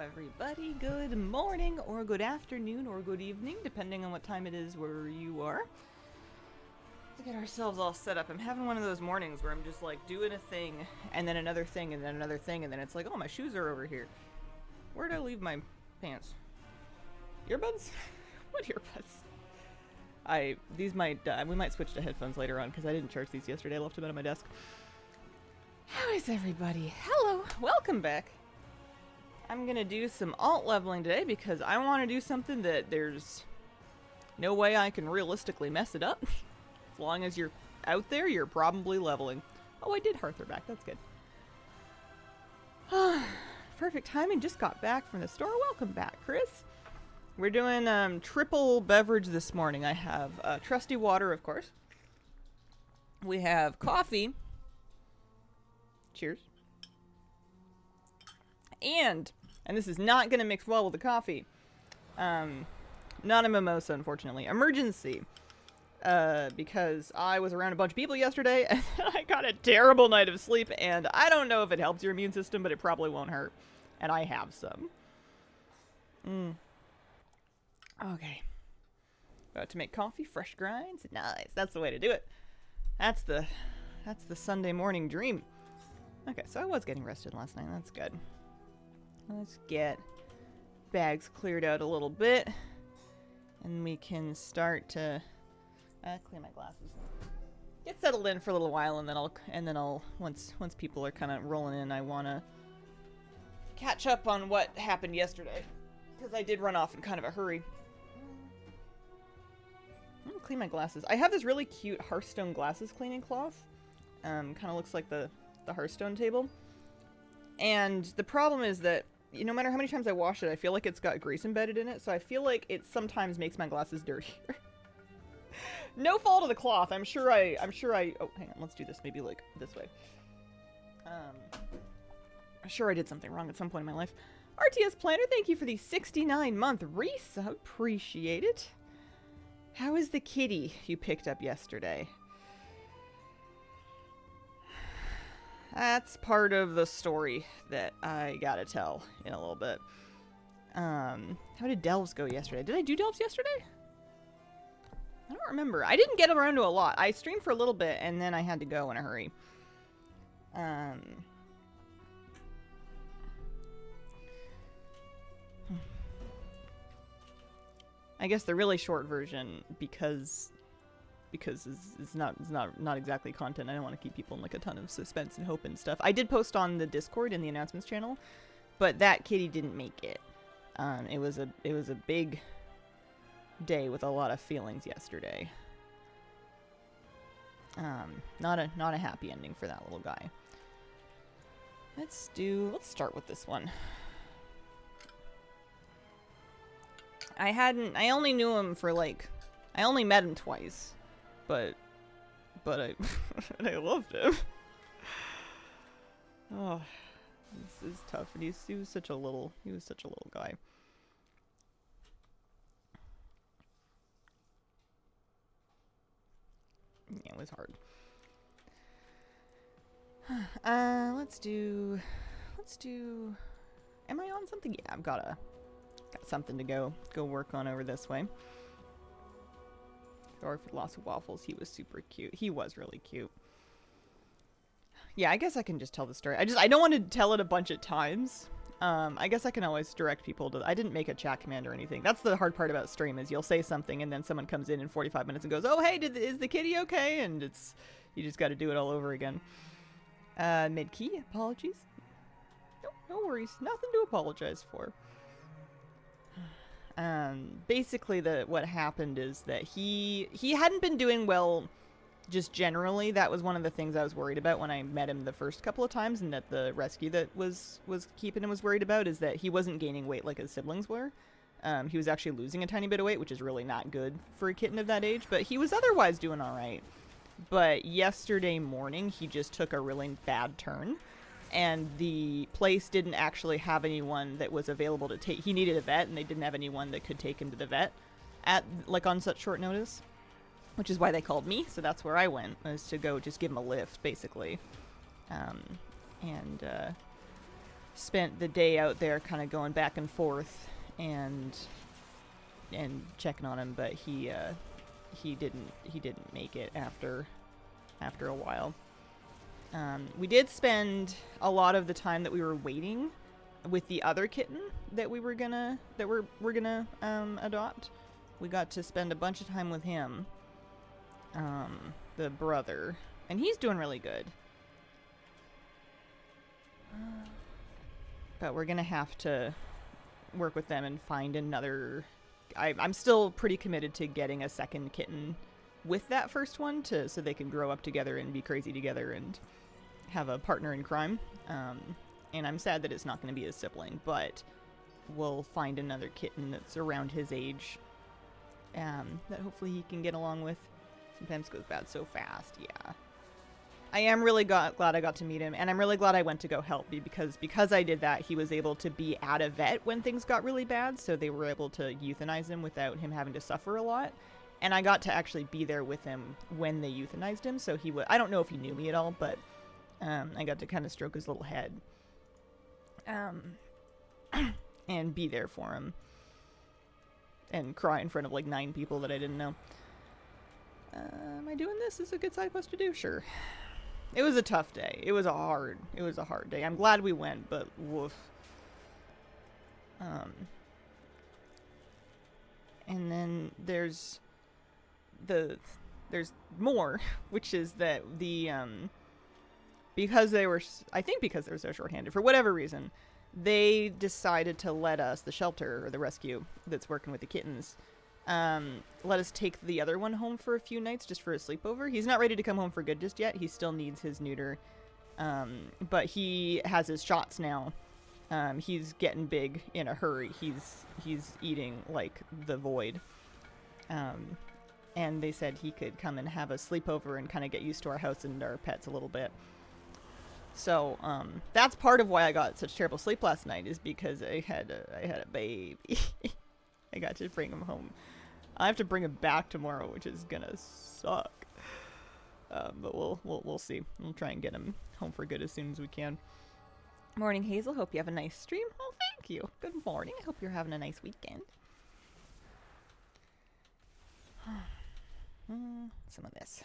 everybody. Good morning, or good afternoon, or good evening, depending on what time it is where you are. Let's get ourselves all set up. I'm having one of those mornings where I'm just like doing a thing, and then another thing, and then another thing, and then it's like, oh, my shoes are over here. Where'd I leave my pants? Earbuds? What earbuds? These might, we might switch to headphones later on, because I didn't charge these yesterday. I left them out of my desk. How is everybody? Hello, welcome back. I'm gonna do some alt leveling today because I want to do something that there's no way I can realistically mess it up. As long as you're out there, you're probably leveling. Oh, I did Hearther back. That's good. Perfect timing. Just got back from the store. Welcome back, Chris. We're doing triple beverage this morning. I have trusty water, of course. We have coffee. Cheers. And this is not going to mix well with the coffee. Not a mimosa, unfortunately. Emergency. Because I was around a bunch of people yesterday, and I got a terrible night of sleep, and I don't know if it helps your immune system, but it probably won't hurt. And I have some. Okay. About to make coffee, fresh grinds. Nice. That's the way to do it. That's the Sunday morning dream. Okay, so I was getting rested last night. That's good. Let's get bags cleared out a little bit, and we can start to clean my glasses. Get settled in for a little while, and then I'll once people are kind of rolling in, I want to catch up on what happened yesterday, because I did run off in kind of a hurry. I'm gonna clean my glasses. I have this really cute Hearthstone glasses cleaning cloth. Kind of looks like the Hearthstone table. And the problem is that no matter how many times I wash it, I feel like it's got grease embedded in it, so I feel like it sometimes makes my glasses dirtier. No fault of the cloth. I'm sure I oh, hang on, let's do this maybe like this way. I'm sure I did something wrong at some point in my life. RTS Planner, thank you for the 69-month resub. Appreciate it. How is the kitty you picked up yesterday? That's part of the story that I gotta tell in a little bit. How did Delves go yesterday? Did I do Delves yesterday? I don't remember. I didn't get around to a lot. I streamed for a little bit, and then I had to go in a hurry. I guess the really short version, because it's not exactly content. I don't want to keep people in like a ton of suspense and hope and stuff. I did post on the Discord in the announcements channel, but that kitty didn't make it. It was a big day with a lot of feelings yesterday. Not a happy ending for that little guy. Let's start with this one. I only knew him for like, I only met him twice. But I I loved him. Oh, this is tough. And he was such a little guy. Yeah, it was hard. Let's do. Am I on something? Yeah, I've got something to go work on over this way. Or for lots of waffles. He was super cute. He was really cute. Yeah, I guess I can just tell the story. I don't want to tell it a bunch of times. I guess I can always direct people to. I didn't make a chat command or anything. That's the hard part about stream, is you'll say something and then someone comes in 45 minutes and goes, "Oh, hey, is the kitty okay?" And you just got to do it all over again. Mid-key, apologies. No worries. Nothing to apologize for. Basically what happened is that he hadn't been doing well just generally. That was one of the things I was worried about when I met him the first couple of times, and that the rescue that was keeping him was worried about, is that he wasn't gaining weight like his siblings were. He was actually losing a tiny bit of weight, which is really not good for a kitten of that age, but he was otherwise doing all right. But yesterday morning, he just took a really bad turn. And the place didn't actually have anyone that was available to take. He needed a vet, and they didn't have anyone that could take him to the vet on such short notice, which is why they called me. So that's where I went, was to go just give him a lift, basically. And spent the day out there kind of going back and forth and checking on him, but he didn't make it after a while. We did spend a lot of the time that we were waiting with the other kitten that we're gonna adopt. We got to spend a bunch of time with him, the brother, and he's doing really good. But we're gonna have to work with them and find another. I'm still pretty committed to getting a second kitten with that first one so they can grow up together and be crazy together and have a partner in crime. And I'm sad that it's not going to be his sibling, but we'll find another kitten that's around his age that hopefully he can get along with. Sometimes it goes bad so fast, yeah. I am really glad I got to meet him, and I'm really glad I went to go help because I did that, he was able to be at a vet when things got really bad, so they were able to euthanize him without him having to suffer a lot. And I got to actually be there with him when they euthanized him, so I don't know if he knew me at all, but I got to kind of stroke his little head. And be there for him. And cry in front of like 9 people that I didn't know. Am I doing this? Is this a good side quest to do? Sure. It was a tough day. It was a hard day. I'm glad we went, but woof. And then there's more, which is that because they were so shorthanded, for whatever reason, they decided to let us, the shelter or the rescue that's working with the kittens, let us take the other one home for a few nights just for a sleepover. He's not ready to come home for good just yet. He still needs his neuter. But he has his shots now. He's getting big in a hurry. He's eating like the void. And they said he could come and have a sleepover and kind of get used to our house and our pets a little bit. So, that's part of why I got such terrible sleep last night, is because I had a baby. I got to bring him home. I have to bring him back tomorrow, which is gonna suck. But we'll see. We'll try and get him home for good as soon as we can. Morning, Hazel. Hope you have a nice stream. Oh, thank you. Good morning. I hope you're having a nice weekend. Some of this.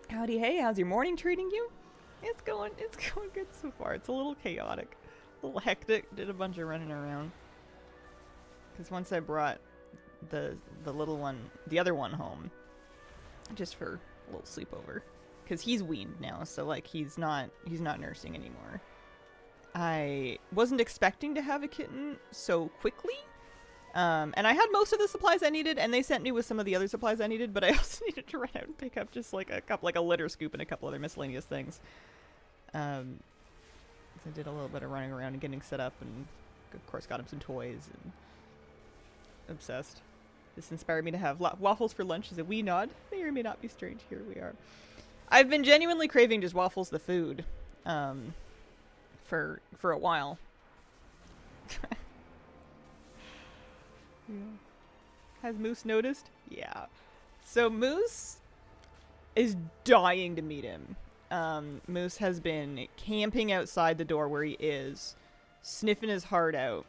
Howdy, hey, how's your morning treating you? It's going good so far. It's a little chaotic, a little hectic. Did a bunch of running around. Because once I brought the little one, the other one home, just for a little sleepover. Because he's weaned now, so like he's not nursing anymore. I wasn't expecting to have a kitten so quickly. And I had most of the supplies I needed, and they sent me with some of the other supplies I needed, but I also needed to run out and pick up just like a litter scoop and a couple other miscellaneous things. So I did a little bit of running around and getting set up, and of course got him some toys, and obsessed. This inspired me to have waffles for lunch as a wee nod. May or may not be strange. Here we are. I've been genuinely craving just waffles the food, for a while. Yeah. Has Moose noticed? Yeah. So Moose is dying to meet him. Moose has been camping outside the door where he is, sniffing his heart out.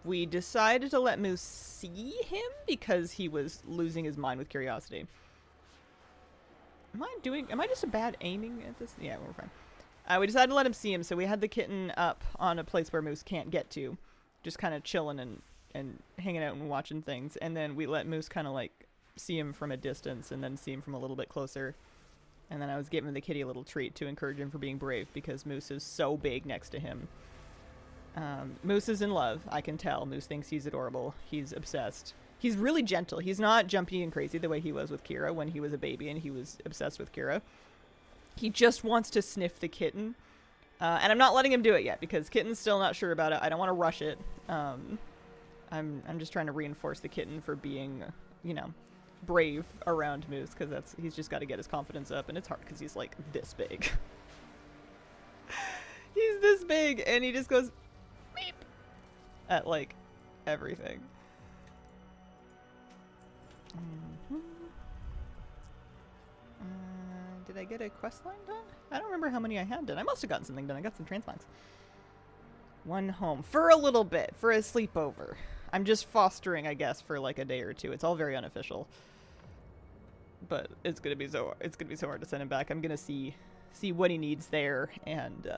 We decided to let Moose see him because he was losing his mind with curiosity. Am I just a bad aiming at this? Yeah, we're fine. We decided to let him see him, so we had the kitten up on a place where Moose can't get to, just kind of chilling and hanging out and watching things, and then we let Moose kind of like see him from a distance and then see him from a little bit closer, and then I was giving the kitty a little treat to encourage him for being brave because Moose is so big next to him. Moose is in love, I can tell. Moose thinks he's adorable. He's obsessed. He's really gentle. He's not jumpy and crazy the way he was with Kira when he was a baby and he was obsessed with Kira. He just wants to sniff the kitten, and I'm not letting him do it yet because Kitten's still not sure about it. I don't want to rush it. I'm just trying to reinforce the kitten for being, brave around Moose, because he's just got to get his confidence up, and it's hard because he's like this big. He's this big, and he just goes beep at like everything. Did I get a quest line done? I don't remember how many I had done. I must have gotten something done. I got some transmogs. One home. For a little bit. For a sleepover. I'm just fostering, I guess, for like a day or two. It's all very unofficial. But it's gonna be so hard to send him back. I'm gonna see what he needs there and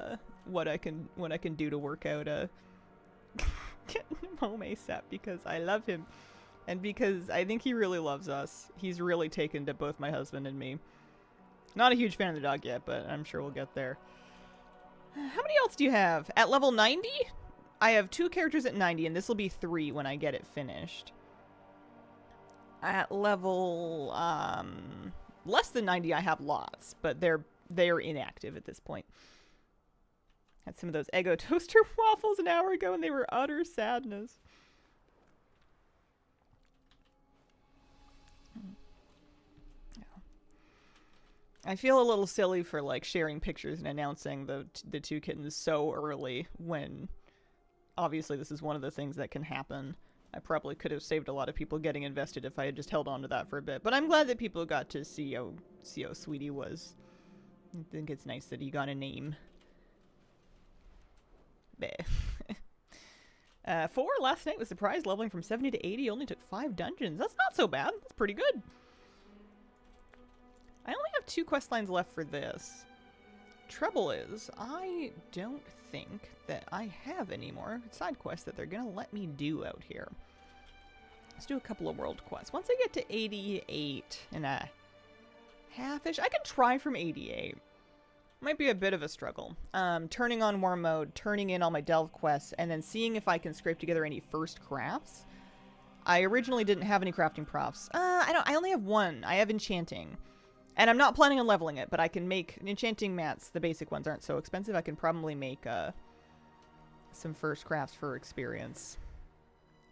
what I can do to work out getting him home ASAP because I love him. And because I think he really loves us. He's really taken to both my husband and me. Not a huge fan of the dog yet, but I'm sure we'll get there. How many else do you have? At level 90? I have 2 characters at 90, and this will be 3 when I get it finished. At level less than 90, I have lots, but they're inactive at this point. Had some of those Eggo toaster waffles an hour ago, and they were utter sadness. I feel a little silly for like sharing pictures and announcing the 2 kittens so early when obviously this is one of the things that can happen. I probably could have saved a lot of people getting invested if I had just held on to that for a bit. But I'm glad that people got to see how sweet he was. I think it's nice that he got a name. 4 last night was surprise leveling from 70 to 80. Only took 5 dungeons. That's not so bad. That's pretty good. I only have 2 quest lines left for this. Trouble is, I don't think that I have any more side quests that they're gonna let me do out here. Let's do a couple of world quests. Once I get to 88 and a half-ish, I can try from 88. Might be a bit of a struggle. Turning on war mode, turning in all my delve quests, and then seeing if I can scrape together any first crafts. I originally didn't have any crafting profs. I only have 1. I have enchanting. And I'm not planning on leveling it, but I can make enchanting mats. The basic ones aren't so expensive. I can probably make some first crafts for experience.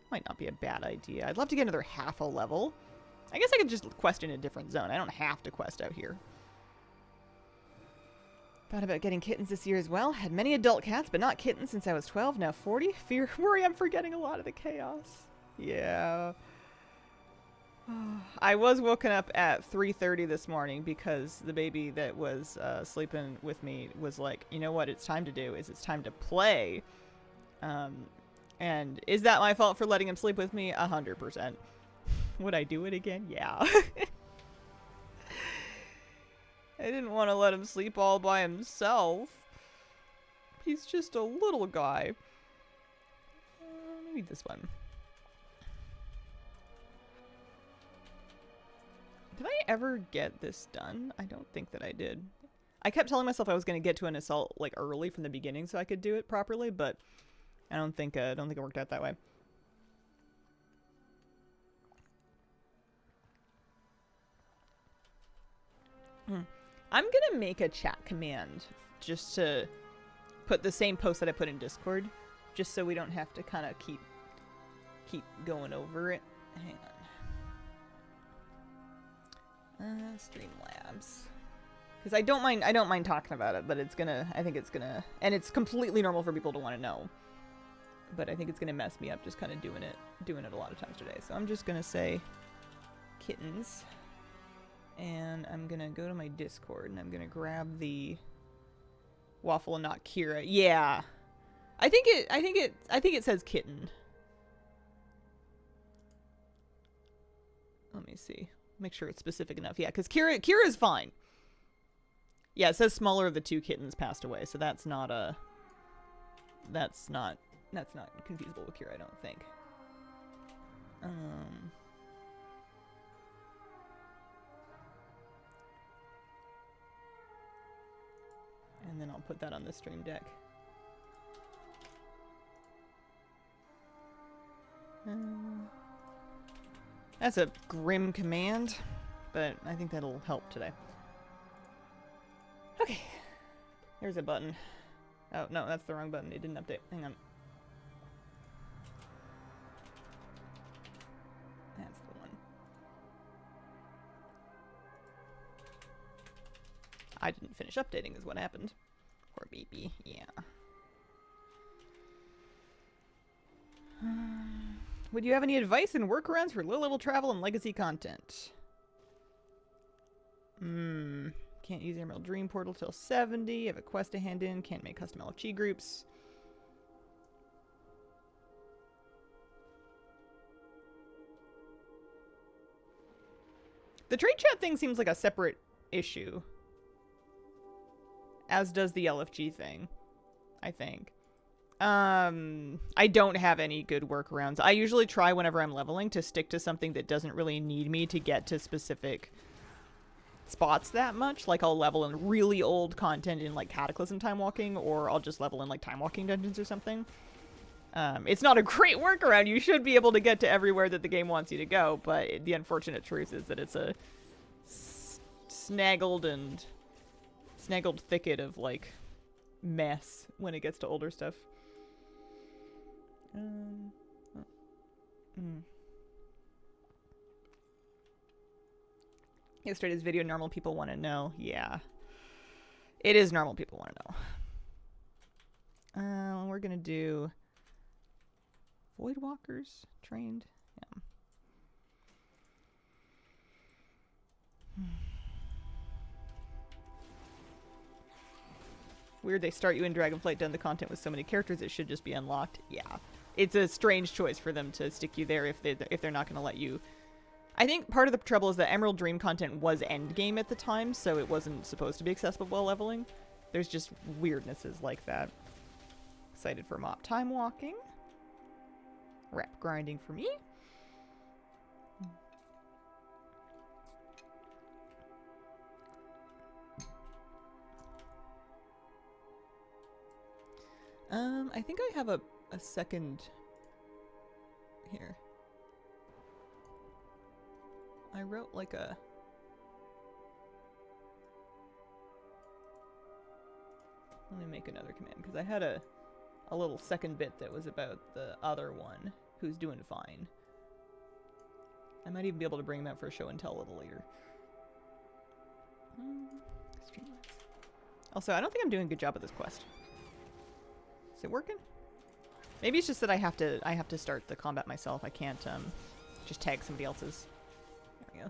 Might not be a bad idea. I'd love to get another half a level. I guess I could just quest in a different zone. I don't have to quest out here. Thought about getting kittens this year as well. Had many adult cats, but not kittens since I was 12. Now 40. Worry I'm forgetting a lot of the chaos. Yeah. I was woken up at 3:30 this morning because the baby that was sleeping with me was like, you know what it's time to do is it's time to play. And is that my fault for letting him sleep with me? 100%. Would I do it again? Yeah. I didn't want to let him sleep all by himself. He's just a little guy. Maybe this one. Did I ever get this done? I don't think that I did. I kept telling myself I was going to get to an assault like early from the beginning so I could do it properly, but I don't think it worked out that way. I'm gonna make a chat command just to put the same post that I put in Discord, just so we don't have to kind of keep going over it. Hang on. Streamlabs. Because I don't mind talking about it, but I think it's gonna, and it's completely normal for people to want to know. But I think it's gonna mess me up just kind of doing it a lot of times today. So I'm just gonna say kittens. And I'm gonna go to my Discord and I'm gonna grab the waffle and not Kira. Yeah. I think it says kitten. Let me see. Make sure it's specific enough. Yeah, because Kira is fine. Yeah, it says smaller of the 2 kittens passed away, so that's not confusable with Kira, I don't think. And then I'll put that on the stream deck. That's a grim command, but I think that'll help today. Okay. There's a button. Oh, no, that's the wrong button. It didn't update. Hang on. That's the one. I didn't finish updating is what happened. Poor baby. Yeah. Would you have any advice and workarounds for low-level travel and legacy content? Can't use the Emerald Dream Portal till 70. Have a quest to hand in. Can't make custom LFG groups. The trade chat thing seems like a separate issue. As does the LFG thing, I think. I don't have any good workarounds. I usually try whenever I'm leveling to stick to something that doesn't really need me to get to specific spots that much. Like I'll level in really old content in like Cataclysm time walking, or I'll just level in like time walking dungeons or something. It's not a great workaround. You should be able to get to everywhere that the game wants you to go, but the unfortunate truth is that it's a snaggled thicket of like mess when it gets to older stuff. Yesterday's video, normal people want to know. Yeah, it is normal people want to know. We're gonna do Void Walkers trained. Yeah. Weird they start you in Dragonflight, done the content with so many characters, it should just be unlocked. Yeah. It's a strange choice for them to stick you there if they're not going to let you. I think part of the trouble is that Emerald Dream content was endgame at the time, so it wasn't supposed to be accessible while leveling. There's just weirdnesses like that. Excited for mop time walking. Rep grinding for me. I think I have a second here. I wrote like a... Let me make another command, because I had a little second bit that was about the other one who's doing fine. I might even be able to bring him out for a show and tell a little later. Also, I don't think I'm doing a good job of this quest. Is it working? Maybe it's just that I have to start the combat myself. I can't just tag somebody else's. There we go.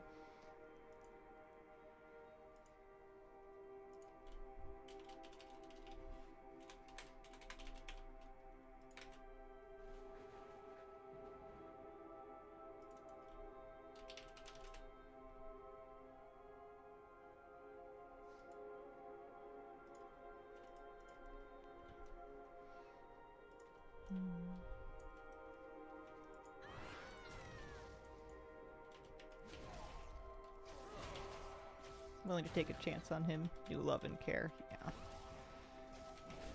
Willing to take a chance on him. New love and care. Yeah.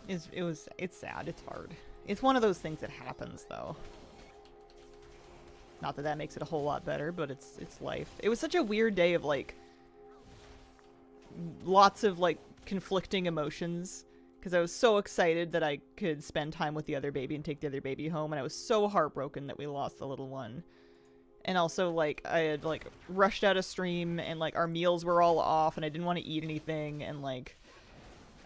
It's sad. It's hard. It's one of those things that happens, though. Not that that makes it a whole lot better, but it's life. It was such a weird day of, like, lots of, like, conflicting emotions. Because I was so excited that I could spend time with the other baby and take the other baby home. And I was so heartbroken that we lost the little one. And also, like, I had, like, rushed out of stream, and, like, our meals were all off, and I didn't want to eat anything, and, like,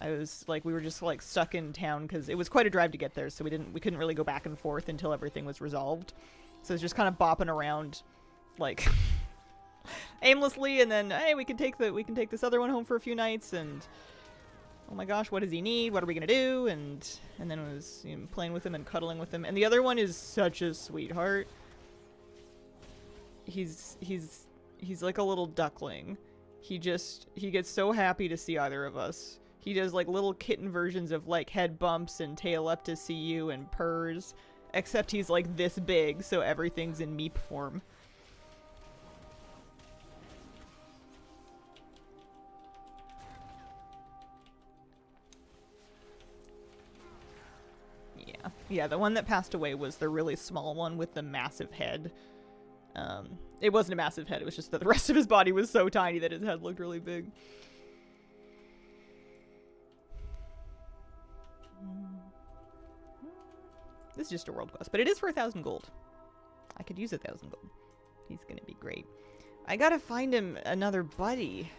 I was, like, we were just, like, stuck in town, because it was quite a drive to get there, so we couldn't really go back and forth until everything was resolved. So it was just kind of bopping around, like, aimlessly, and then, hey, we can take this other one home for a few nights, and, oh my gosh, what does he need? What are we gonna do? And then it was, you know, playing with him and cuddling with him, and the other one is such a sweetheart. He's like a little duckling. He gets so happy to see either of us. He does like little kitten versions of like head bumps and tail up to see you and purrs, except he's like this big, so everything's in meep form. Yeah, the one that passed away was the really small one with the massive head. It wasn't a massive head, it was just that the rest of his body was so tiny that his head looked really big. This is just a world quest, but it is for 1,000 gold. I could use 1,000 gold. He's gonna be great. I gotta find him another buddy.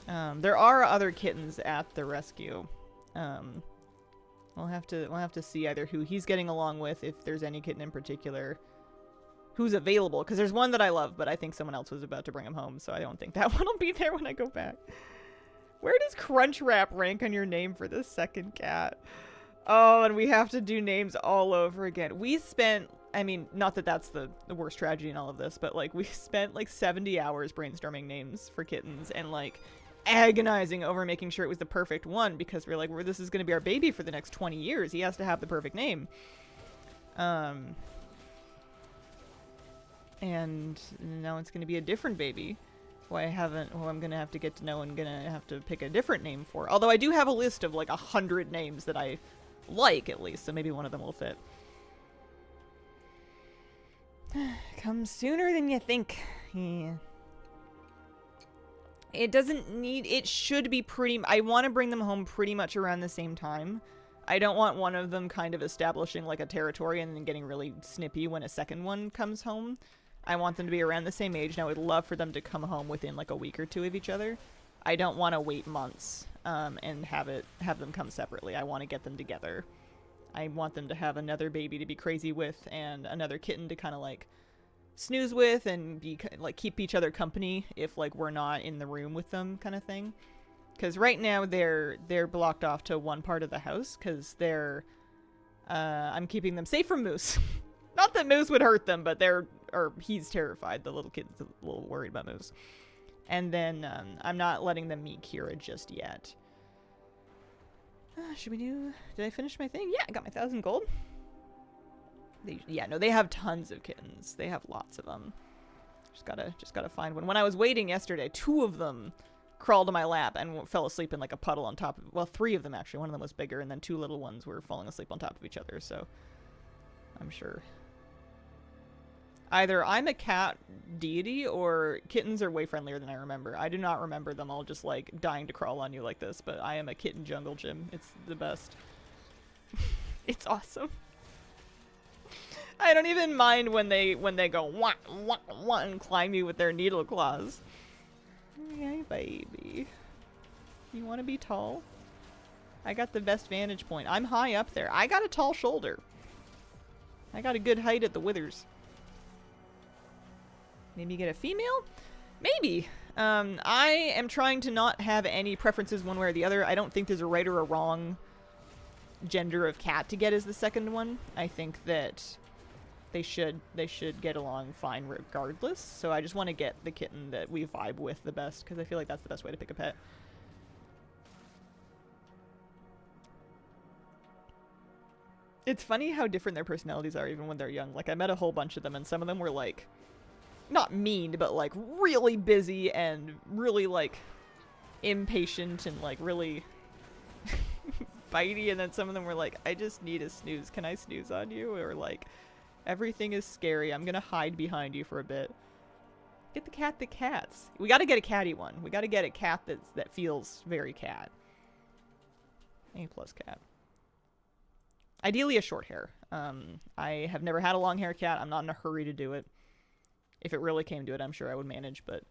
There are other kittens at the rescue. We'll have to see either who he's getting along with, if there's any kitten in particular who's available, because there's one that I love, but I think someone else was about to bring him home, so I don't think that one will be there when I go back. Where does Crunchwrap rank on your name for the second cat? Oh, and we have to do names all over again. We spent, I mean, not that that's the worst tragedy in all of this, but like we spent like 70 hours brainstorming names for kittens and like agonizing over making sure it was the perfect one, because we're like, this is going to be our baby for the next 20 years. He has to have the perfect name. And now it's going to be a different baby who I'm going to have to get to know and going to have to pick a different name for. Although I do have a list of like 100 names that I like, at least, so maybe one of them will fit. Comes sooner than you think. Yeah. It should be I want to bring them home pretty much around the same time. I don't want one of them kind of establishing like a territory and then getting really snippy when a second one comes home. I want them to be around the same age, and I would love for them to come home within like a week or two of each other. I don't want to wait months and have them come separately. I want to get them together. I want them to have another baby to be crazy with and another kitten to kind of like snooze with and be like keep each other company if like we're not in the room with them, kind of thing. Because right now they're blocked off to one part of the house because I'm keeping them safe from Moose. Not that Moose would hurt them, but he's terrified. The little kid's a little worried about Moose. And then I'm not letting them meet Kira just yet. Did I finish my thing? Yeah, I got my 1,000 gold. They have tons of kittens. They have lots of them. Just gotta find one. When I was waiting yesterday, 2 of them crawled to my lap and fell asleep in like a puddle on top of, well, 3 of them actually. One of them was bigger, and then 2 little ones were falling asleep on top of each other, so I'm sure. Either I'm a cat deity or kittens are way friendlier than I remember. I do not remember them all just like dying to crawl on you like this, but I am a kitten jungle gym. It's the best. It's awesome. I don't even mind when they go wah, wah, wah, and climb you with their needle claws. Hey, baby. You want to be tall? I got the best vantage point. I'm high up there. I got a tall shoulder. I got a good height at the withers. Maybe get a female? Maybe. I am trying to not have any preferences one way or the other. I don't think there's a right or a wrong gender of cat to get as the second one. I think that they should get along fine regardless. So I just want to get the kitten that we vibe with the best, because I feel like that's the best way to pick a pet. It's funny how different their personalities are even when they're young. Like, I met a whole bunch of them, and some of them were like, not mean, but like really busy and really like impatient and like really bitey, and then some of them were like, I just need a snooze. Can I snooze on you? Or like, everything is scary. I'm gonna hide behind you for a bit. Get the cat the cats. We gotta get a catty one. We gotta get a cat that feels very cat. A+ cat. Ideally a short hair. I have never had a long hair cat. I'm not in a hurry to do it. If it really came to it, I'm sure I would manage, but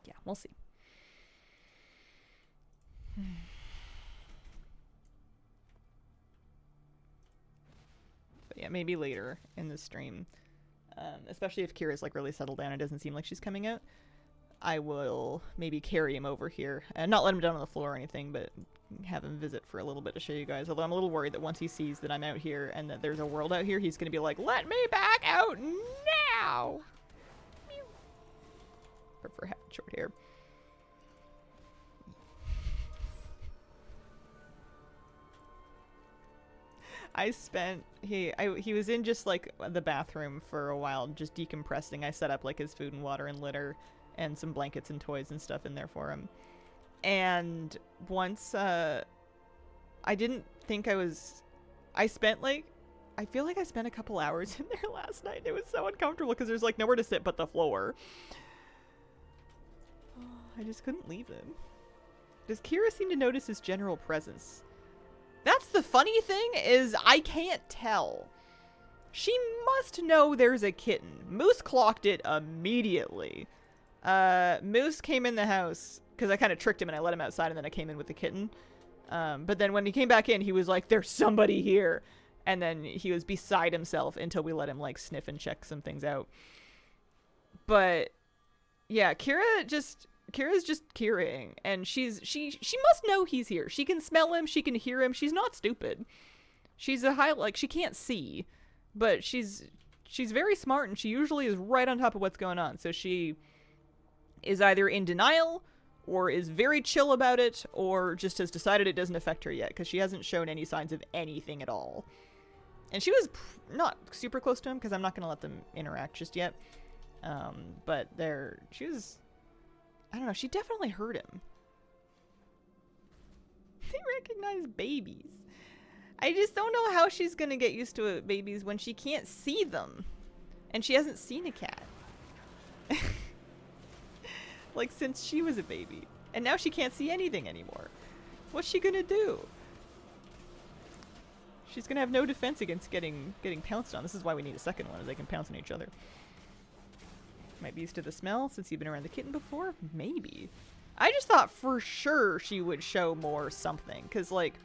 yeah, we'll see. But yeah, maybe later in the stream, especially if Kira's like really settled down and doesn't seem like she's coming out, I will maybe carry him over here and not let him down on the floor or anything, but have him visit for a little bit to show you guys. Although I'm a little worried that once he sees that I'm out here and that there's a world out here, he's going to be like, let me back out now. Prefer having short hair. He was in just like the bathroom for a while, just decompressing. I set up like his food and water and litter and some blankets and toys and stuff in there for him. And once I didn't think I spent like, I feel like I spent a couple hours in there last night. It was so uncomfortable because there's like nowhere to sit but the floor. I just couldn't leave him. Does Kira seem to notice his general presence? That's the funny thing, is I can't tell. She must know there's a kitten. Moose clocked it immediately. Moose came in the house because I kind of tricked him and I let him outside, and then I came in with the kitten. But then when he came back in, he was like, there's somebody here. And then he was beside himself until we let him like sniff and check some things out. But yeah, Kira's just Kiraing, and she must know he's here. She can smell him, she can hear him. She's not stupid. She's she can't see, but she's very smart, and she usually is right on top of what's going on. So she is either in denial or is very chill about it, or just has decided it doesn't affect her yet, because she hasn't shown any signs of anything at all. And she was not super close to him, because I'm not going to let them interact just yet. But she was, I don't know, she definitely heard him. They recognize babies. I just don't know how she's going to get used to babies when she can't see them. And she hasn't seen a cat. Like, since she was a baby. And now she can't see anything anymore. What's she going to do? She's going to have no defense against getting pounced on. This is why we need a second one, so they can pounce on each other. Might be used to the smell since you've been around the kitten before? Maybe. I just thought for sure she would show more something. Because, like,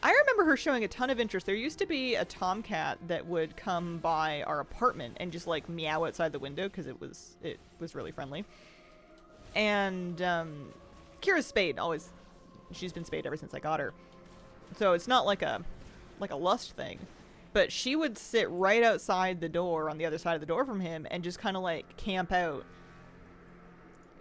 I remember her showing a ton of interest. There used to be a tomcat that would come by our apartment and just, like, meow outside the window because it was really friendly. And Kira's spayed. Always. She's been spayed ever since I got her. So it's not like a lust thing. But she would sit right outside the door on the other side of the door from him and just kind of like camp out.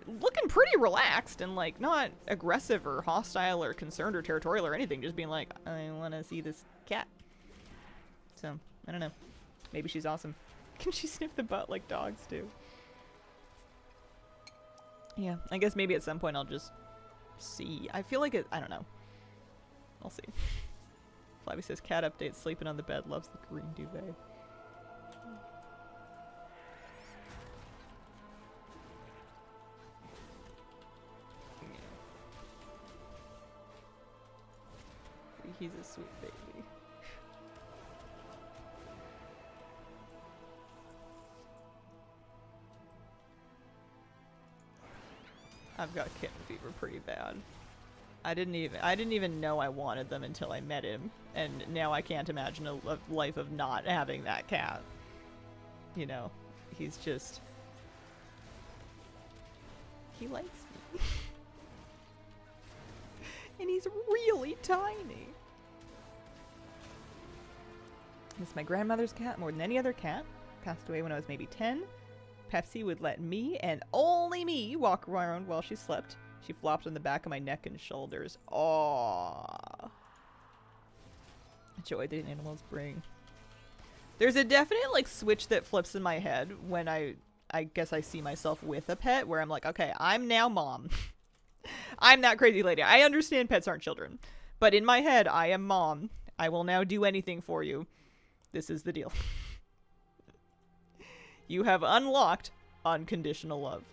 Looking pretty relaxed and like not aggressive or hostile or concerned or territorial or anything. Just being like, I want to see this cat. So, I don't know. Maybe she's awesome. Can she sniff the butt like dogs do? Yeah, I guess maybe at some point I'll just see. I feel like I don't know. I'll see. Flavie says, cat update, sleeping on the bed, loves the green duvet. He's a sweet baby. I've got kitten fever pretty bad. I didn't even know I wanted them until I met him, and now I can't imagine a life of not having that cat. You know, he's just... He likes me. And he's really tiny. Miss my grandmother's cat more than any other cat. Passed away when I was maybe 10. Pepsi would let me, and only me, walk around while she slept. She flopped on the back of my neck and shoulders. Aww. Joy that animals bring. There's a definite, like, switch that flips in my head when I guess I see myself with a pet, where I'm like, okay, I'm now mom. I'm that crazy lady. I understand pets aren't children. But in my head, I am mom. I will now do anything for you. This is the deal. You have unlocked unconditional love.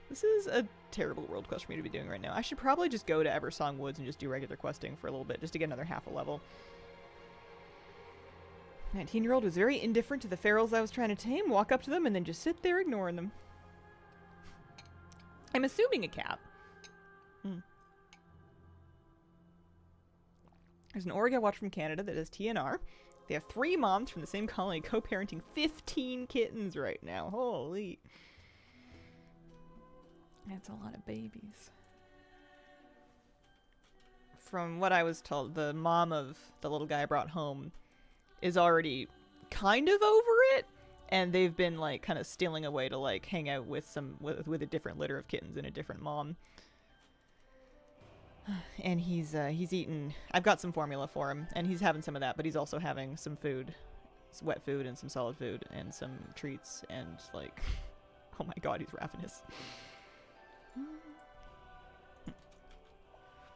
This is a terrible world quest for me to be doing right now. I should probably just go to Eversong Woods and just do regular questing for a little bit, just to get another half a level. 19-year-old was very indifferent to the ferals I was trying to tame, walk up to them, and then just sit there ignoring them. I'm assuming a cat. There's an org I watch from Canada that does TNR. They have 3 moms from the same colony co-parenting 15 kittens right now. Holy. That's a lot of babies. From what I was told, the mom of the little guy I brought home is already kind of over it, and they've been like kind of stealing away to like hang out with with a different litter of kittens and a different mom. And he's eaten. I've got some formula for him, and he's having some of that, but he's also having some food, some wet food and some solid food and some treats, and like, oh my god, he's ravenous.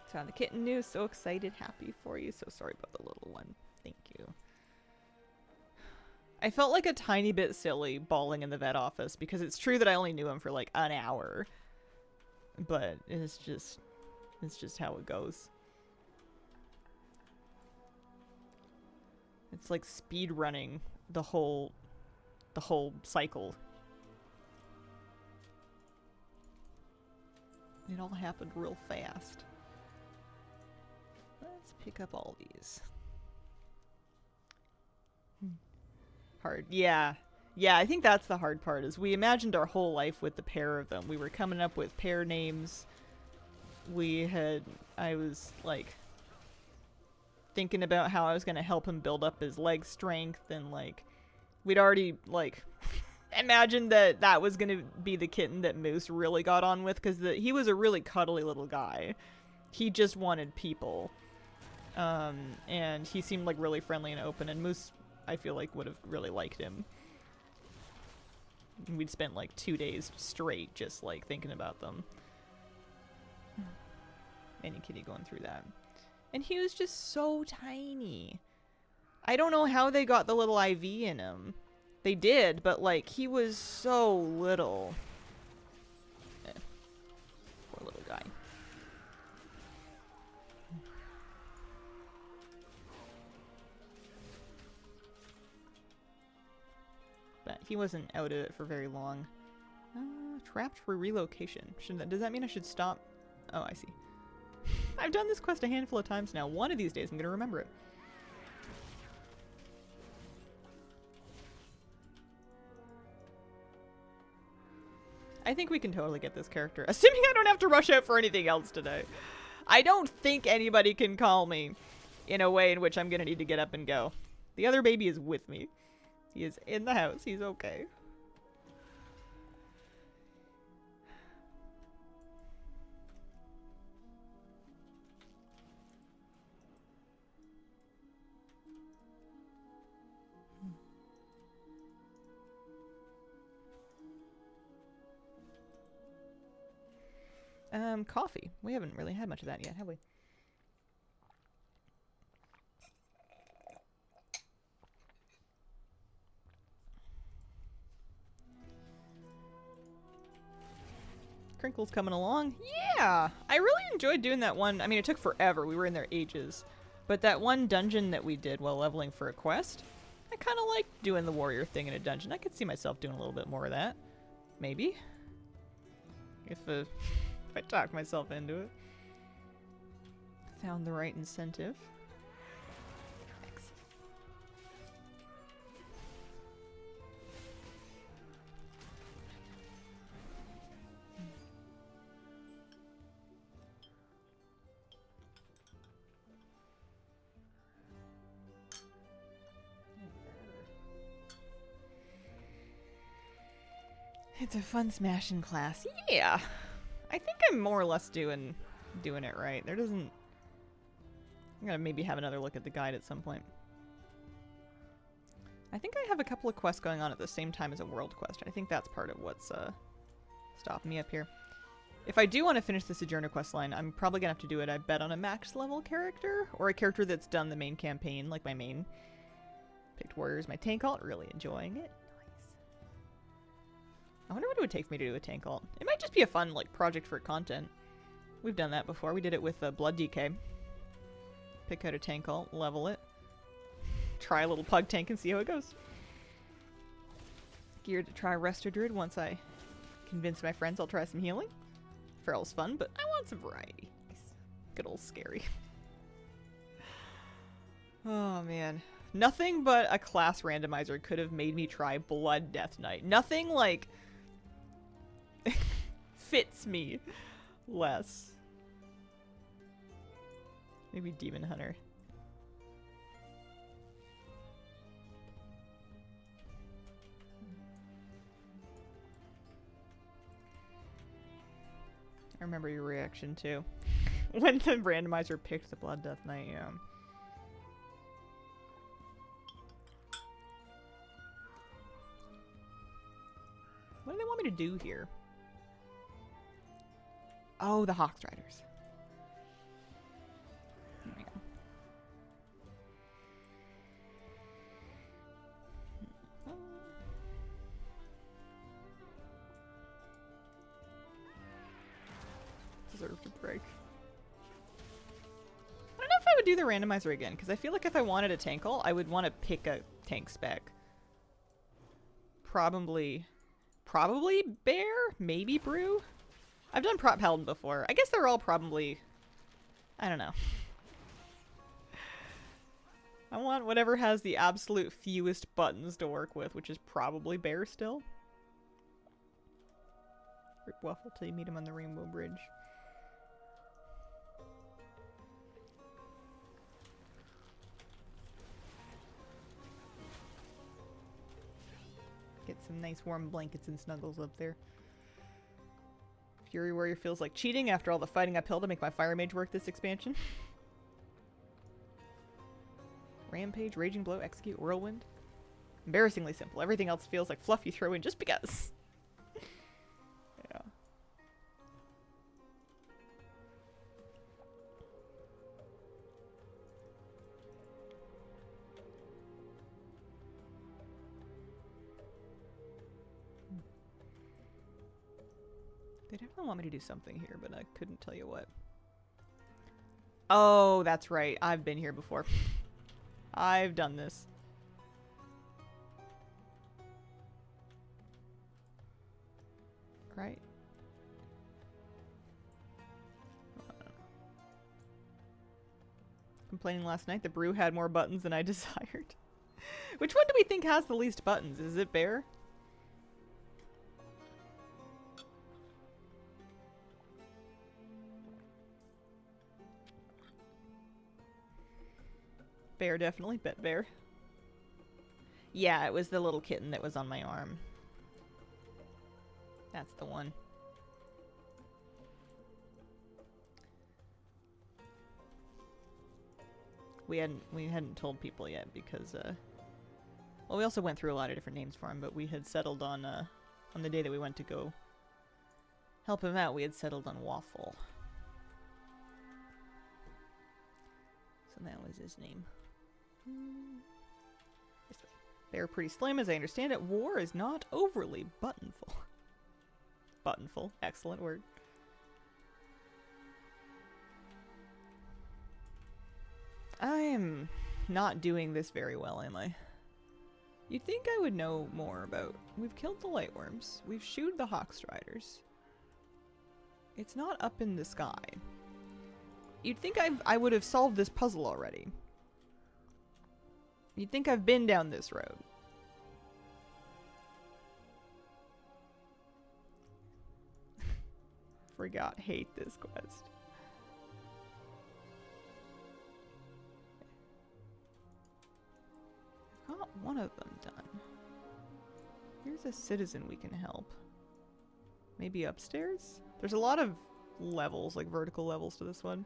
Found the kitten news. So excited, happy for you. So sorry about the little one. Thank you. I felt like a tiny bit silly bawling in the vet office, because it's true that I only knew him for like an hour, but it's just how it goes. It's like speed running the whole cycle. It all happened real fast. Let's pick up all these. Hard. Yeah. Yeah, I think that's the hard part, is we imagined our whole life with the pair of them. We were coming up with pair names. I was, like, thinking about how I was going to help him build up his leg strength, and, like, we'd already, like, imagined that that was going to be the kitten that Moose really got on with, because he was a really cuddly little guy. He just wanted people. And he seemed, like, really friendly and open, and Moose, I feel like, would have really liked him. We'd spent like 2 days straight just like thinking about them. Any kitty going through that. And he was just so tiny. I don't know how they got the little IV in him. They did, but like he was so little. Poor little guy. But he wasn't out of it for very long. Trapped for relocation. Does that mean I should stop? Oh, I see. I've done this quest a handful of times now. One of these days I'm going to remember it. I think we can totally get this character. Assuming I don't have to rush out for anything else today. I don't think anybody can call me in a way in which I'm going to need to get up and go. The other baby is with me. He is in the house. He's okay. Coffee. We haven't really had much of that yet, have we? Crinkle's coming along. Yeah! I really enjoyed doing that one. I mean, it took forever. We were in there ages. But that one dungeon that we did while leveling for a quest, I kind of liked doing the warrior thing in a dungeon. I could see myself doing a little bit more of that. Maybe. If I talk myself into it. Found the right incentive. Thanks. It's a fun smashing class. Yeah. I think I'm more or less doing it right. There doesn't... I'm gonna maybe have another look at the guide at some point. I think I have a couple of quests going on at the same time as a world quest. I think that's part of what's stopping me up here. If I do want to finish the Sojourner quest line, I'm probably gonna have to do it, I bet, on a max level character, or a character that's done the main campaign, like my main. Picked warrior as my tank alt, really enjoying it. I wonder what it would take for me to do a tank alt. It might just be a fun, like, project for content. We've done that before. We did it with Blood DK. Pick out a tank alt, level it. Try a little pug tank and see how it goes. Geared to try Resto Druid once I convince my friends I'll try some healing. Feral's fun, but I want some variety. Good old scary. Oh, man. Nothing but a class randomizer could have made me try Blood Death Knight. Nothing, like... fits me less. Maybe Demon Hunter. I remember your reaction too. When the randomizer picked the Blood Death Knight, yeah. What do they want me to do here? Oh, the Hawkstriders. There we go. Deserve to break. I don't know if I would do the randomizer again, because I feel like if I wanted a tank ult, I would want to pick a tank spec. Probably Bear? Maybe Brew? I've done Prop Paladin before. I guess they're all probably... I don't know. I want whatever has the absolute fewest buttons to work with, which is probably bear still. Rip Waffle till you meet him on the Rainbow Bridge. Get some nice warm blankets and snuggles up there. Fury Warrior feels like cheating after all the fighting uphill to make my Fire Mage work this expansion. Rampage, Raging Blow, Execute, Whirlwind. Embarrassingly simple. Everything else feels like fluff you throw in just because. Yeah. They definitely want me to do something here, but I couldn't tell you what. Oh, that's right. I've been here before. I've done this. Right? Complaining last night the brew had more buttons than I desired. Which one do we think has the least buttons? Is it Bear? Bear, definitely. Bet Bear. Yeah, it was the little kitten that was on my arm. That's the one. We hadn't told people yet because well, we also went through a lot of different names for him, but we had settled on the day that we went to go help him out, we had settled on Waffle. So that was his name. This way. They're pretty slim, as I understand it. War is not overly buttonful. Buttonful. Excellent word. I am not doing this very well, am I? You'd think I would know more about... We've killed the Lightworms. We've shooed the Hawkstriders. It's not up in the sky. You'd think I would have solved this puzzle already. You'd think I've been down this road. Forgot, hate this quest. I've got one of them done. Here's a citizen we can help. Maybe upstairs? There's a lot of levels, like vertical levels to this one.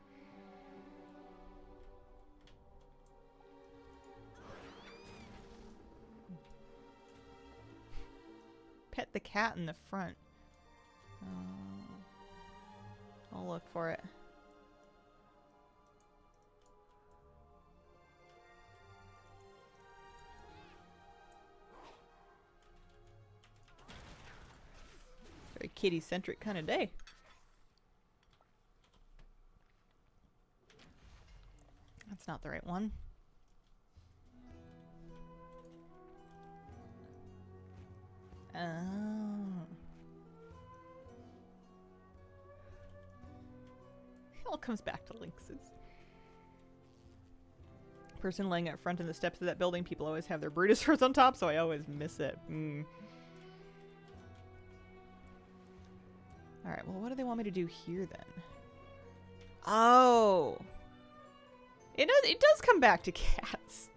Pet the cat in the front. I'll look for it. Very kitty-centric kind of day. That's not the right one. Oh. It all comes back to lynxes. Person laying out front in the steps of that building, people always have their Brutusaurs on top, so I always miss it. Alright, well, what do they want me to do here then? Oh! It does come back to cats.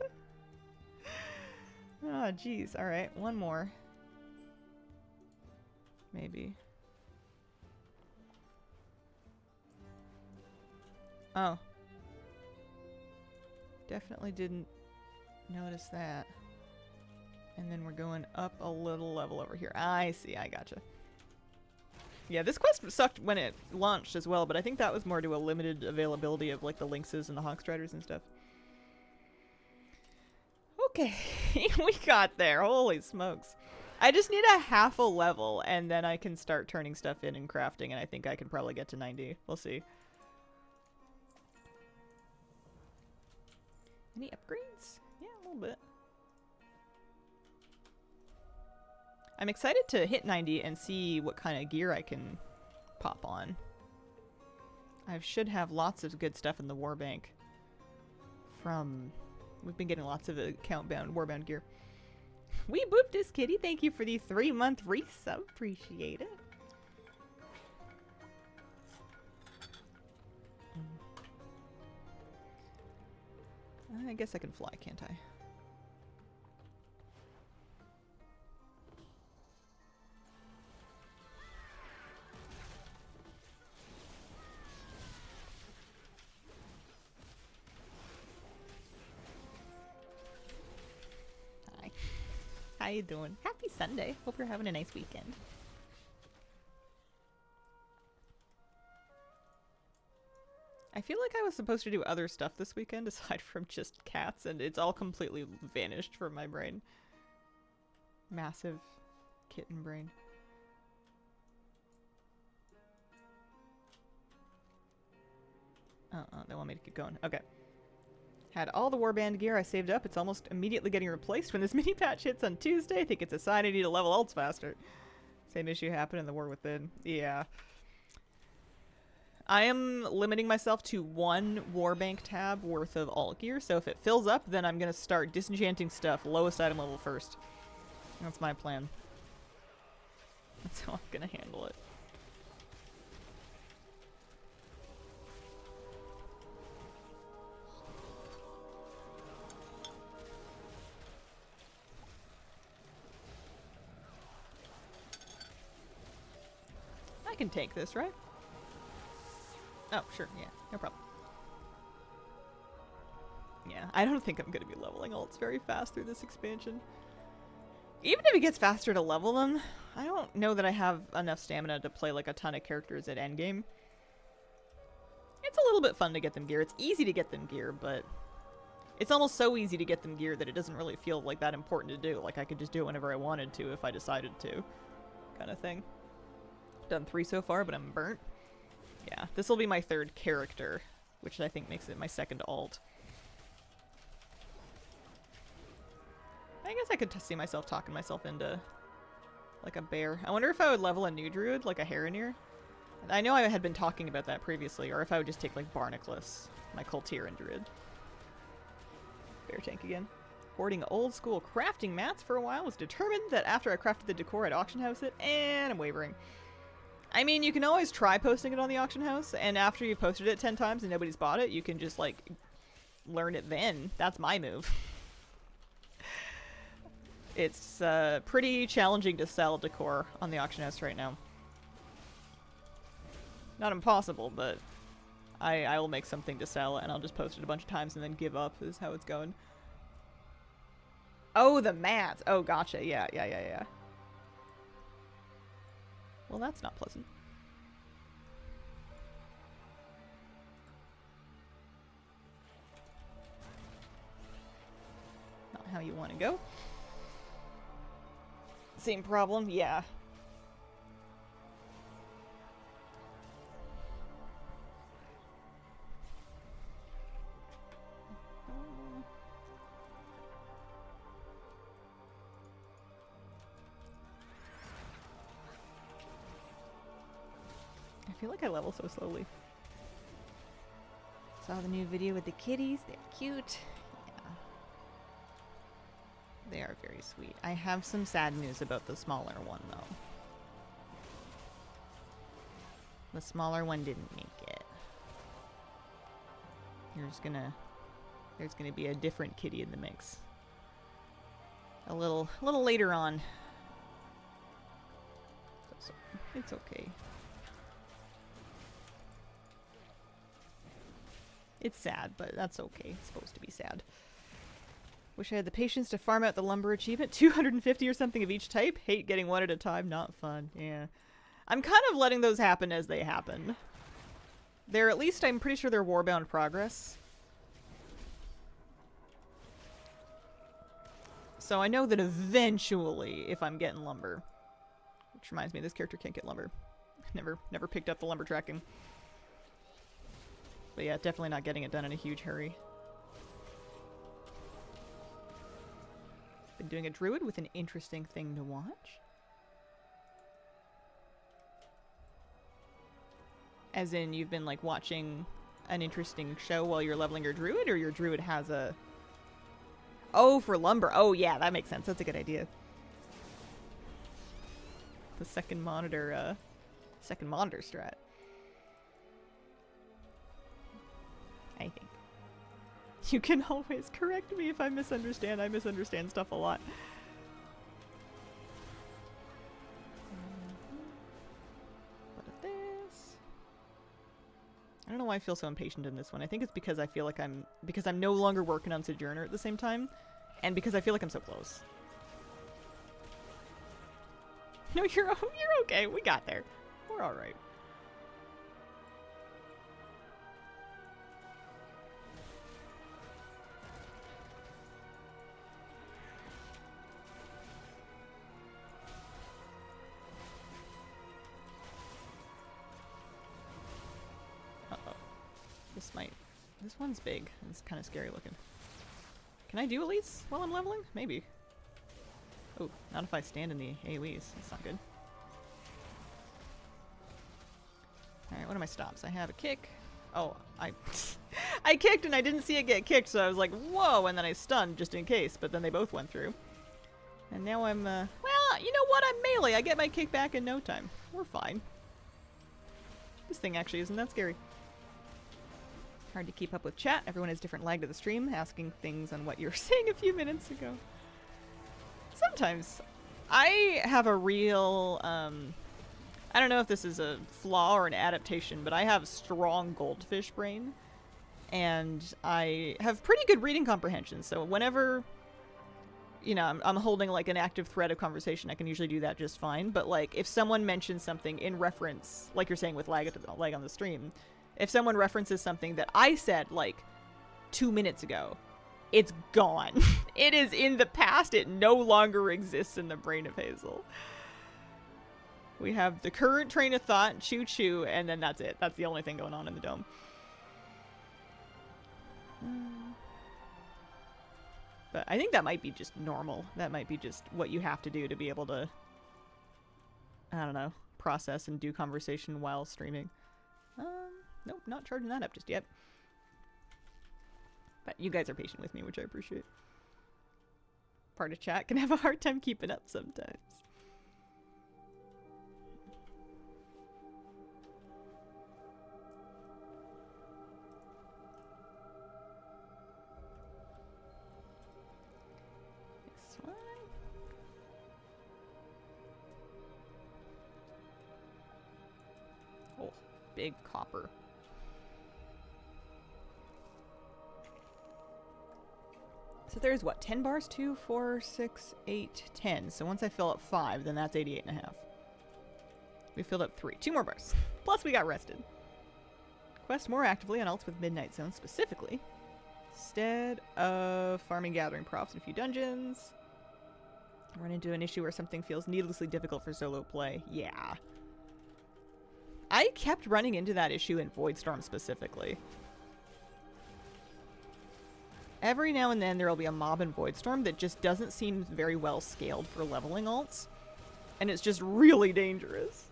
Oh, jeez. Alright, one more. Maybe. Oh. Definitely didn't notice that. And then we're going up a little level over here. I see, I gotcha. Yeah, this quest sucked when it launched as well, but I think that was more to a limited availability of like the lynxes and the hawkstriders and stuff. Okay, we got there. Holy smokes. I just need a half a level and then I can start turning stuff in and crafting, and I think I can probably get to 90. We'll see. Any upgrades? Yeah, a little bit. I'm excited to hit 90 and see what kind of gear I can pop on. I should have lots of good stuff in the war bank from We've been getting lots of account-bound, warbound gear. We booped this kitty. Thank you for the 3-month resub. Appreciate it. I guess I can fly, can't I? Hi. How you doing? Happy Sunday. Hope you're having a nice weekend. I feel like I was supposed to do other stuff this weekend aside from just cats, and it's all completely vanished from my brain. Massive kitten brain. They want me to keep going. Okay. Had all the warband gear I saved up. It's almost immediately getting replaced when this mini patch hits on Tuesday. I think it's a sign I need to level ults faster. Same issue happened in the War Within. Yeah. I am limiting myself to 1 Warbank tab worth of alt gear, so if it fills up, then I'm going to start disenchanting stuff, lowest item level first. That's my plan. That's how I'm going to handle it. I can take this, right? Oh, sure, yeah, no problem. Yeah, I don't think I'm going to be leveling ults very fast through this expansion. Even if it gets faster to level them, I don't know that I have enough stamina to play like a ton of characters at endgame. It's a little bit fun to get them gear. It's easy to get them gear, but it's almost so easy to get them gear that it doesn't really feel like that important to do. Like I could just do it whenever I wanted to if I decided to, kind of thing. Done 3 so far, but I'm burnt. Yeah, this will be my 3rd character, which I think makes it my 2nd alt. I guess I could see myself talking myself into, like, a bear. I wonder if I would level a new druid, like a Heronir. I know I had been talking about that previously, or if I would just take, like, Barnacles, my Cultiran druid. Bear tank again. Hoarding old school crafting mats for a while, was determined that after I crafted the decor I'd auction house it, and I'm wavering. I mean, you can always try posting it on the auction house, and after you've posted it 10 times and nobody's bought it, you can just, like, learn it then. That's my move. It's pretty challenging to sell decor on the auction house right now. Not impossible, but I will make something to sell, and I'll just post it a bunch of times and then give up, is how it's going. Oh, the mats! Oh, gotcha. Yeah. Well, that's not pleasant. Not how you want to go. Same problem? Yeah. I feel like I level so slowly. Saw the new video with the kitties. They're cute. Yeah. They are very sweet. I have some sad news about the smaller one, though. The smaller one didn't make it. There's gonna be a different kitty in the mix. A little later on. So it's okay. It's sad, but that's okay. It's supposed to be sad. Wish I had the patience to farm out the lumber achievement. 250 or something of each type. Hate getting one at a time. Not fun. Yeah. I'm kind of letting those happen as they happen. They're at least, I'm pretty sure they're warbound progress. So I know that eventually, if I'm getting lumber. Which reminds me, this character can't get lumber. Never picked up the lumber tracking. But yeah, definitely not getting it done in a huge hurry. Been doing a druid with an interesting thing to watch. As in, you've been like watching an interesting show while you're leveling your druid, or your druid has a Oh, for lumber. Oh, yeah, that makes sense. That's a good idea. The second monitor strat. I think. You can always correct me if I misunderstand. I misunderstand stuff a lot. What is this? I don't know why I feel so impatient in this one. I think it's because I feel like I'm no longer working on Sojourner at the same time, and because I feel like I'm so close. No, you're okay. We got there. We're all right. Uh-oh. This one's big. It's kind of scary looking. Can I do elites while I'm leveling? Maybe. Oh, not if I stand in the AoEs. That's not good. Alright, what are my stops? I have a kick. Oh, I kicked and I didn't see it get kicked, so I was like, whoa, and then I stunned just in case, but then they both went through. And now I'm, well, you know what? I'm melee. I get my kick back in no time. We're fine. This thing actually isn't that scary. Hard to keep up with chat. Everyone has different lag to the stream, asking things on what you were saying a few minutes ago. Sometimes. I have a real, I don't know if this is a flaw or an adaptation, but I have strong goldfish brain. And I have pretty good reading comprehension, so whenever, you know, I'm holding like an active thread of conversation, I can usually do that just fine. But like, if someone mentions something in reference, like you're saying with lag on the stream, if someone references something that I said like 2 minutes ago, it's gone. It is in the past. It no longer exists in the brain of Hazel. We have the current train of thought, choo-choo, and then that's it. That's the only thing going on in the dome. But I think that might be just normal. That might be just what you have to do to be able to, I don't know, process and do conversation while streaming. Nope, not charging that up just yet. But you guys are patient with me, which I appreciate. Part of chat can have a hard time keeping up sometimes. This one. Oh, big copper. So there's what, 10 bars? 2, 4, 6, 8, 10. So once I fill up 5, then that's 88.5. We filled up 3. 2 more bars. Plus we got rested. Quest more actively on alts with Midnight Zone specifically. Instead of farming gathering profs in a few dungeons. Run into an issue where something feels needlessly difficult for solo play. Yeah. I kept running into that issue in Voidstorm specifically. Every now and then there will be a mob in Voidstorm that just doesn't seem very well scaled for leveling alts. And it's just really dangerous.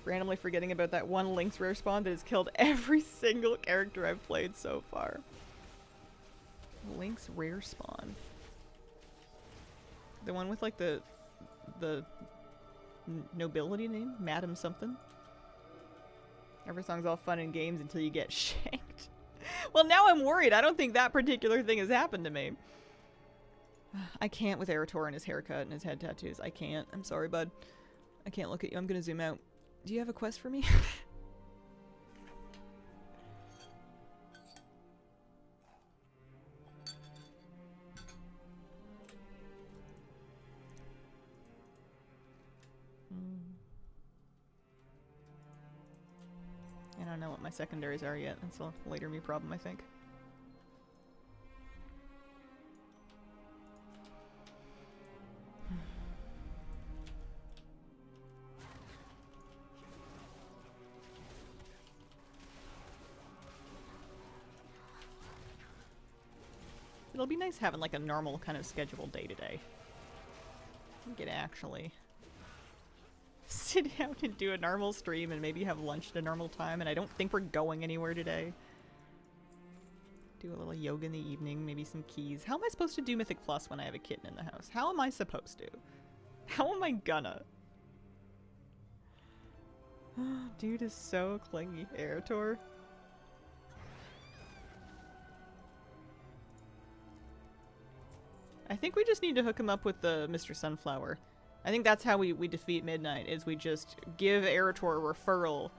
Randomly forgetting about that one Lynx rare spawn that has killed every single character I've played so far. Lynx rare spawn. The one with like the nobility name? Madam something? Every song's all fun and games until you get shanked. Well, now I'm worried. I don't think that particular thing has happened to me. I can't with Erator and his haircut and his head tattoos. I can't. I'm sorry, bud. I can't look at you. I'm gonna zoom out. Do you have a quest for me? I don't know what my secondaries are yet. That's a later me problem, I think. It'll be nice having like a normal kind of scheduled day to day. You can actually sit down and do a normal stream and maybe have lunch at a normal time, and I don't think we're going anywhere today. Do a little yoga in the evening, maybe some keys. How am I supposed to do Mythic Plus when I have a kitten in the house? How am I supposed to? How am I gonna? Dude is so clingy. Aerotor. I think we just need to hook him up with the Mr. Sunflower. I think that's how we defeat Midnight, is we just give Aerotor a referral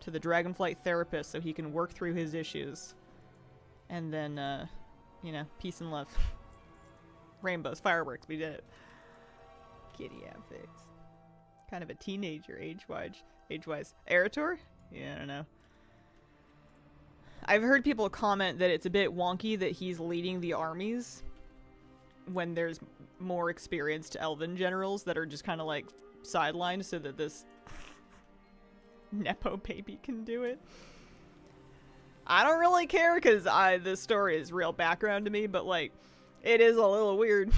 to the Dragonflight therapist so he can work through his issues. And then, you know, peace and love. Rainbows, fireworks, we did it. Kitty outfits. Kind of a teenager age-wise. Aerotor? Yeah, I don't know. I've heard people comment that it's a bit wonky that he's leading the armies when there's more experienced elven generals that are just kind of like sidelined so that this Nepo baby can do it. I don't really care because this story is real background to me, but like, it is a little weird.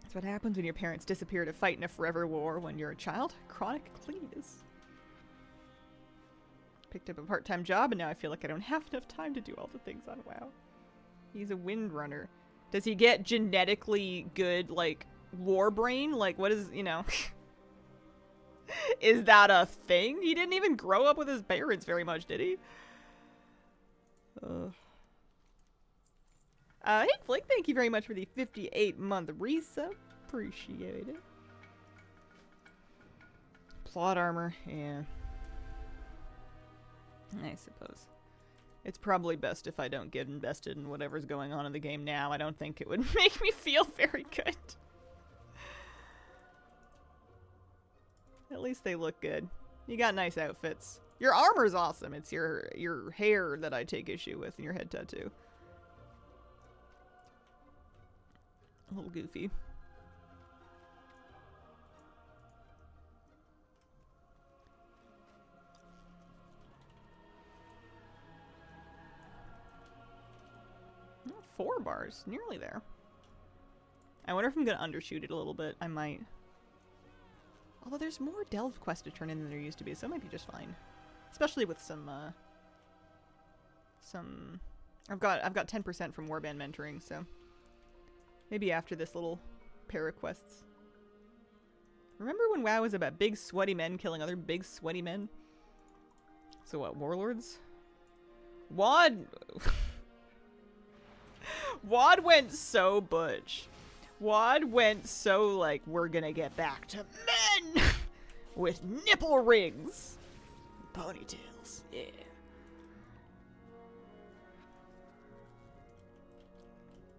That's what happens when your parents disappear to fight in a forever war when you're a child. Chronic cleanliness. Picked up a part-time job and now I feel like I don't have enough time to do all the things on WoW. He's a windrunner. Does he get genetically good, like, war brain? Like, what is, you know... Is that a thing? He didn't even grow up with his parents very much, did he? Hey, Flick, thank you very much for the 58-month resub. Appreciate it. Plot armor, yeah. I suppose. It's probably best if I don't get invested in whatever's going on in the game now. I don't think it would make me feel very good. At least they look good. You got nice outfits. Your armor's awesome. It's your hair that I take issue with and your head tattoo. A little goofy. Oh, 4 bars. Nearly there. I wonder if I'm going to undershoot it a little bit. I might. Although there's more Delve quests to turn in than there used to be, so it might be just fine. Especially with some I've got 10% from Warband mentoring, so maybe after this little pair of quests. Remember when WoW was about big sweaty men killing other big sweaty men? So what, warlords? WoD WoD went so butch. WoD went so, like, we're gonna get back to men with nipple rings. Ponytails, yeah.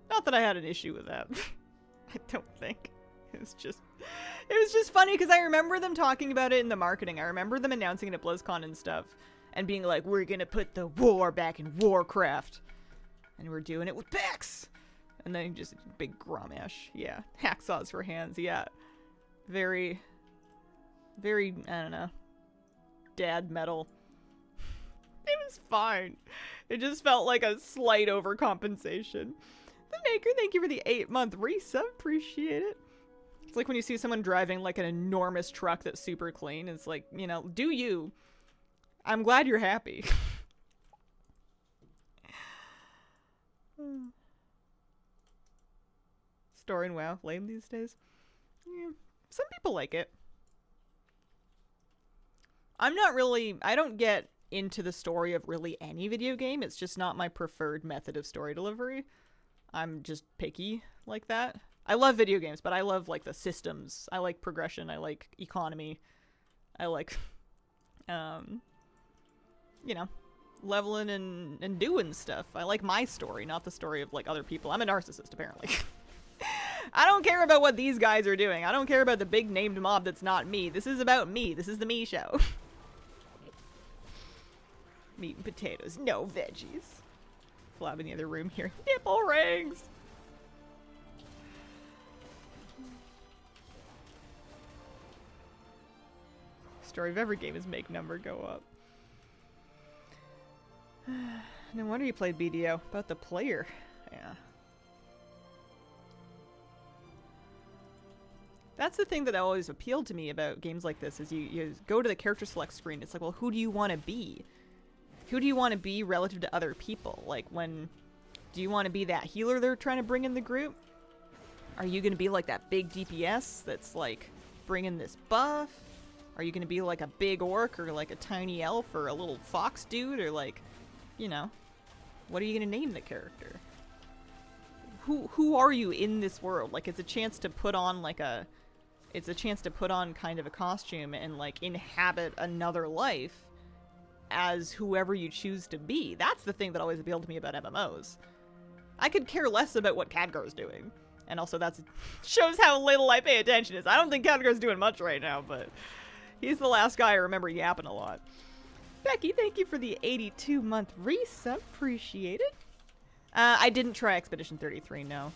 Not that I had an issue with that. I don't think. It was just funny because I remember them talking about it in the marketing. I remember them announcing it at BlizzCon and stuff and being like, we're gonna put the war back in Warcraft. And we're doing it with Pex. And then just big Grommash. Yeah. Hacksaws for hands. Yeah. Very, I don't know. Dad metal. It was fine. It just felt like a slight overcompensation. The Maker, thank you for the 8-month resub. Appreciate it. It's like when you see someone driving like an enormous truck that's super clean. It's like, you know, do you. I'm glad you're happy. Story in WoW, lame these days. Yeah, some people like it. I'm not really, I don't get into the story of really any video game. It's just not my preferred method of story delivery. I'm just picky like that. I love video games, but I love like the systems. I like progression. I like economy. I like, you know, leveling and doing stuff. I like my story, not the story of like other people. I'm a narcissist, apparently. I don't care about what these guys are doing. I don't care about the big named mob that's not me. This is about me. This is the me show. Meat and potatoes, no veggies. Flab in the other room here. Nipple rings! Story of every game is make number go up. No wonder you played BDO. About the player. Yeah. That's the thing that always appealed to me about games like this is you go to the character select screen. It's like, well, who do you want to be? Who do you want to be relative to other people? Like, do you want to be that healer they're trying to bring in the group? Are you going to be like that big DPS that's like bringing this buff? Are you going to be like a big orc or like a tiny elf or a little fox dude or like, you know, what are you going to name the character? Who are you in this world? Like, it's a chance to put on kind of a costume and like inhabit another life as whoever you choose to be. That's the thing that always appealed to me about MMOs. I could care less about what Khadgar's doing. And also that shows how little I pay attention. I don't think Khadgar's doing much right now, but he's the last guy I remember yapping a lot. Becky, thank you for the 82-month resub. Appreciate it. I didn't try Expedition 33, no.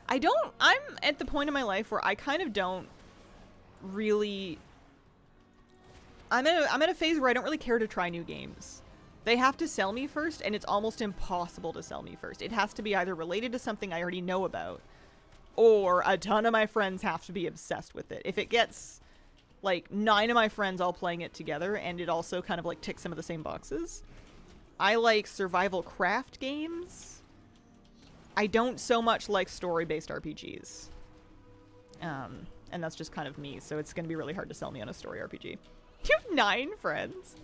I'm at the point in my life where I kind of don't really... I'm at a phase where I don't really care to try new games. They have to sell me first, and it's almost impossible to sell me first. It has to be either related to something I already know about, or a ton of my friends have to be obsessed with it. If it gets, like, 9 of my friends all playing it together, and it also kind of, like, ticks some of the same boxes. I like survival craft games. I don't so much like story-based RPGs. And that's just kind of me, so it's going to be really hard to sell me on a story RPG. You have 9 friends?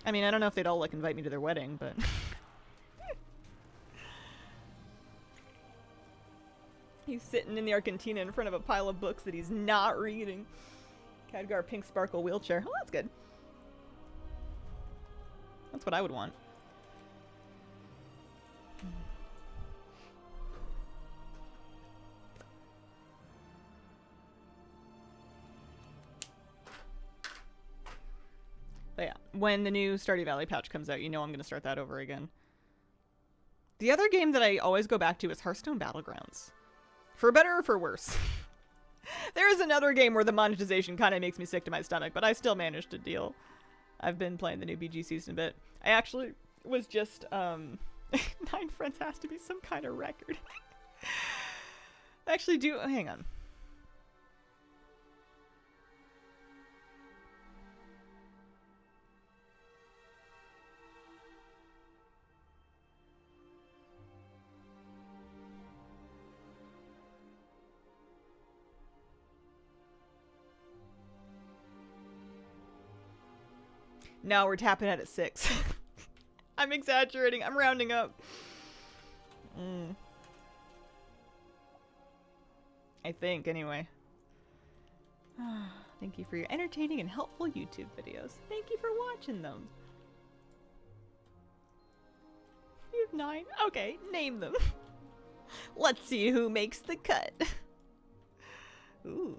I mean, I don't know if they'd all, like, invite me to their wedding, but... He's sitting in the Argentina in front of a pile of books that he's not reading. Khadgar pink sparkle wheelchair. Oh, that's good. That's what I would want. But yeah, when the new Stardew Valley patch comes out, you know I'm going to start that over again. The other game that I always go back to is Hearthstone Battlegrounds. For better or for worse. There is another game where the monetization kind of makes me sick to my stomach, but I still managed to deal. I've been playing the new BG season a bit. I actually was just, 9 friends has to be some kind of record. Hang on. No, we're tapping it at 6. I'm exaggerating. I'm rounding up. I think, anyway. Thank you for your entertaining and helpful YouTube videos. Thank you for watching them. You have 9? Okay, name them. Let's see who makes the cut. Ooh.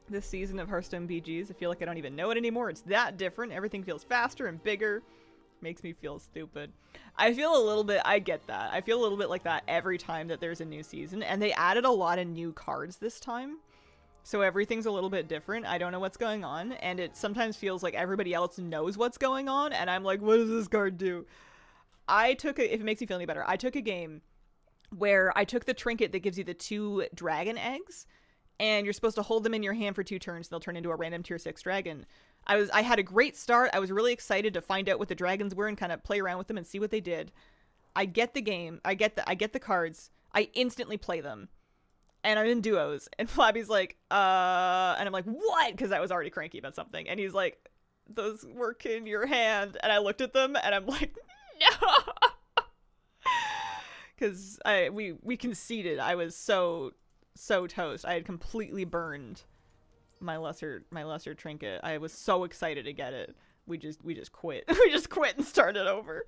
This season of Hearthstone BGs, I feel like I don't even know it anymore. It's that different. Everything feels faster and bigger. Makes me feel stupid. I feel a little bit, I get that. I feel a little bit like that every time that there's a new season. And they added a lot of new cards this time. So everything's a little bit different. I don't know what's going on. And it sometimes feels like everybody else knows what's going on. And I'm like, what does this card do? If it makes you feel any better, I took a game where I took the trinket that gives you the 2 dragon eggs. And you're supposed to hold them in your hand for 2 turns. They'll turn into a random tier 6 dragon. I had a great start. I was really excited to find out what the dragons were and kind of play around with them and see what they did. I get the game. I get the cards. I instantly play them. And I'm in duos. And Flabby's like, and I'm like, what? Because I was already cranky about something. And he's like, those work in your hand. And I looked at them and I'm like, no. Because we conceded. I was so toast. I had completely burned my lesser trinket. I was so excited to get it. We just quit. We just quit and started over.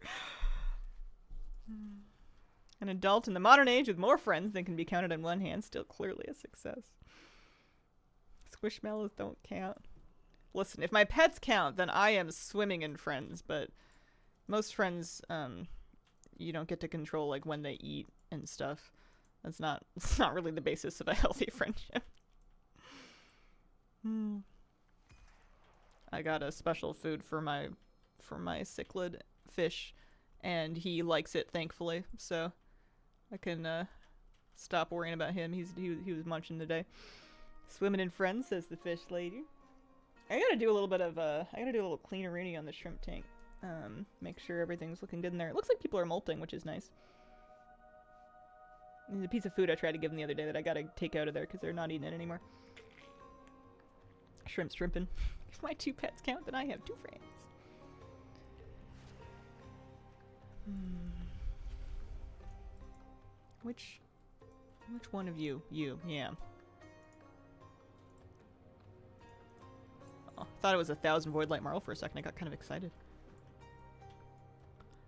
An adult in the modern age with more friends than can be counted on one hand, still clearly a success. Squishmallows don't count. Listen, if my pets count, then I am swimming in friends, but most friends, you don't get to control like when they eat and stuff. It's not really the basis of a healthy friendship. I got a special food for my for my cichlid fish, and he likes it, thankfully, so I can stop worrying about him. He was munching today. Swimming in friends, says the fish lady. I gotta do a little bit of I gotta do a little cleanerini on the shrimp tank. Make sure everything's looking good in there. It looks like people are molting, which is nice. There's a piece of food I tried to give them the other day that I gotta take out of there because they're not eating it anymore. Shrimping. If my 2 pets count, then I have 2 friends. Which one of you? You, yeah. Oh, thought it was 1,000 Void Light Marl for a second. I got kind of excited.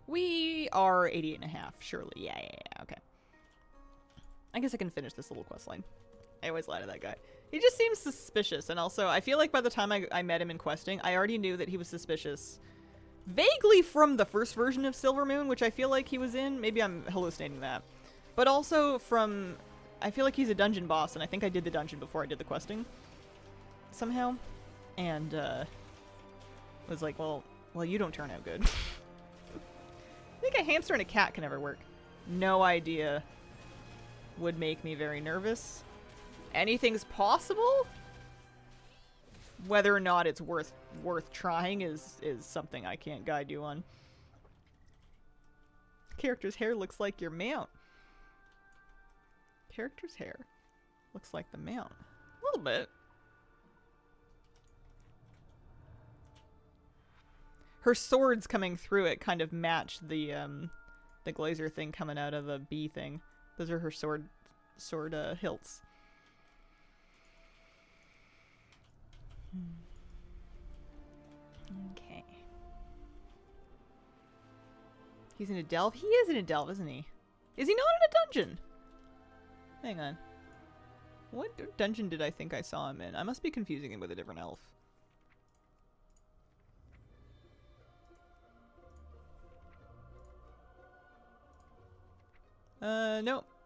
We are 88.5, surely. Yeah, okay. I guess I can finish this little quest line. I always lie to that guy. He just seems suspicious, and also, I feel like by the time I met him in questing, I already knew that he was suspicious. Vaguely from the first version of Silver Moon, which I feel like he was in. Maybe I'm hallucinating that. But also from... I feel like he's a dungeon boss, and I think I did the dungeon before I did the questing. Somehow. And, was like, well, you don't turn out good. I think a hamster and a cat can never work. No idea. Would make me very nervous. Anything's possible? Whether or not it's worth trying is something I can't guide you on. Character's hair looks like your mount. Character's hair looks like the mount. A little bit. Her swords coming through it kind of match the glazer thing coming out of the bee thing. Those are her sword hilts. Okay. He's in a delve? He is in a delve, isn't he? Is he not in a dungeon? Hang on. What dungeon did I think I saw him in? I must be confusing him with a different elf.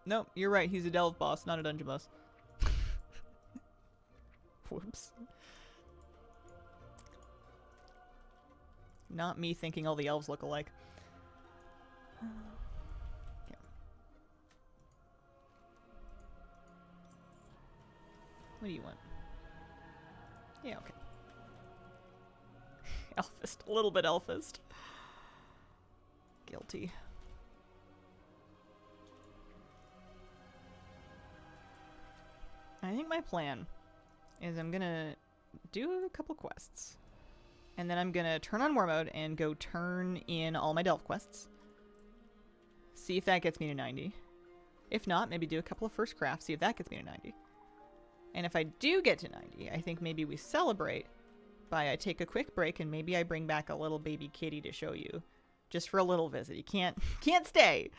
Nope, you're right. He's a delve boss, not a dungeon boss. Whoops. Not me thinking all the elves look alike. Yeah. What do you want? Yeah, okay. Elfist. A little bit elfist. Guilty. I think my plan is I'm gonna do a couple quests. And then I'm gonna turn on war mode and go turn in all my delve quests. See if that gets me to 90. If not, maybe do a couple of first crafts, see if that gets me to 90. And if I do get to 90, I think maybe we celebrate by I take a quick break and maybe I bring back a little baby kitty to show you. Just for a little visit. He can't stay.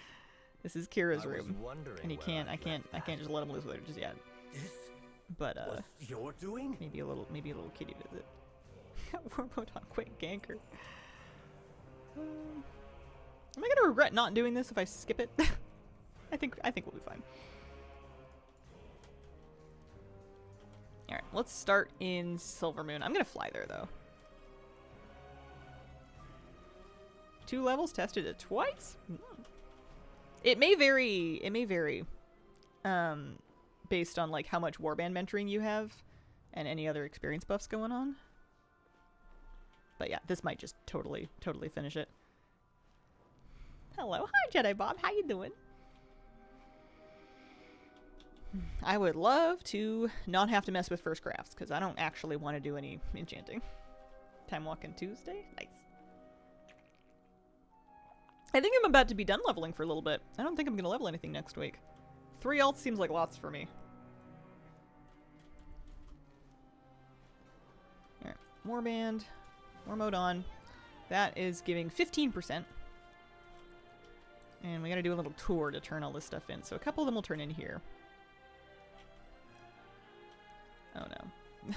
This is Kira's room. And he can't I can't just let him loose with her just yet. But you're doing? Maybe a little kitty visit. War mode on quick ganker. Am I gonna regret not doing this if I skip it? I think we'll be fine. Alright, let's start in Silver Moon. I'm gonna fly there though. 2 levels, tested it twice? It may vary. Based on like how much warband mentoring you have and any other experience buffs going on. But yeah, this might just totally finish it. Hello, hi Jedi Bob, how you doing? I would love to not have to mess with first crafts because I don't actually want to do any enchanting. Time walking Tuesday, nice. I think I'm about to be done leveling for a little bit. I don't think I'm gonna level anything next week. 3 alts seems like lots for me. Alright, warband. War mode on. That is giving 15%. And we gotta do a little tour to turn all this stuff in. So a couple of them will turn in here. Oh no.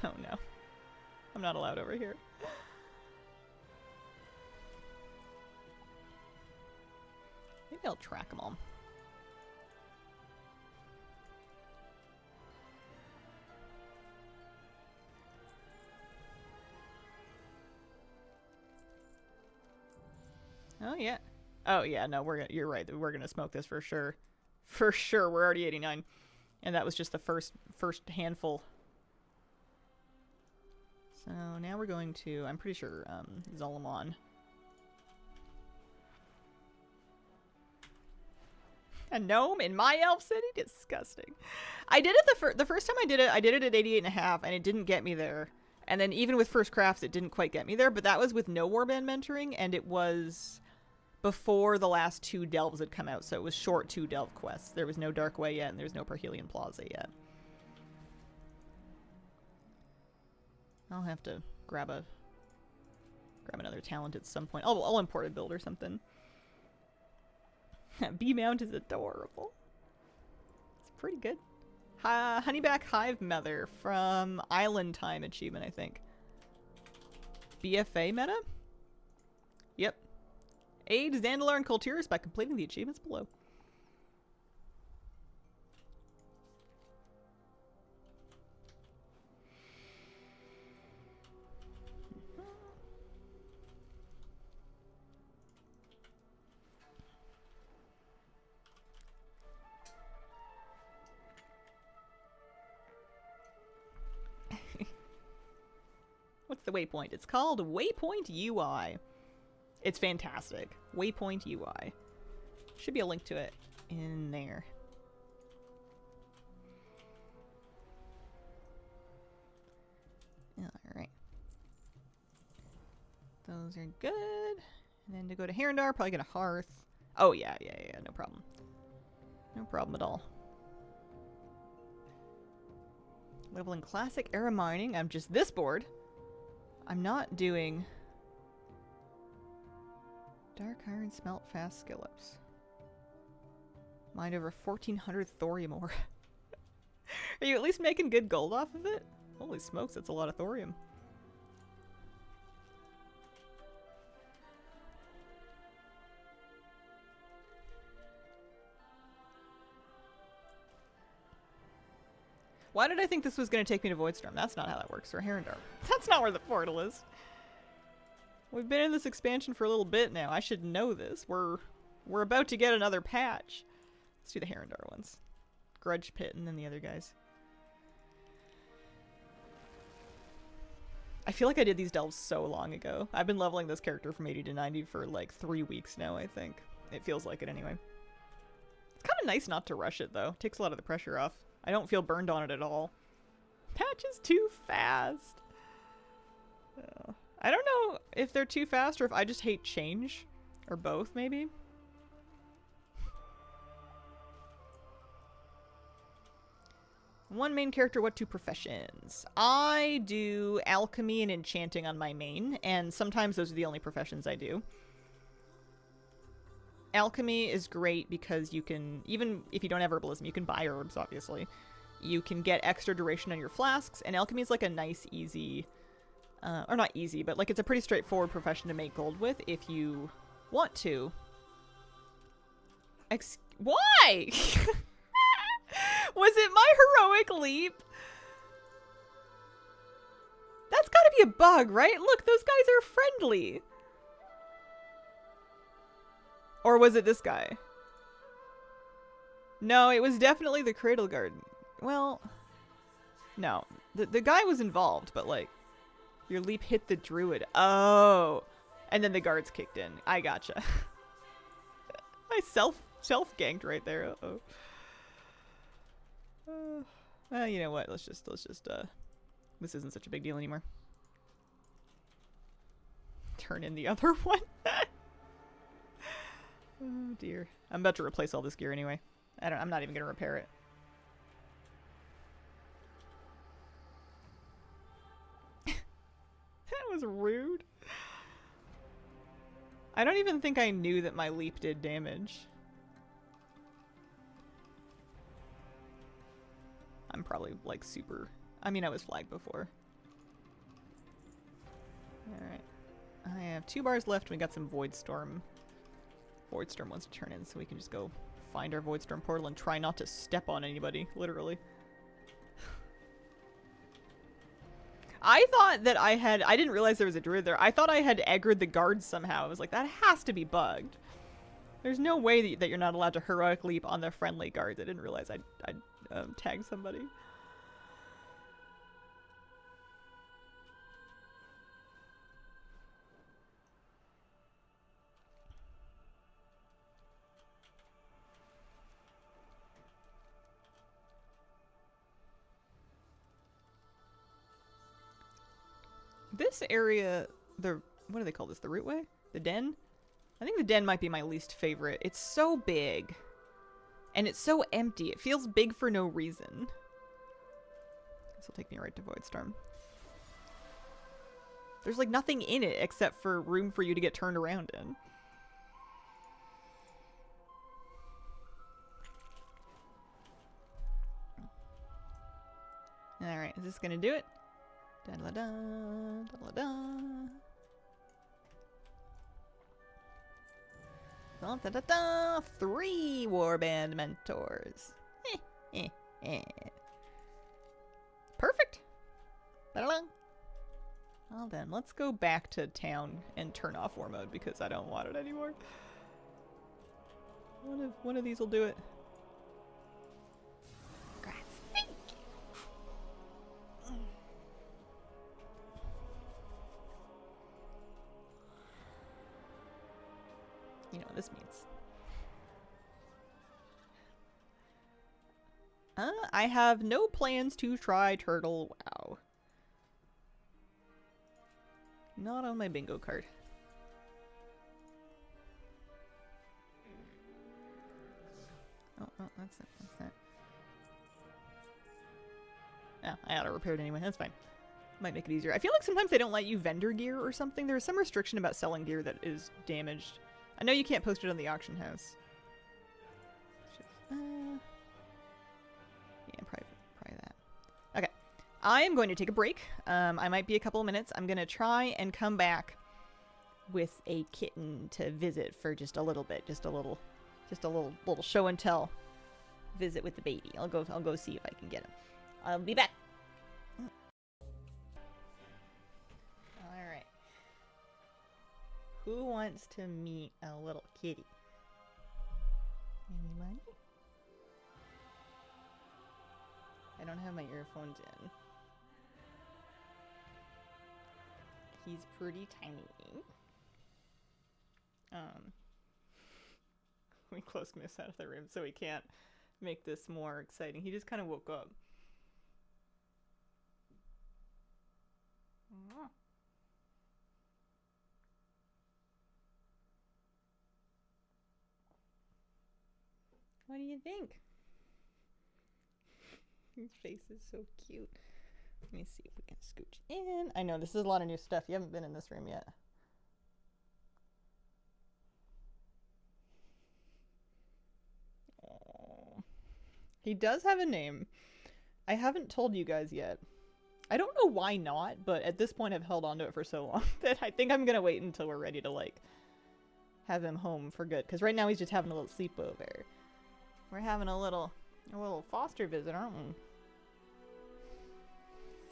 Oh no. I'm not allowed over here. Maybe I'll track them all. yeah. Oh, yeah, no, you're right. We're gonna smoke this for sure. For sure, we're already 89. And that was just the first handful. So now we're going to, I'm pretty sure, Zolomon. A gnome in my elf city? Disgusting. I did it the first time I did it at 88.5, and it didn't get me there. And then even with first crafts, it didn't quite get me there, but that was with no warband mentoring, and it was before the last 2 delves had come out, so it was short 2 delve quests. There was no Dark Way yet, and there's no Parhelion Plaza yet. I'll have to grab another talent at some point. I'll import a build or something. B-Mount is adorable. It's pretty good. Honeyback Hive Mother from Island Time achievement, I think. BFA meta? Yep. Aid Zandalar and Kultiris by completing the achievements below. What's the waypoint? It's called Waypoint UI. It's fantastic. Waypoint UI. Should be a link to it in there. Alright. Those are good. And then to go to Herondar, probably get a hearth. Oh, yeah, no problem. No problem at all. Leveling Classic Era Mining. I'm just this board. I'm not doing Dark Iron Smelt Fast Skill Ups. Mine over 1,400 thorium ore. Are you at least making good gold off of it? Holy smokes, that's a lot of thorium. Why did I think this was going to take me to Voidstorm? That's not how that works for Herondar. That's not where the portal is. We've been in this expansion for a little bit now. I should know this. We're about to get another patch. Let's do the Herondar ones. Grudge Pit and then the other guys. I feel like I did these delves so long ago. I've been leveling this character from 80 to 90 for like 3 weeks now, I think. It feels like it anyway. It's kind of nice not to rush it though. It takes a lot of the pressure off. I don't feel burned on it at all. Patch is too fast. I don't know if they're too fast or if I just hate change. Or both, maybe. One main character, what 2 professions? I do alchemy and enchanting on my main, and sometimes those are the only professions I do. Alchemy is great because you can, even if you don't have herbalism, you can buy herbs, obviously. You can get extra duration on your flasks, and alchemy is like a nice, easy, or not easy, but like it's a pretty straightforward profession to make gold with if you want to. Why? Was it my heroic leap? That's gotta be a bug, right? Look, those guys are friendly. Or was it this guy? No, it was definitely the Cradle Guard. Well, no. The guy was involved, but like, your leap hit the druid. Oh. And then the guards kicked in. I gotcha. I self-ganked right there. Uh-oh. Well, you know what? Let's just, this isn't such a big deal anymore. Turn in the other one. Oh dear. I'm about to replace all this gear anyway. I'm not even gonna repair it. That was rude. I don't even think I knew that my leap did damage. I'm probably like super... I mean, I was flagged before. Alright. I have 2 bars left. We got some Voidstorm wants to turn in, so we can just go find our Voidstorm portal and try not to step on anybody, literally. I thought that I didn't realize there was a druid there. I thought I had aggroed the guards somehow. I was like, that has to be bugged. There's no way that you're not allowed to heroic leap on the friendly guards. I didn't realize I'd tagged somebody. This area, what do they call this? The rootway? The den? I think the den might be my least favorite. It's so big. And it's so empty. It feels big for no reason. This will take me right to Voidstorm. There's like nothing in it except for room for you to get turned around in. Alright, is this gonna do it? Da-da-da, da-da-da. Da-da-da-da. 3 warband mentors. Perfect. Da-da-da. Well then, let's go back to town and turn off war mode because I don't want it anymore. One of these will do it. You know what this means. I have no plans to try Turtle WoW. Not on my bingo card. Oh, that's it. That's that. Yeah, I auto repaired anyway. That's fine. Might make it easier. I feel like sometimes they don't let you vendor gear or something. There's some restriction about selling gear that is damaged. I know you can't post it on the auction house. Yeah, probably that. Okay. I am going to take a break. I might be a couple of minutes. I'm going to try and come back with a kitten to visit for just a little bit. Just a little show and tell visit with the baby. I'll go see if I can get him. I'll be back. Alright. Who wants to meet a little kitty? Anybody? I don't have my earphones in. He's pretty tiny. We closed Miss out of the room so we can't make this more exciting. He just kind of woke up. What do you think? His face is so cute. Let me see if we can scooch in. I know this is a lot of new stuff. You haven't been in this room yet. Oh. He does have a name. I haven't told you guys yet. I don't know why not, but at this point I've held on to it for so long that I think I'm gonna wait until we're ready to like have him home for good. Because right now he's just having a little sleepover. We're having a little foster visit, aren't we?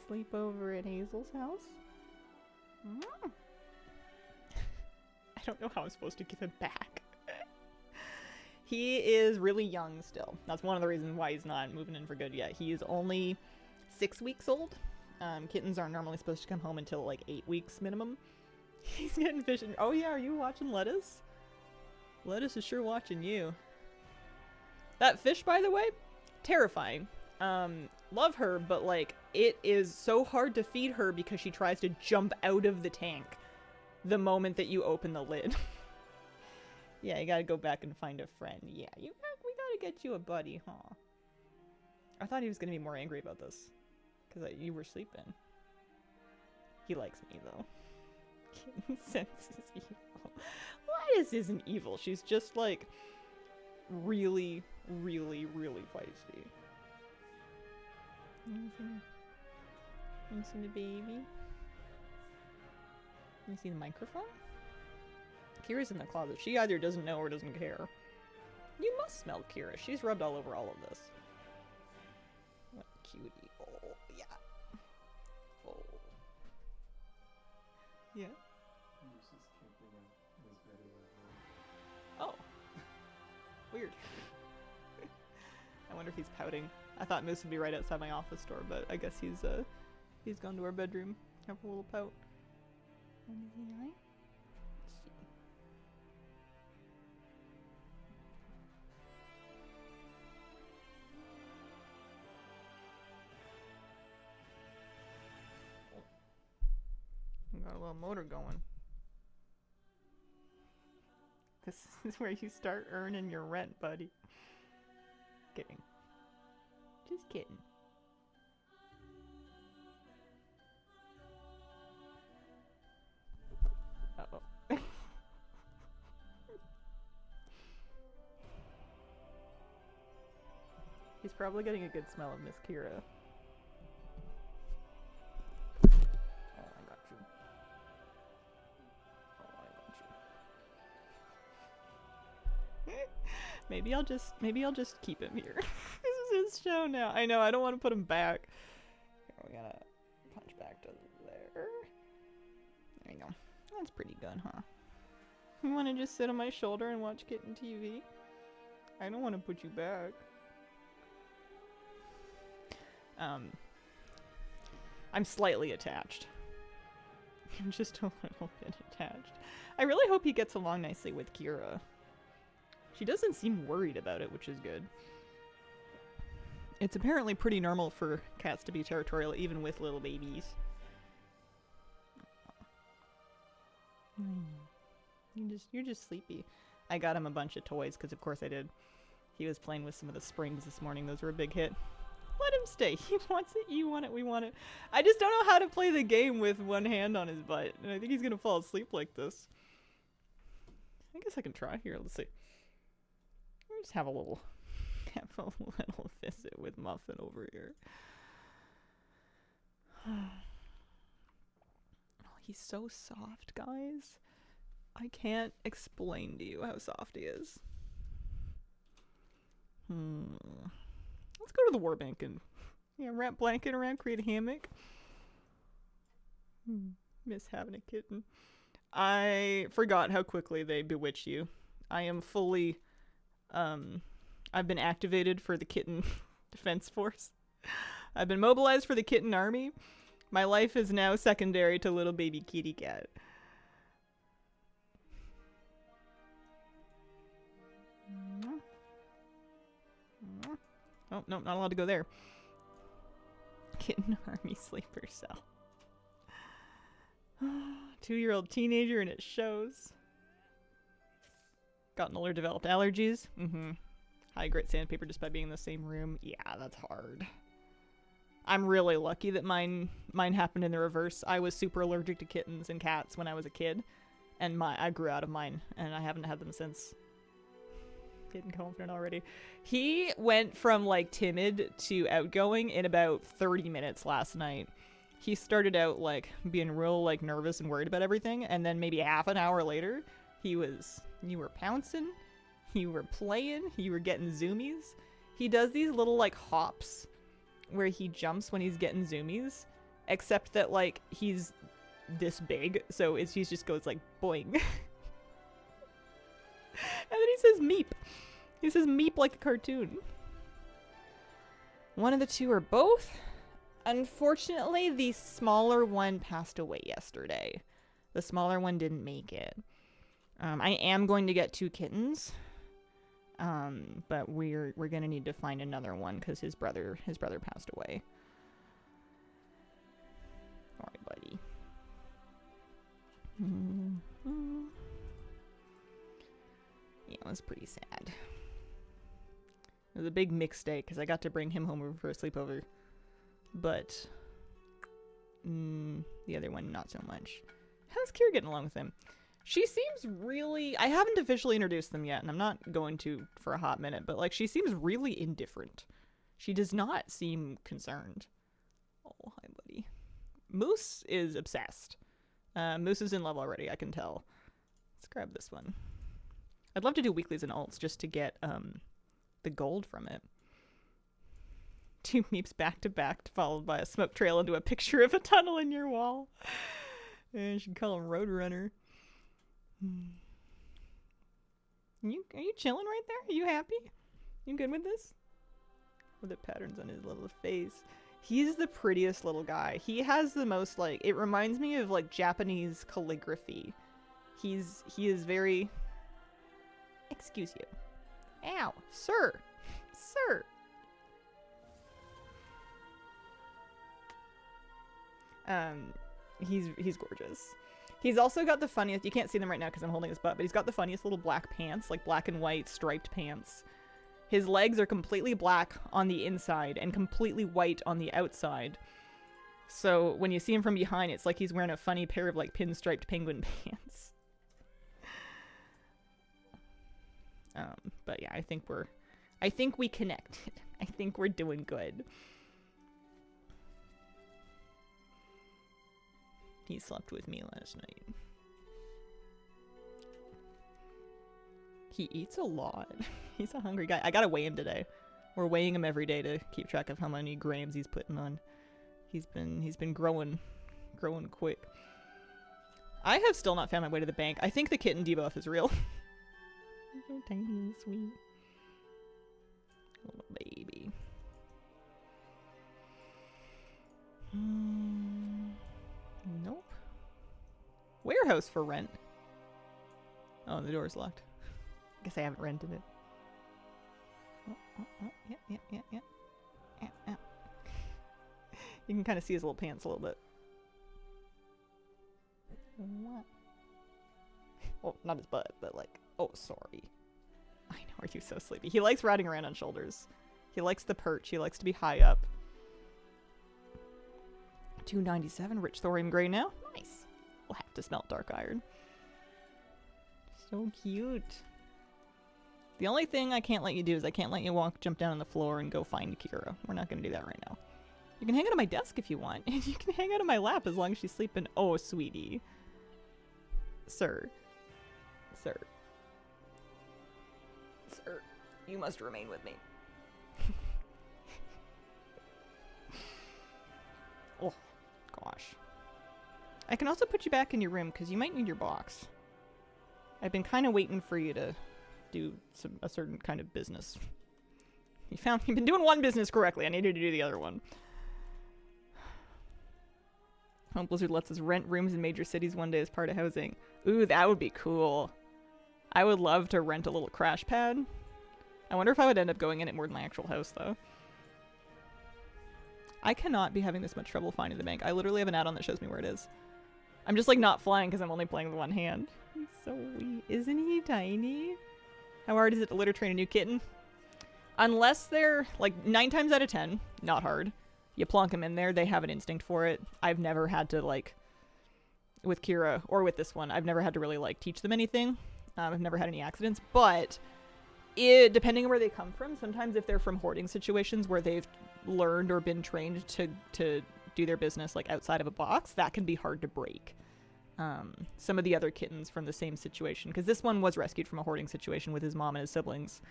Sleep over at Hazel's house? I don't know how I'm supposed to give him back. He is really young still. That's one of the reasons why he's not moving in for good yet. He is only 6 weeks old. Kittens aren't normally supposed to come home until like 8 weeks minimum. He's getting vision. Oh yeah, are you watching Lettuce? Lettuce is sure watching you. That fish, by the way, terrifying. Love her, but like, it is so hard to feed her because she tries to jump out of the tank the moment that you open the lid. Yeah, you gotta go back and find a friend. Yeah, we gotta get you a buddy, huh? I thought he was gonna be more angry about this. Because you were sleeping. He likes me, though. Kitten senses evil. Lettuce isn't evil. She's just, like, really, really, really feisty. You see the baby? You see the microphone? Kira's in the closet. She either doesn't know or doesn't care. You must smell Kira. She's rubbed all over all of this. What a cutie. Oh, yeah. Oh. Yeah? She's camping in his bed. Oh. Weird. I wonder if he's pouting. I thought Moose would be right outside my office door, but I guess he's gone to our bedroom. Have a little pout. When is he right? Let's see. We got a little motor going. This is where you start earning your rent, buddy. Kidding. Just kidding. Uh-oh. He's probably getting a good smell of Miss Kira. Oh, I got you. Oh, I got you. Maybe I'll just keep him here. This is his show now. I know, I don't want to put him back. Here, we gotta punch back to there. There you go. That's pretty good, huh? You want to just sit on my shoulder and watch Kitten TV? I don't want to put you back. I'm slightly attached. I'm just a little bit attached. I really hope he gets along nicely with Kira. She doesn't seem worried about it, which is good. It's apparently pretty normal for cats to be territorial even with little babies. You're just sleepy. I got him a bunch of toys because of course I did. He was playing with some of the springs this morning. Those were a big hit. Let him stay. He wants it. You want it. We want it. I just don't know how to play the game with one hand on his butt. And I think he's going to fall asleep like this. I guess I can try here. Let's see. Let's just have a little visit with Muffin over here. Oh, he's so soft, guys. I can't explain to you how soft he is. Let's go to the war bank and wrap blanket around, create a hammock. Miss having a kitten. I forgot how quickly they bewitch you. I am fully, I've been activated for the kitten defense force. I've been mobilized for the kitten army. My life is now secondary to little baby kitty cat. Oh, no, not allowed to go there. Kitten army sleeper cell. 2-year-old teenager and it shows. Gotten older, developed allergies. High grit sandpaper just by being in the same room. Yeah, that's hard. I'm really lucky that mine happened in the reverse. I was super allergic to kittens and cats when I was a kid. And I grew out of mine and I haven't had them since. Getting confident already. He went from like timid to outgoing in about 30 minutes last night. He started out like being real like nervous and worried about everything, and then maybe half an hour later you were pouncing, you were playing, you were getting zoomies. He does these little like hops where he jumps when he's getting zoomies, except that like he's this big, so he just goes like boing. And then he says meep. He says meep like a cartoon. One of the two or both. Unfortunately, the smaller one passed away yesterday. The smaller one didn't make it. I am going to get 2 kittens. But we're gonna need to find another one because his brother passed away. Alright, buddy. Yeah, it was pretty sad. It was a big mixed day because I got to bring him home for a sleepover. But the other one, not so much. How's Kira getting along with him? She seems really... I haven't officially introduced them yet, and I'm not going to for a hot minute, but like she seems really indifferent. She does not seem concerned. Oh, hi, buddy. Moose is obsessed. Moose is in love already, I can tell. Let's grab this one. I'd love to do weeklies and alts just to get the gold from it. 2 meeps back to back, followed by a smoke trail into a picture of a tunnel in your wall. And you should call him Roadrunner. Are you chilling right there? Are you happy? You good with this? With the patterns on his little face. He's the prettiest little guy. He has the most, like, it reminds me of, like, Japanese calligraphy. He is very... Excuse you. Ow. Sir. Sir. He's gorgeous. He's also got the funniest, you can't see them right now because I'm holding his butt, but he's got the funniest little black pants, like black and white striped pants. His legs are completely black on the inside and completely white on the outside. So when you see him from behind, it's like he's wearing a funny pair of like pinstriped penguin pants. But yeah, I think we connected. I think we're doing good. He slept with me last night. He eats a lot. He's a hungry guy. I gotta weigh him today. We're weighing him every day to keep track of how many grams he's putting on. He's been growing quick. I have still not found my way to the bank. I think the kitten debuff is real. He's so tiny and sweet. Little baby. Nope. Warehouse for rent. Oh, the door's locked. I guess I haven't rented it. Yeah. You can kind of see his little pants a little bit. What? Well, not his butt, but like, oh, sorry. I know, are you so sleepy? He likes riding around on shoulders. He likes the perch. He likes to be high up. 297, rich thorium gray now. Nice. We'll have to smelt dark iron. So cute. The only thing I can't let you do is I can't let you jump down on the floor and go find Kira. We're not going to do that right now. You can hang out on my desk if you want. And you can hang out on my lap as long as she's sleeping. Oh, sweetie. Sir. Sir. Sir. You must remain with me. Oh, gosh. I can also put you back in your room because you might need your box. I've been kind of waiting for you to do a certain kind of business. You've been doing one business correctly. I needed to do the other one. Home Blizzard lets us rent rooms in major cities one day as part of housing. Ooh, that would be cool. I would love to rent a little crash pad. I wonder if I would end up going in it more than my actual house, though. I cannot be having this much trouble finding the bank. I literally have an add-on that shows me where it is. I'm just, like, not flying because I'm only playing with one hand. He's so wee. Isn't he tiny? How hard is it to litter train a new kitten? Unless they're, like, 9 times out of 10, not hard. You plonk them in there, they have an instinct for it. I've never had to, like, with Kira, or with this one, I've never had to really, like, teach them anything. I've never had any accidents, but depending on where they come from, sometimes if they're from hoarding situations where they've learned or been trained to do their business, like, outside of a box, that can be hard to break. Some of the other kittens from the same situation, because this one was rescued from a hoarding situation with his mom and his siblings.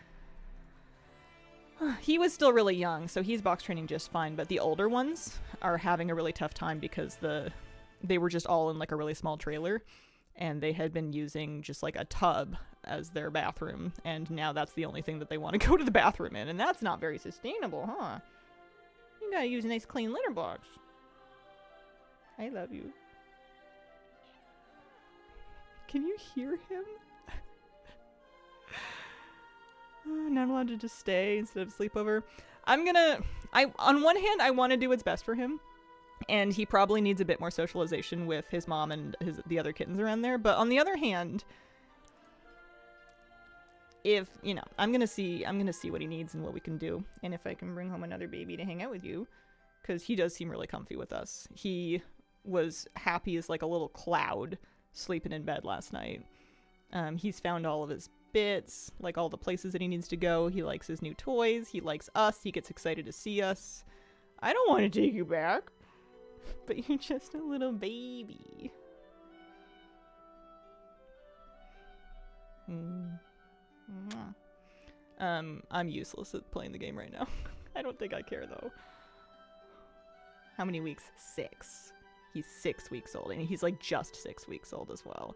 He was still really young, so he's box training just fine, but the older ones are having a really tough time because they were just all in, like, a really small trailer, and they had been using just, like, a tub as their bathroom, and now that's the only thing that they want to go to the bathroom in, and that's not very sustainable, huh? You gotta use a nice clean litter box. I love you. Can you hear him? Not allowed to just stay instead of sleepover. On one hand, I want to do what's best for him. And he probably needs a bit more socialization with his mom and the other kittens around there. But on the other hand, if, you know, I'm gonna see what he needs and what we can do. And if I can bring home another baby to hang out with you, because he does seem really comfy with us. He was happy as, like, a little cloud sleeping in bed last night. He's found all of his bits, like all the places that he needs to go. He likes his new toys. He likes us. He gets excited to see us. I don't want to take you back, but you're just a little baby. I'm useless at playing the game right now. I don't think I care, though. How many weeks? 6. He's 6 weeks old, and he's, like, just 6 weeks old as well.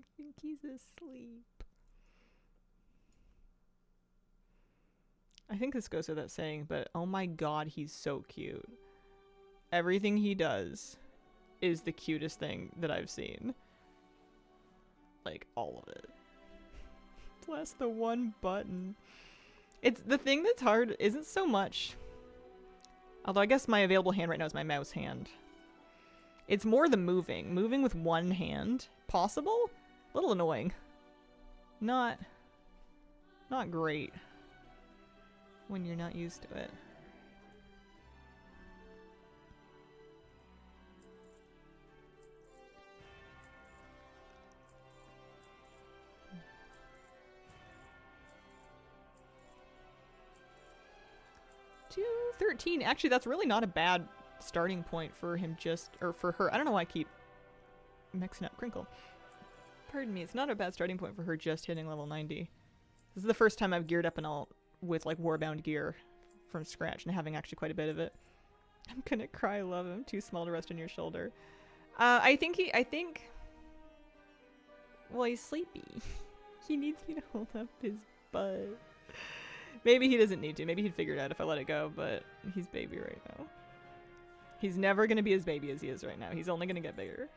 I think he's asleep. I think this goes without saying, but oh my god, he's so cute. Everything he does is the cutest thing that I've seen. Like, all of it. Plus the one button. It's the thing that's hard isn't so much. Although I guess my available hand right now is my mouse hand. It's more the moving. Moving with one hand. Possible? A little annoying. Not great. When you're not used to it. $213. Actually, that's really not a bad starting point for him or for her. I don't know why I keep mixing up Crinkle. Pardon me. It's not a bad starting point for her just hitting level 90. This is the first time I've geared up an alt with like Warbound gear from scratch and having actually quite a bit of it. I'm gonna cry, love him. Too small to rest on your shoulder. I think well, he's sleepy. He needs me to hold up his butt. Maybe he doesn't need to. Maybe he'd figure it out if I let it go, but he's baby right now. He's never gonna be as baby as he is right now. He's only gonna get bigger.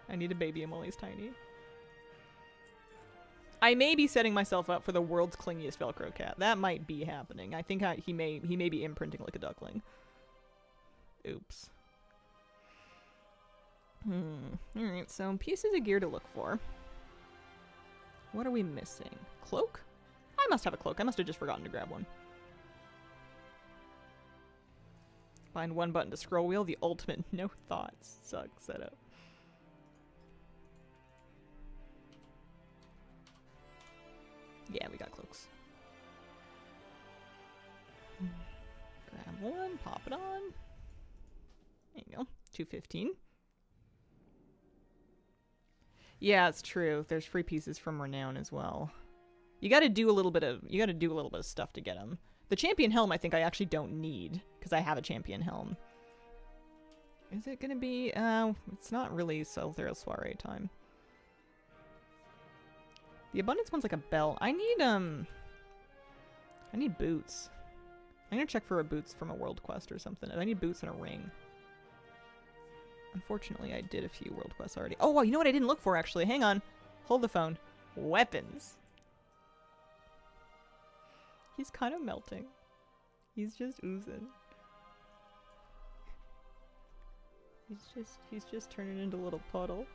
I need to baby him while he's tiny. I may be setting myself up for the world's clingiest Velcro cat. That might be happening. I think he may be imprinting like a duckling. Oops. Alright, so pieces of gear to look for. What are we missing? Cloak? I must have a cloak. I must have just forgotten to grab one. Find one button to scroll wheel. The ultimate no thoughts suck setup. Yeah, we got cloaks. Grab one, pop it on. There you go. 215. Yeah, it's true. There's free pieces from Renown as well. You got to do a little bit of stuff to get them. The champion helm I think I actually don't need because I have a champion helm. Is it going to be it's not really Solthera Soiree time. The abundance one's like a belt. I need boots. I'm gonna check for a boots from a world quest or something. I need boots and a ring. Unfortunately, I did a few world quests already. Oh, well, you know what I didn't look for actually? Hang on. Hold the phone. Weapons. He's kind of melting. He's just oozing. He's just turning into a little puddle.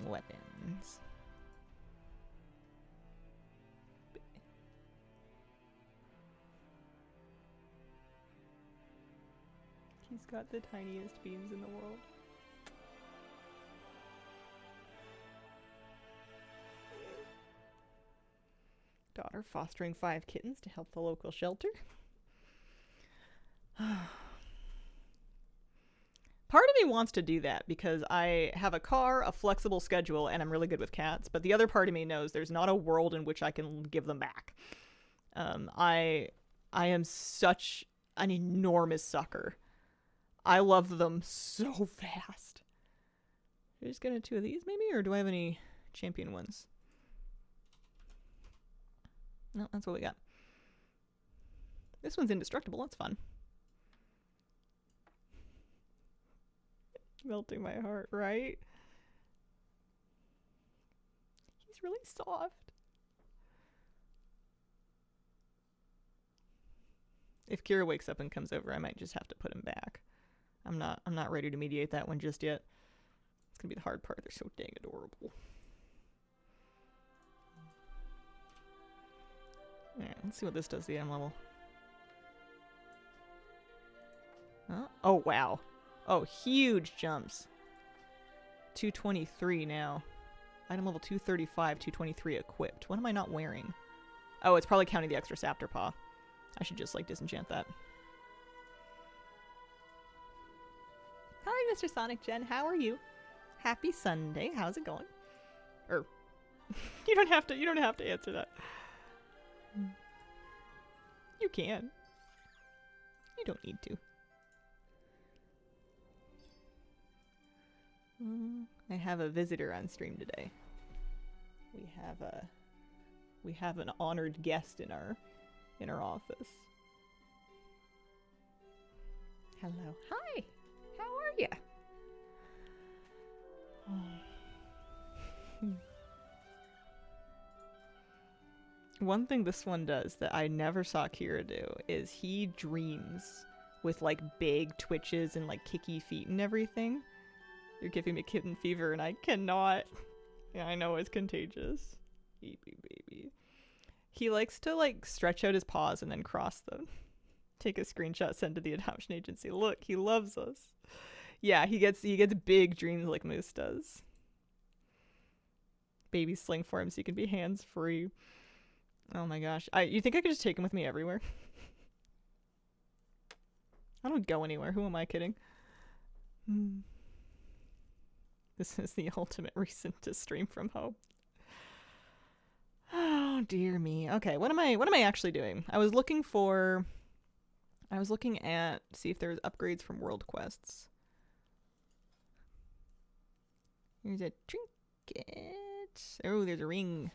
Weapons. He's got the tiniest beans in the world. Daughter fostering 5 kittens to help the local shelter. Part of me wants to do that because I have a car, a flexible schedule, and I'm really good with cats. But the other part of me knows there's not a world in which I can give them back. I am such an enormous sucker. I love them so fast. Should I just get 2 of these maybe? Or do I have any champion ones? No, that's what we got. This one's indestructible. That's fun. Melting my heart, right? He's really soft. If Kira wakes up and comes over, I might just have to put him back. I'm not ready to mediate that one just yet. It's gonna be the hard part. They're so dang adorable. Alright, let's see what this does to the M level. Huh? Oh, wow. Oh, huge jumps. 223 now. Item level 235, 223 equipped. What am I not wearing? Oh, it's probably counting the extra Saptor Paw. I should just, like, disenchant that. Hi, Mr. Sonic Gen. How are you? Happy Sunday. How's it going? Or, you don't have to answer that. You can. You don't need to. I have a visitor on stream today. We have an honored guest in our office. Hello. Hi. How are you? One thing this one does that I never saw Kira do is he dreams with like big twitches and like kicky feet and everything. You're giving me kitten fever and I cannot. Yeah, I know it's contagious. Baby. He likes to like stretch out his paws and then cross them. Take a screenshot, send to the adoption agency. Look, he loves us. Yeah, he gets big dreams like Moose does. Baby sling for him so he can be hands free. Oh my gosh. You think I could just take him with me everywhere? I don't go anywhere. Who am I kidding? This is the ultimate reason to stream from home. Oh dear me. Okay, what am I actually doing? I was looking at see if there's upgrades from world quests. Here's a trinket. Oh, there's a ring.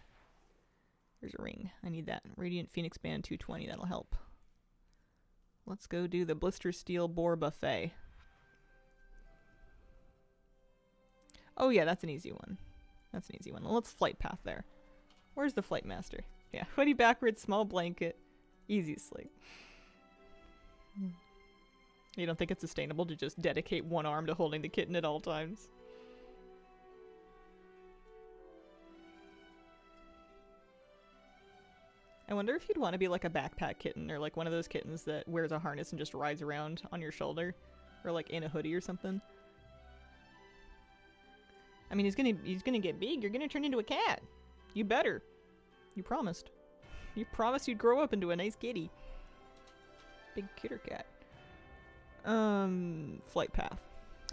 There's a ring. I need that. Radiant Phoenix Band 220. That'll help. Let's go do the Blister Steel Boar Buffet. Oh yeah, that's an easy one. That's an easy one. Let's flight path there. Where's the flight master? Yeah, hoodie backwards, small blanket, easy sleep. You don't think it's sustainable to just dedicate one arm to holding the kitten at all times? I wonder if you'd want to be like a backpack kitten or like one of those kittens that wears a harness and just rides around on your shoulder or like in a hoodie or something. I mean, he's gonna get big. You're gonna turn into a cat. You better. You promised. You promised you'd grow up into a nice kitty. Big kitter cat. Flight path.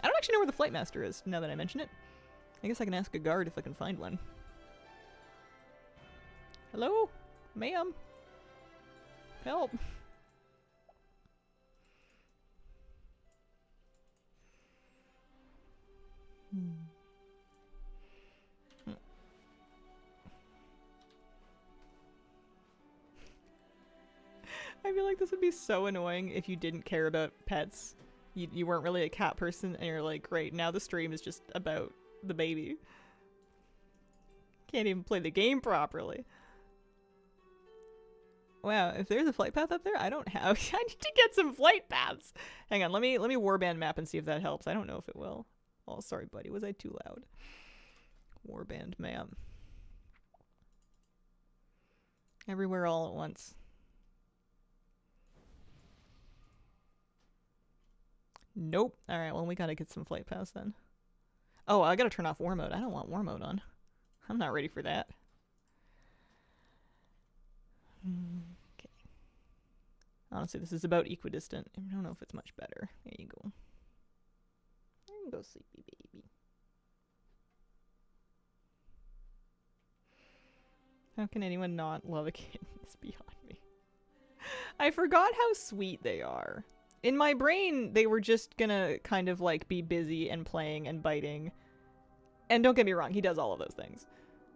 I don't actually know where the flight master is now that I mention it. I guess I can ask a guard if I can find one. Hello? Ma'am? Help. I feel like this would be so annoying if you didn't care about pets. You weren't really a cat person and you're like, great, now the stream is just about the baby. Can't even play the game properly. Wow, if there's a flight path up there, I don't have. I need to get some flight paths. Hang on, let me warband map and see if that helps. I don't know if it will. Oh, sorry, buddy. Was I too loud? Warband map. Everywhere all at once. Nope. Alright, well, we gotta get some flight paths then. Oh, I gotta turn off war mode. I don't want war mode on. I'm not ready for that. Okay. Honestly, this is about equidistant. I don't know if it's much better. There you go. There you go, sleepy baby. How can anyone not love a kitten? It's beyond me. I forgot how sweet they are. In my brain, they were just gonna kind of like be busy and playing and biting. And don't get me wrong, he does all of those things.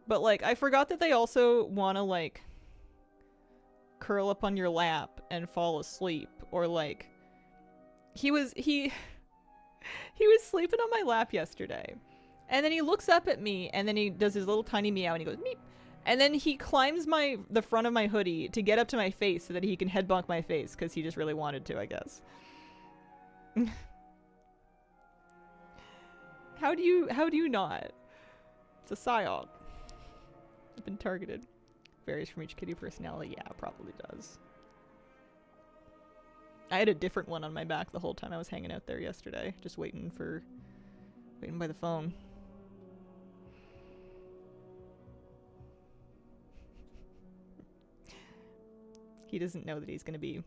But like, I forgot that they also wanna like curl up on your lap and fall asleep, or like he was sleeping on my lap yesterday, and then he looks up at me and then he does his little tiny meow and he goes meep, and then he climbs the front of my hoodie to get up to my face so that he can head bonk my face because he just really wanted to, I guess. How do you not? It's a psyop. I've been targeted. Varies from each kitty personality. Yeah, probably does. I had a different one on my back the whole time I was hanging out there yesterday, just waiting by the phone. He doesn't know that he's gonna be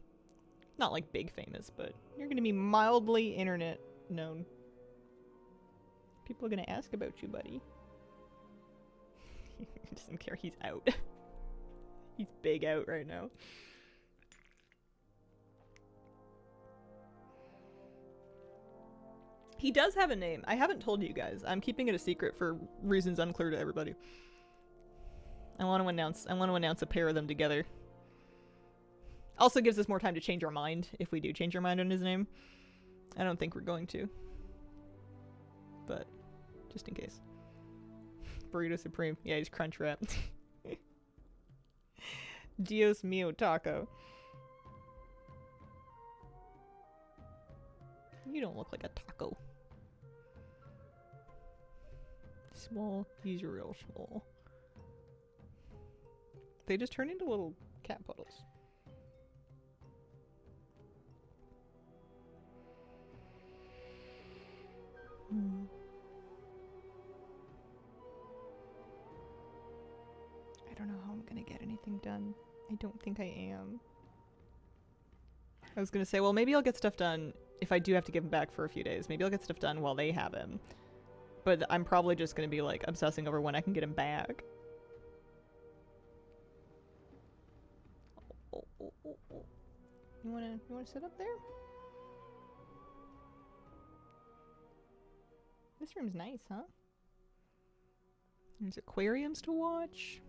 not like big famous, but you're gonna be mildly internet known. People are gonna ask about you, buddy. He doesn't care. He's out. He's big out right now. He does have a name. I haven't told you guys. I'm keeping it a secret for reasons unclear to everybody. I want to announce a pair of them together. Also gives us more time to change our mind if we do change our mind on his name. I don't think we're going to. But just in case. Burrito Supreme. Yeah, he's Crunch Wrap. Dios mio taco. You don't look like a taco. Small. He's real small. They just turn into little cat puddles. I don't know how I'm gonna get anything done. I don't think I am. I was gonna say, well, maybe I'll get stuff done if I do have to give him back for a few days. Maybe I'll get stuff done while they have him. But I'm probably just gonna be like obsessing over when I can get him back. You wanna sit up there? This room's nice, huh? There's aquariums to watch.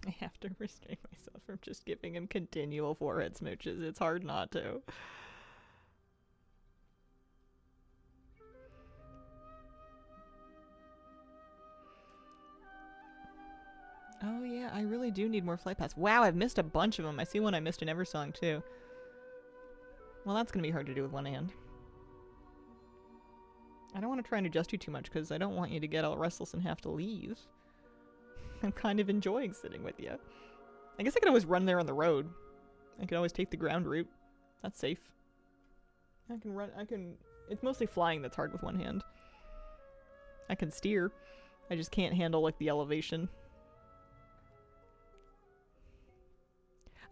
I have to restrain myself from just giving him continual forehead smooches. It's hard not to. Oh yeah, I really do need more flight paths. Wow, I've missed a bunch of them. I see one I missed in Eversong too. Well, that's gonna be hard to do with one hand. I don't want to try and adjust you too much because I don't want you to get all restless and have to leave. I'm kind of enjoying sitting with you. I guess I could always run there on the road. I could always take the ground route. That's safe. It's mostly flying that's hard with one hand. I can steer. I just can't handle like the elevation.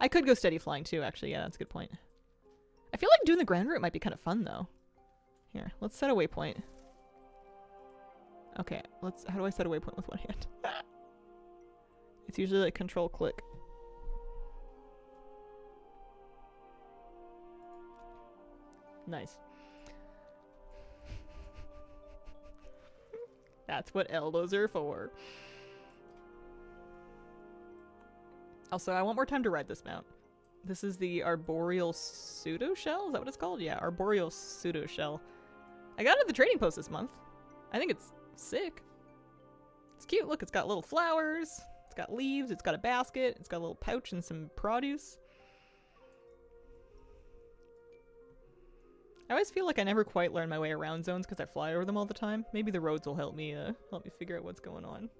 I could go steady flying too, actually. Yeah, that's a good point. I feel like doing the ground route might be kind of fun though. Here, let's set a waypoint. Okay, how do I set a waypoint with one hand? It's usually like control click. Nice. That's what elbows are for. Also, I want more time to ride this mount. This is the Arboreal Pseudo Shell? Is that what it's called? Yeah, Arboreal Pseudo Shell. I got it at the trading post this month. I think it's sick. It's cute. Look, it's got little flowers. It's got leaves. It's got a basket. It's got a little pouch and some produce. I always feel like I never quite learn my way around zones because I fly over them all the time. Maybe the roads will help me figure out what's going on.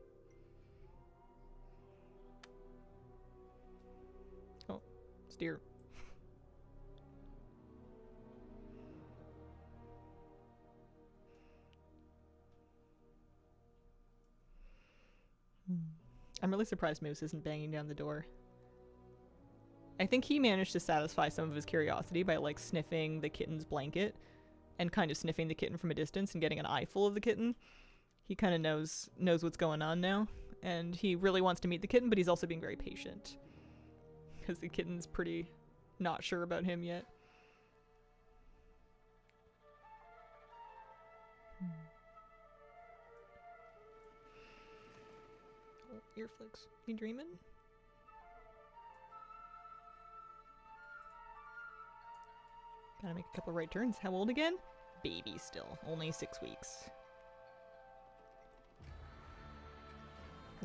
Oh, steer. I'm really surprised Moose isn't banging down the door. I think he managed to satisfy some of his curiosity by like sniffing the kitten's blanket and kind of sniffing the kitten from a distance and getting an eyeful of the kitten. He kind of knows what's going on now, and he really wants to meet the kitten, but he's also being very patient because the kitten's pretty not sure about him yet. Oh, earflicks. You dreaming? Gotta make a couple right turns. How old again? Baby still. Only 6 weeks.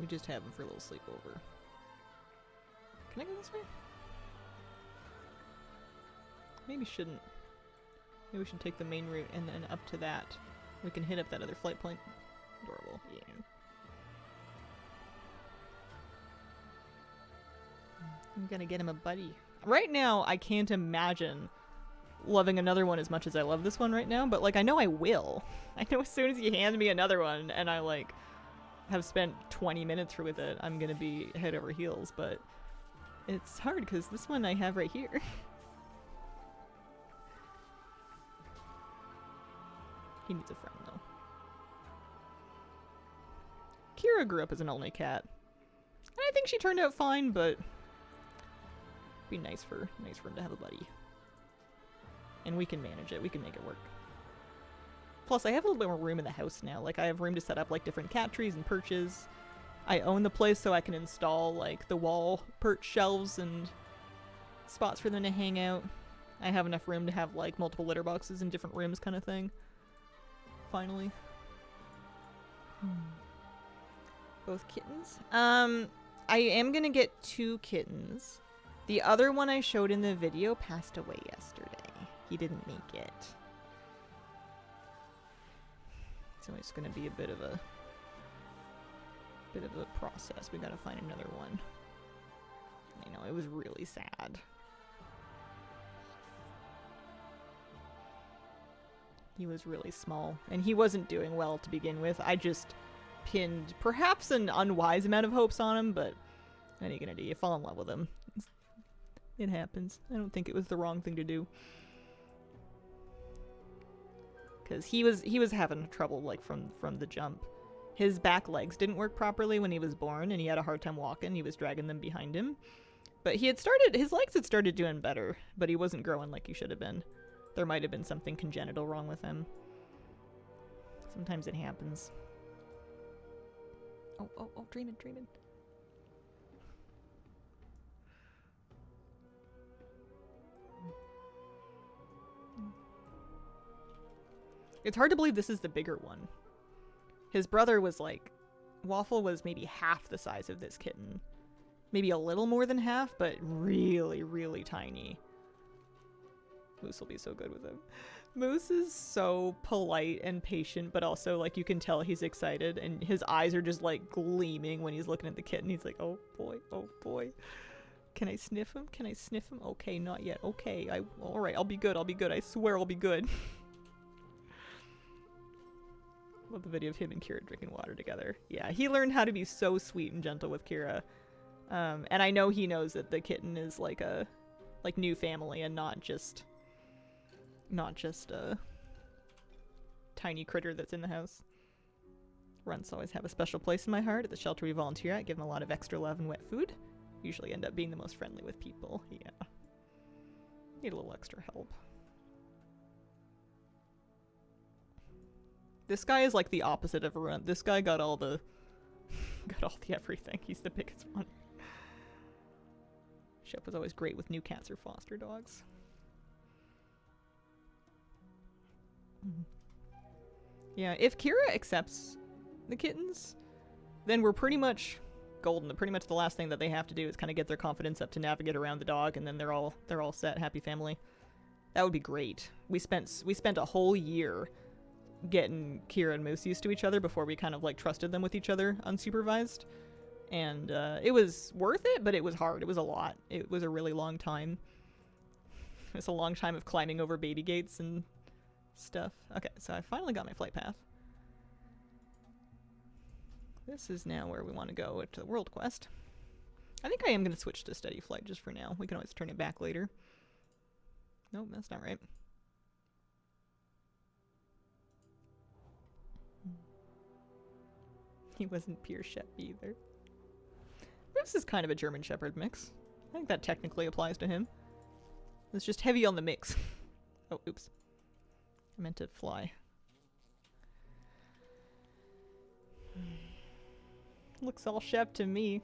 We just have him for a little sleepover. Can I go this way? Maybe shouldn't. Maybe we should take the main route and then up to that. We can hit up that other flight point. Adorable. Yeah. I'm gonna get him a buddy. Right now, I can't imagine loving another one as much as I love this one right now, but like I know I will. I know as soon as you hand me another one and I like have spent 20 minutes with it, I'm gonna be head over heels, but it's hard because this one I have right here. He needs a friend though. Kira grew up as an only cat. And I think she turned out fine, but it'd be nice for him to have a buddy. And we can manage it. We can make it work. Plus, I have a little bit more room in the house now. Like, I have room to set up, like, different cat trees and perches. I own the place, so I can install, like, the wall perch shelves and spots for them to hang out. I have enough room to have, like, multiple litter boxes in different rooms kind of thing. Finally. Both kittens? I am gonna get 2 kittens. The other one I showed in the video passed away yesterday. He didn't make it. So it's gonna be a bit of a process. We gotta find another one. I know, it was really sad. He was really small, and he wasn't doing well to begin with. I just pinned perhaps an unwise amount of hopes on him, but what are you gonna do? You fall in love with him. It happens. I don't think it was the wrong thing to do. Because he was having trouble, like, from the jump. His back legs didn't work properly when he was born, and he had a hard time walking. He was dragging them behind him. But his legs had started doing better, but he wasn't growing like he should have been. There might have been something congenital wrong with him. Sometimes it happens. Oh, dreaming. It's hard to believe this is the bigger one. His brother was like... Waffle was maybe half the size of this kitten. Maybe a little more than half, but really, really tiny. Moose will be so good with him. Moose is so polite and patient, but also, like, you can tell he's excited, and his eyes are just, like, gleaming when he's looking at the kitten. He's like, oh boy. Can I sniff him? Okay, not yet. Okay, alright, I'll be good. I swear I'll be good. Love the video of him and Kira drinking water together. Yeah, he learned how to be so sweet and gentle with Kira. And I know he knows that the kitten is like a new family and not just a tiny critter that's in the house. Runts always have a special place in my heart. At the shelter we volunteer at, give them a lot of extra love and wet food. Usually end up being the most friendly with people. Yeah. Need a little extra help. This guy is like the opposite of a runt. This guy got all the everything. He's the biggest one. Shep was always great with new cats or foster dogs. Yeah, if Kira accepts the kittens, then we're pretty much golden. Pretty much the last thing that they have to do is kind of get their confidence up to navigate around the dog, and then they're all set, happy family. That would be great. We spent a whole year getting Kira and Moose used to each other before we kind of like trusted them with each other unsupervised. And it was worth it, but it was hard. It was a lot. It was a really long time. It was a long time of climbing over baby gates and stuff. Okay, so I finally got my flight path. This is now where we want to go to the world quest. I think I am going to switch to steady flight just for now. We can always turn it back later. Nope, that's not right. He wasn't pure Shep either. This is kind of a German Shepherd mix. I think that technically applies to him. It's just heavy on the mix. Oh, oops. I meant to fly. Looks all Shep to me.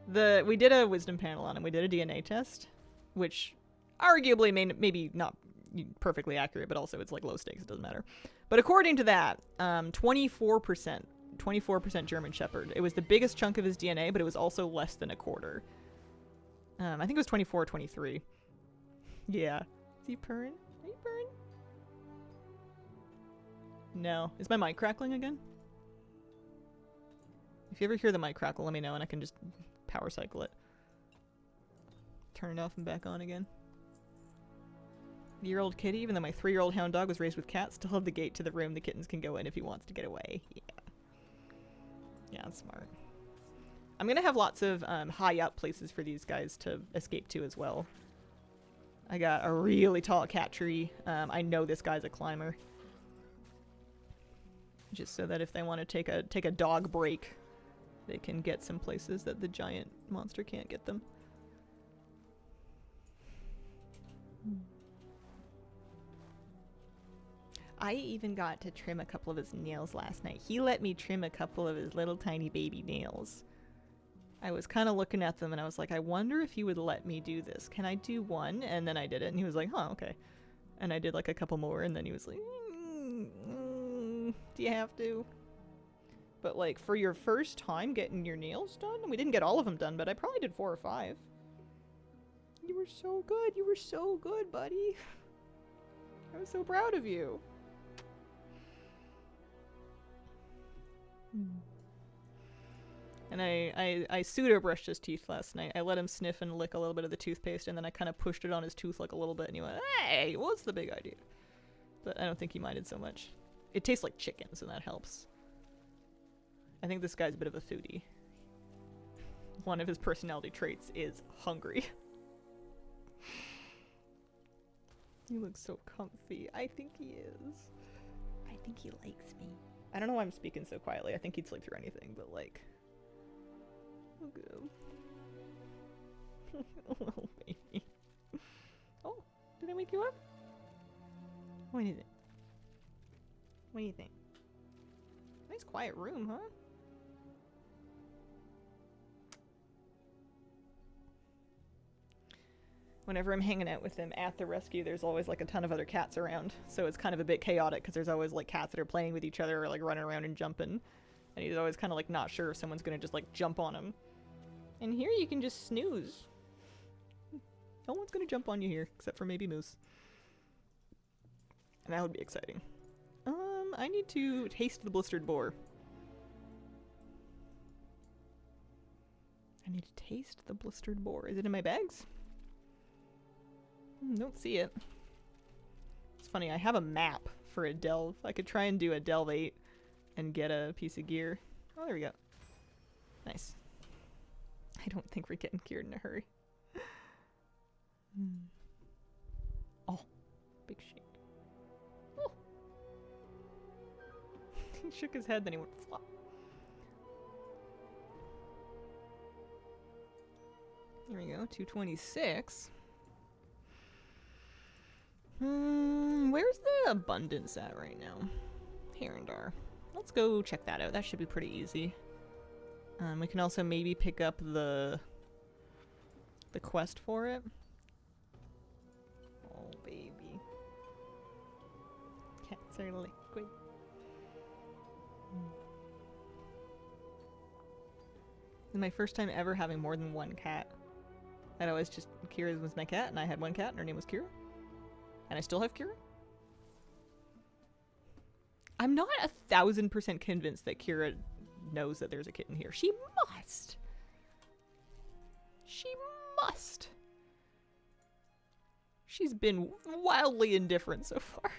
We did a wisdom panel on him. We did a DNA test, which arguably maybe not perfectly accurate, but also it's like low stakes. It doesn't matter. But according to that, 24% German Shepherd. It was the biggest chunk of his DNA, but it was also less than a quarter. I think it was 24 or 23. Yeah. Is he purring? Are you purring? No. Is my mic crackling again? If you ever hear the mic crackle, let me know and I can just power cycle it. Turn it off and back on again. Year-old kitty, even though my 3-year-old hound dog was raised with cats, still have the gate to the room the kittens can go in if he wants to get away. Yeah. Yeah, that's smart. I'm gonna have lots of high up places for these guys to escape to as well. I got a really tall cat tree. I know this guy's a climber. Just so that if they want to take a dog break, they can get some places that the giant monster can't get them. I even got to trim a couple of his nails last night. He let me trim a couple of his little tiny baby nails. I was kind of looking at them and I was like, I wonder if he would let me do this. Can I do one? And then I did it and he was like, huh, okay. And I did like a couple more and then he was like, do you have to? But like for your first time getting your nails done, we didn't get all of them done, but I probably did 4 or 5. You were so good. You were so good, buddy. I was so proud of you. And I pseudo brushed his teeth last night. I let him sniff and lick a little bit of the toothpaste, and then I kind of pushed it on his tooth like a little bit, and he went, hey, what's the big idea? But I don't think he minded so much. It tastes like chicken, so that helps. I think this guy's a bit of a foodie. One of his personality traits is hungry. He looks so comfy. I think he is. I think he likes me. I don't know why I'm speaking so quietly. I think he'd sleep through anything, but like... Okay. Little baby. Oh, did I wake you up? What is it? What do you think? Nice quiet room, huh? Whenever I'm hanging out with him at the rescue, there's always like a ton of other cats around. So it's kind of a bit chaotic because there's always like cats that are playing with each other or like running around and jumping. And he's always kind of like not sure if someone's going to just like jump on him. And here you can just snooze. No one's going to jump on you here except for maybe Moose. And that would be exciting. I need to taste the blistered boar. I need to taste the blistered boar. Is it in my bags? Don't see it. It's funny, I have a map for a delve. I could try and do a delve 8 and get a piece of gear. Oh, there we go. Nice. I don't think we're getting cured in a hurry. Oh, big shake. Oh. He shook his head, then he went flop. There we go, 226. Where's the abundance at right now? Herondar. Let's go check that out. That should be pretty easy. We can also maybe pick up the quest for it. Oh, baby. Cats are liquid. This is my first time ever having more than one cat. I'd always just... Kira was my cat, and I had one cat, and her name was Kira. And I still have Kira? I'm not 1,000% convinced that Kira knows that there's a kitten here. She must! She must! She's been wildly indifferent so far.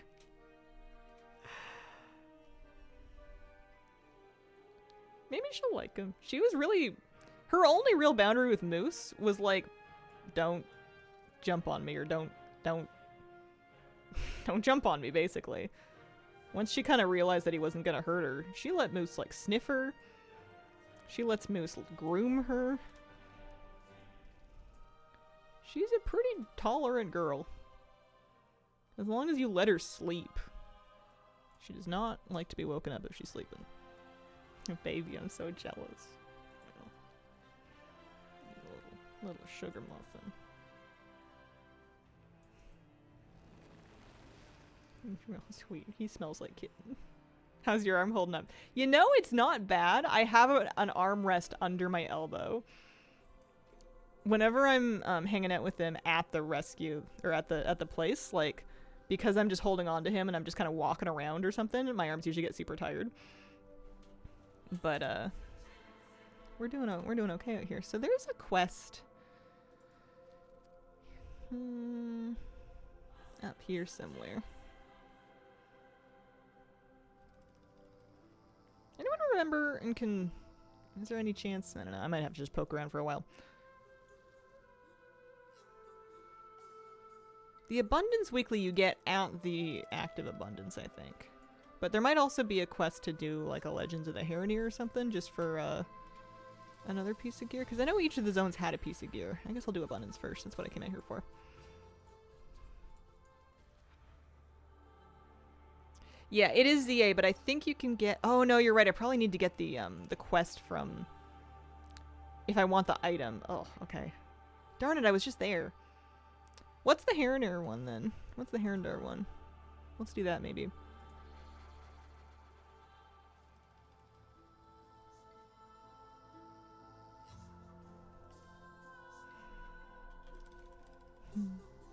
Maybe she'll like him. She was really... Her only real boundary with Moose was like, don't jump on me, or don't jump on me, basically. Once she kind of realized that he wasn't gonna hurt her, she let Moose, like, sniff her. She lets Moose groom her. She's a pretty tolerant girl. As long as you let her sleep. She does not like to be woken up if she's sleeping. Baby, I'm so jealous. Oh. Little sugar muffin. Real sweet. He smells like kitten. How's your arm holding up? You know, it's not bad. I have an armrest under my elbow. Whenever I'm hanging out with him at the rescue or at the place, like, because I'm just holding on to him and I'm just kind of walking around or something, my arms usually get super tired. But we're doing okay out here. So there's a quest up here somewhere. Anyone remember and can... Is there any chance? I don't know. I might have to just poke around for a while. The Abundance Weekly you get at the Active Abundance, I think. But there might also be a quest to do, like, a Legends of the Heronir or something, just for Another piece of gear? Because I know each of the zones had a piece of gear. I guess I'll do abundance first. That's what I came out here for. Yeah, it is ZA, but I think you can get... Oh, no, you're right. I probably need to get the quest from... If I want the item. Oh, okay. Darn it, I was just there. What's the Heronir one, then? What's the Herondar one? Let's do that, maybe.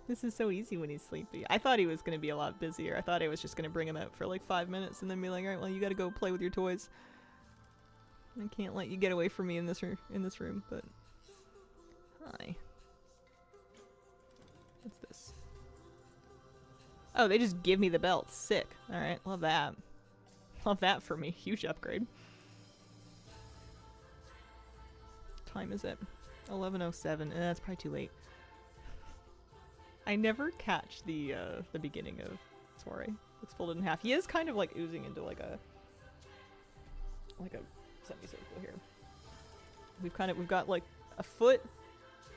This is so easy when he's sleepy. I thought he was going to be a lot busier. I thought I was just going to bring him out for like 5 minutes and then be like, alright, well, you got to go play with your toys. I can't let you get away from me in this room, but... Hi. What's this? Oh, they just give me the belt. Sick. Alright, love that. Love that for me. Huge upgrade. What time is it? 11:07. That's probably too late. I never catch the beginning of Soiree. It's folded in half. He is kind of like oozing into like a semicircle here. We've got like a foot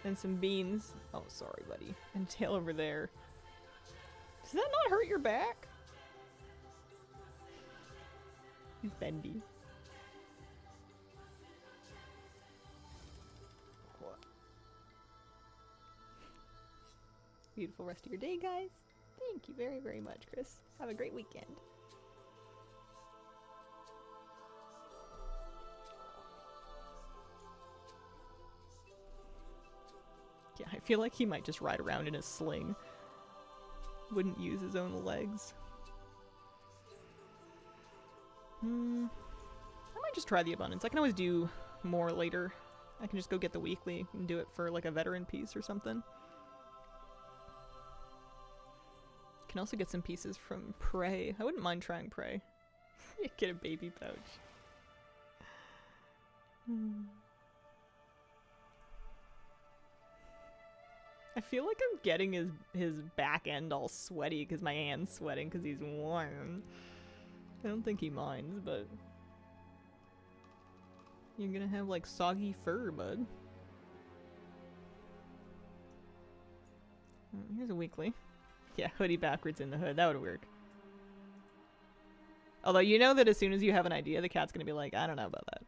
and some beans. Oh, sorry, buddy. And tail over there. Does that not hurt your back? He's bendy. Beautiful rest of your day, guys. Thank you very, very much, Chris. Have a great weekend. Yeah, I feel like he might just ride around in a sling. Wouldn't use his own legs. I might just try the abundance. I can always do more later. I can just go get the weekly and do it for like a veteran piece or something. Can also get some pieces from Prey. I wouldn't mind trying Prey. Get a baby pouch. I feel like I'm getting his back end all sweaty because my hand's sweating because he's warm. I don't think he minds, but... You're gonna have like soggy fur, bud. Here's a weekly. Yeah, hoodie backwards in the hood. That would work. Although you know that as soon as you have an idea, the cat's gonna be like, I don't know about that.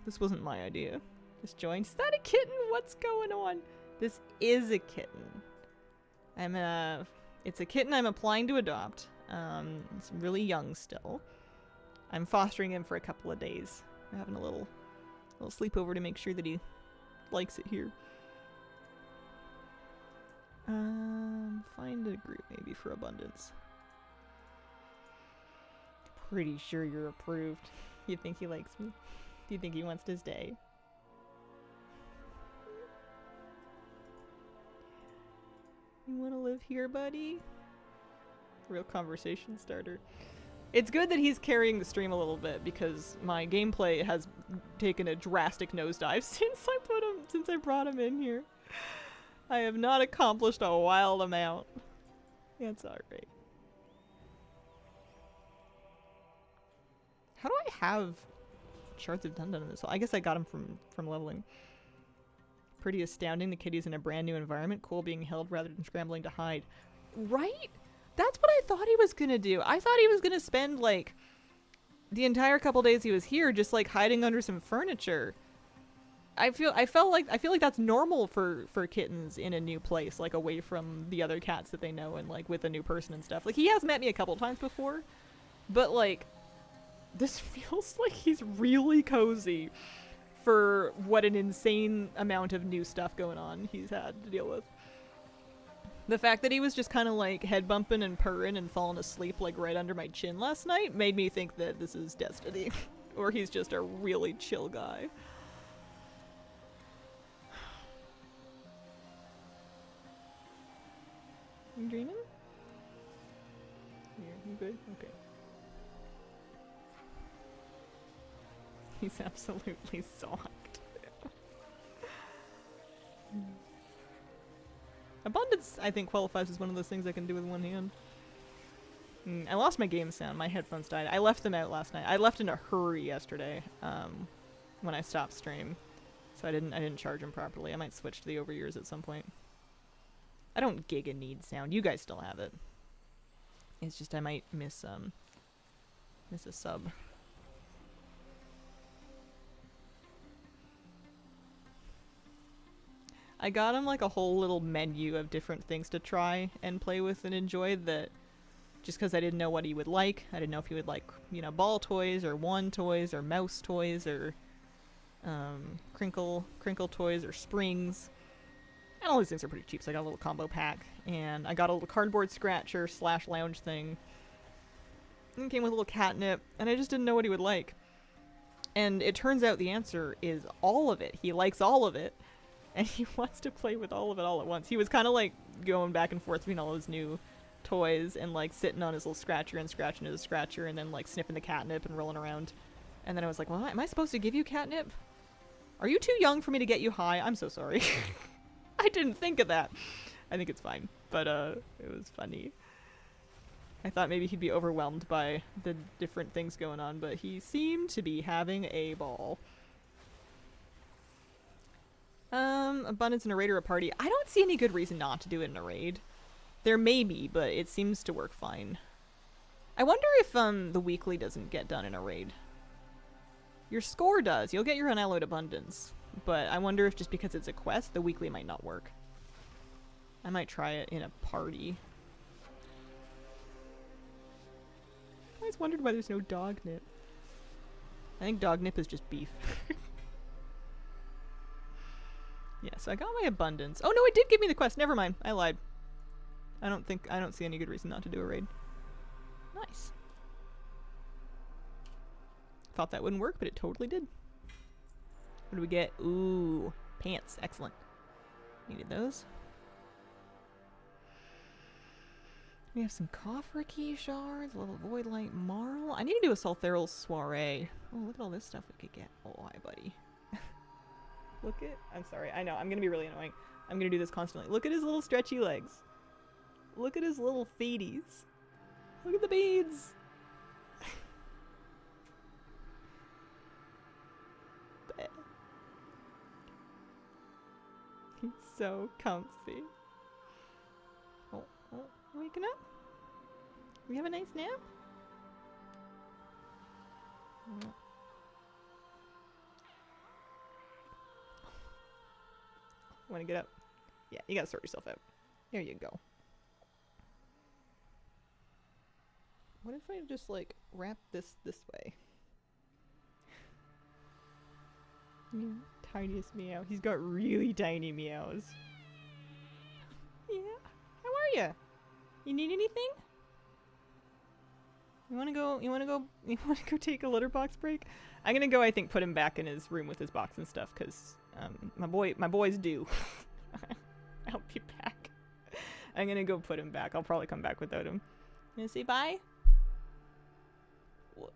This wasn't my idea. Just joined. Is that a kitten? What's going on? This is a kitten. It's a kitten I'm applying to adopt. It's really young still. I'm fostering him for a couple of days. We're having a little sleepover to make sure that he likes it here. Find a group maybe for abundance. Pretty sure you're approved. You think he likes me? Do you think he wants to stay? You want to live here, buddy? Real conversation starter. It's good that he's carrying the stream a little bit because my gameplay has taken a drastic nosedive since I brought him in here. I have not accomplished a wild amount. It's alright. How do I have shards of Dundun in this? I guess I got him from leveling. Pretty astounding. The kitty's in a brand new environment. Cool being held rather than scrambling to hide. Right? That's what I thought he was gonna do. I thought he was gonna spend like the entire couple days he was here just like hiding under some furniture. I feel like that's normal for kittens in a new place, like away from the other cats that they know and like with a new person and stuff. Like he has met me a couple times before, but like this feels like he's really cozy for what an insane amount of new stuff going on he's had to deal with. The fact that he was just kind of like head bumping and purring and falling asleep like right under my chin last night made me think that this is destiny or he's just a really chill guy. You dreaming? You good? Okay. He's absolutely socked. Abundance, I think, qualifies as one of those things I can do with one hand. I lost my game sound. My headphones died. I left them out last night. I left in a hurry yesterday. when I stopped stream. So I didn't charge him properly. I might switch to the over ears at some point. I don't giga need sound. You guys still have it. It's just I might miss a sub. I got him like a whole little menu of different things to try and play with and enjoy, that just because I didn't know what he would like. I didn't know if he would like, you know, ball toys or wand toys or mouse toys or crinkle toys or springs. And all these things are pretty cheap, so I got a little combo pack. And I got a little cardboard scratcher / lounge thing. And it came with a little catnip, and I just didn't know what he would like. And it turns out the answer is all of it. He likes all of it. And he wants to play with all of it all at once. He was kind of like going back and forth between all his new toys and like sitting on his little scratcher and scratching his scratcher and then like sniffing the catnip and rolling around. And then I was like, well, am I supposed to give you catnip? Are you too young for me to get you high? I'm so sorry. I didn't think of that. I think it's fine. But it was funny. I thought maybe he'd be overwhelmed by the different things going on, but he seemed to be having a ball. Abundance in a raid or a party. I don't see any good reason not to do it in a raid. There may be, but it seems to work fine. I wonder if the weekly doesn't get done in a raid. Your score does. You'll get your unalloyed abundance. But I wonder if just because it's a quest, the weekly might not work. I might try it in a party. I always wondered why there's no dog nip. I think dog nip is just beef. Yeah, so I got my abundance. Oh no, it did give me the quest. Never mind. I lied. I don't see any good reason not to do a raid. Nice. Thought that wouldn't work, but it totally did. What do we get? Ooh, pants. Excellent. Needed those. We have some coffer key shards, a little void light marl. I need to do a Sultheral soiree. Oh, look at all this stuff we could get. Oh, hi, buddy. Look at... I'm sorry. I know. I'm going to be really annoying. I'm going to do this constantly. Look at his little stretchy legs. Look at his little feeties. Look at the beads. He's so comfy. Oh, you waking up? We have a nice nap? Oh. Want to get up? Yeah, you gotta sort yourself out. There you go. What if I just like wrap this way? Yeah, tiniest meow. He's got really tiny meows. Yeah. How are you? You need anything? You wanna go take a litter box break? I'm gonna go, I think, put him back in his room with his box and stuff, cause my boys do. I'll be back. I'm gonna go put him back. I'll probably come back without him. You gonna say bye? What?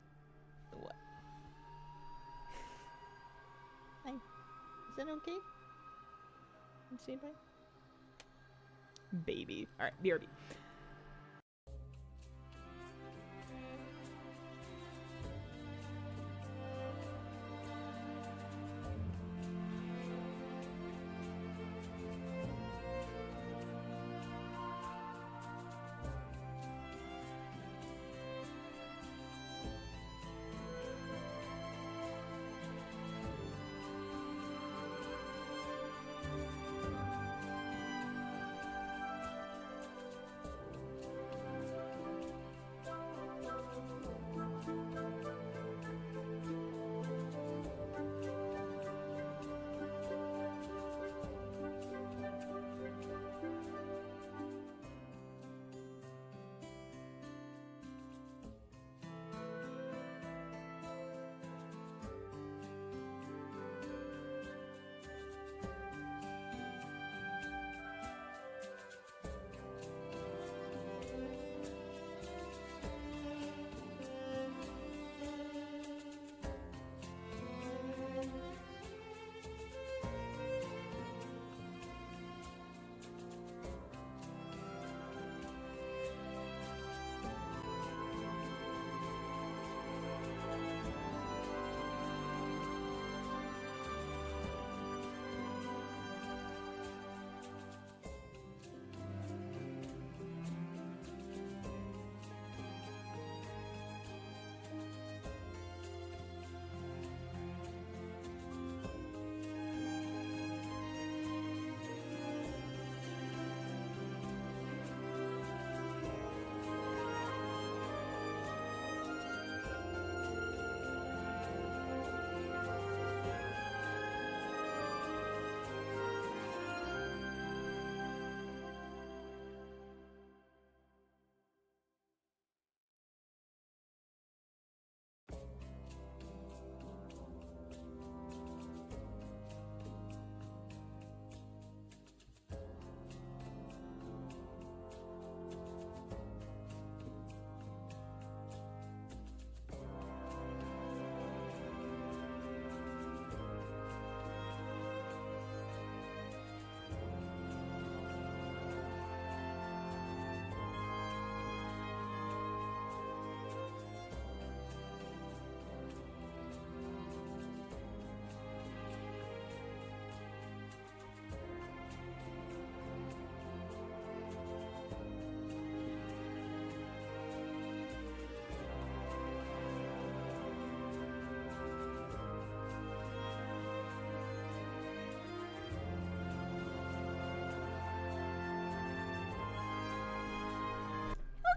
Hi. Is that okay? You say bye? Baby. Alright, BRB.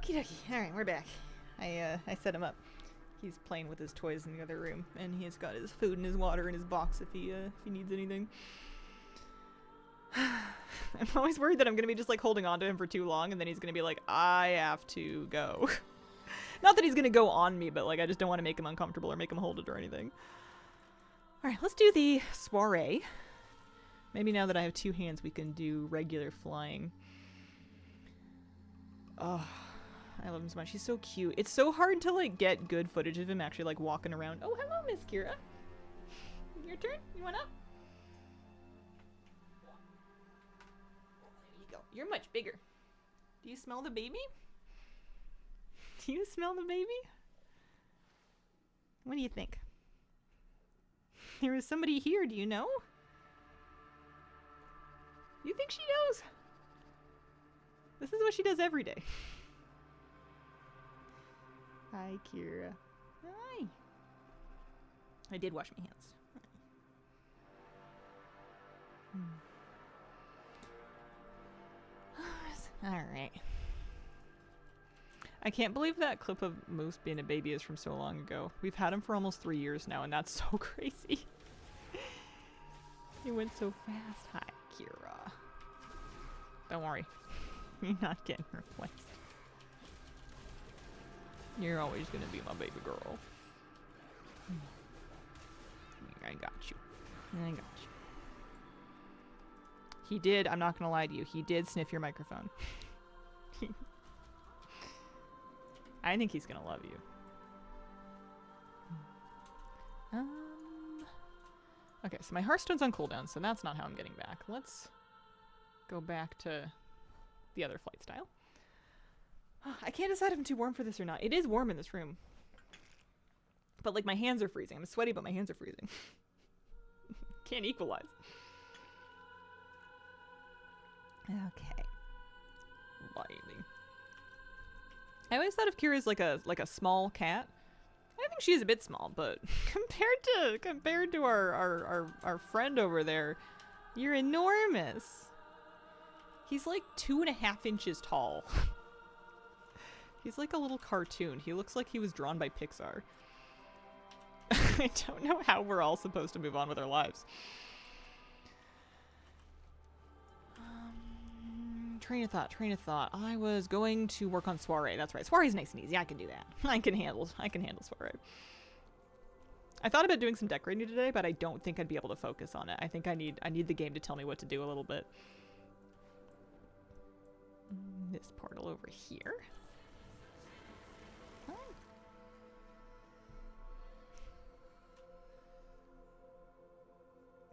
Okie dokie. Alright, we're back. I set him up. He's playing with his toys in the other room, and he's got his food and his water in his box if he needs anything. I'm always worried that I'm gonna be just like holding on to him for too long, and then he's gonna be like, I have to go. Not that he's gonna go on me, but like I just don't want to make him uncomfortable or make him hold it or anything. Alright, let's do the soiree. Maybe now that I have two hands, we can do regular flying. Oh, I love him so much. He's so cute. It's so hard to like get good footage of him actually like walking around. Oh, hello, Miss Kira. Your turn? You want up? There you go. You're much bigger. Do you smell the baby? Do you smell the baby? What do you think? There is somebody here, do you know? You think she knows? This is what she does every day. Hi, Kira. Hi. I did wash my hands. Alright. I can't believe that clip of Moose being a baby is from so long ago. We've had him for almost 3 years now, and that's so crazy. He went so fast. Hi, Kira. Don't worry. You're not getting replaced. You're always gonna be my baby girl. I got you. I got you. He did, I'm not gonna lie to you, he did sniff your microphone. I think he's gonna love you. Okay, so my Hearthstone's on cooldown, so that's not how I'm getting back. Let's go back to the other flight style. I can't decide if I'm too warm for this or not. It is warm in this room. But like my hands are freezing. I'm sweaty, but my hands are freezing. Can't equalize. Okay. Lightning. I always thought of Kira as like a small cat. I think she is a bit small, but compared to our friend over there, you're enormous. He's like 2.5 inches tall. He's like a little cartoon. He looks like he was drawn by Pixar. I don't know how we're all supposed to move on with our lives. Train of thought. I was going to work on soiree. That's right. Soiree's nice and easy. I can do that. I can handle soiree. I thought about doing some decorating today, but I don't think I'd be able to focus on it. I think I need the game to tell me what to do a little bit. This portal over here.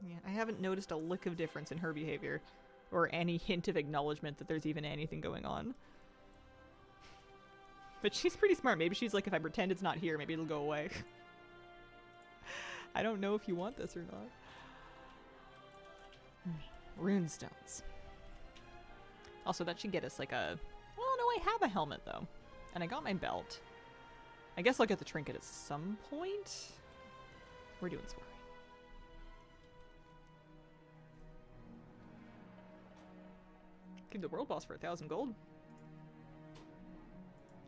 Yeah, I haven't noticed a lick of difference in her behavior. Or any hint of acknowledgement that there's even anything going on. But she's pretty smart. Maybe she's like, if I pretend it's not here, maybe it'll go away. I don't know if you want this or not. Runestones. Also, that should get us like a... Well, no, I have a helmet, though. And I got my belt. I guess I'll get the trinket at some point. We're doing soiree. Give the world boss for 1,000 gold.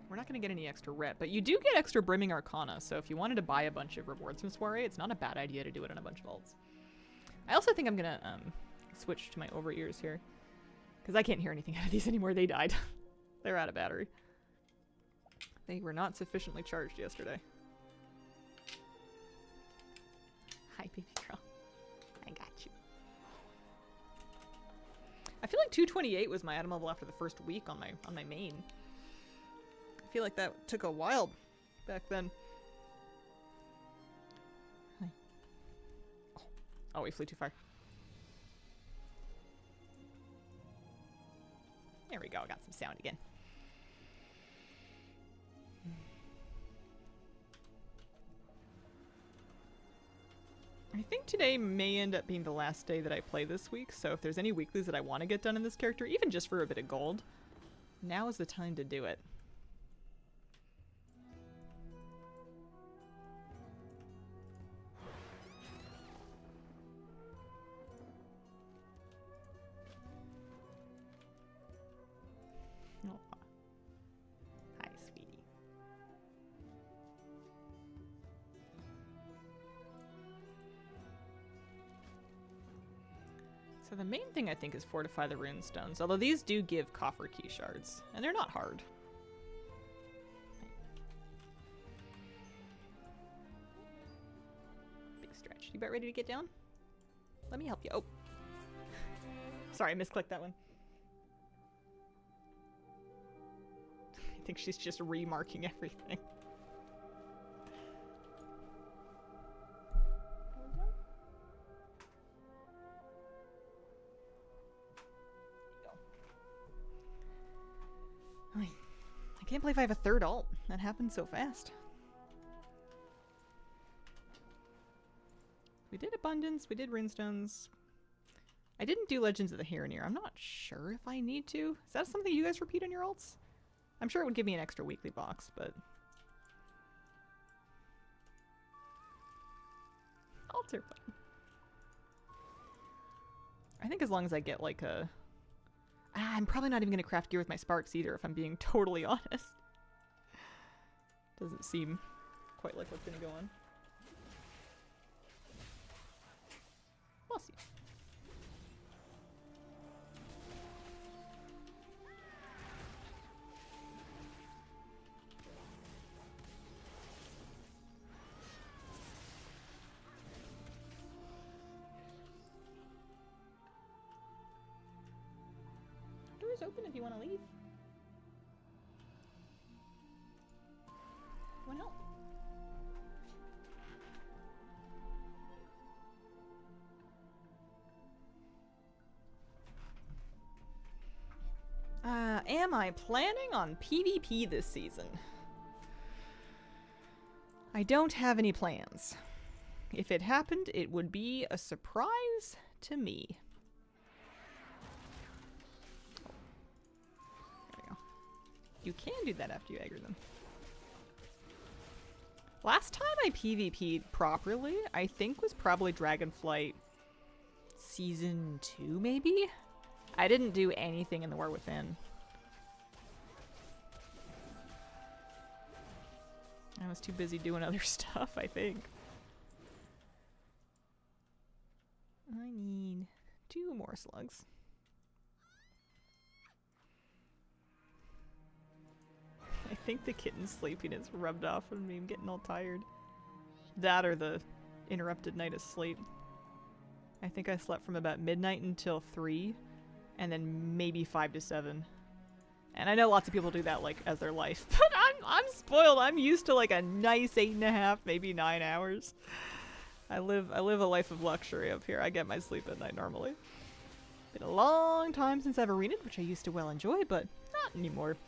We're not going to get any extra rep, but you do get extra brimming arcana, so if you wanted to buy a bunch of rewards from soiree, it's not a bad idea to do it on a bunch of alts. I also think I'm going to switch to my over ears here, because I can't hear anything out of these anymore. They died. They're out of battery. They were not sufficiently charged yesterday. Hi, baby girl. I got you. I feel like 228 was my item level after the first week on my main. I feel like that took a while back then. Hi. Oh, we flew too far. There we go, I got some sound again. I think today may end up being the last day that I play this week, so if there's any weeklies that I want to get done in this character, even just for a bit of gold, now is the time to do it. Oh. For the main thing, I think, is fortify the rune stones. Although these do give copper key shards, and they're not hard. Big stretch. You about ready to get down? Let me help you. Oh. Sorry, I misclicked that one. I think she's just remarking everything. I can't believe I have a third alt. That happened so fast. We did Abundance, we did Runestones. I didn't do Legends of the Heronir. I'm not sure if I need to. Is that something you guys repeat on your alts? I'm sure it would give me an extra weekly box, but... alts are fun. I think as long as I get like a... I'm probably not even going to craft gear with my sparks either, if I'm being totally honest. Doesn't seem quite like what's going to go on. We'll see. Door's open if you want to leave. Want help? Am I planning on PvP this season? I don't have any plans. If it happened, it would be a surprise to me. There we go. You can do that after you aggro them. Last time I PvP'd properly, I think was probably Dragonflight Season 2, maybe? I didn't do anything in the War Within. I was too busy doing other stuff, I think. I need 2 more slugs. I think the kitten's sleepiness rubbed off on me. I'm getting all tired. That or the interrupted night of sleep. I think I slept from about midnight until 3, and then maybe 5 to 7. And I know lots of people do that like as their life, but I'm spoiled. I'm used to like a nice 8.5, maybe 9 hours. I live a life of luxury up here. I get my sleep at night normally. Been a long time since I've arenaed, which I used to well enjoy, but not anymore.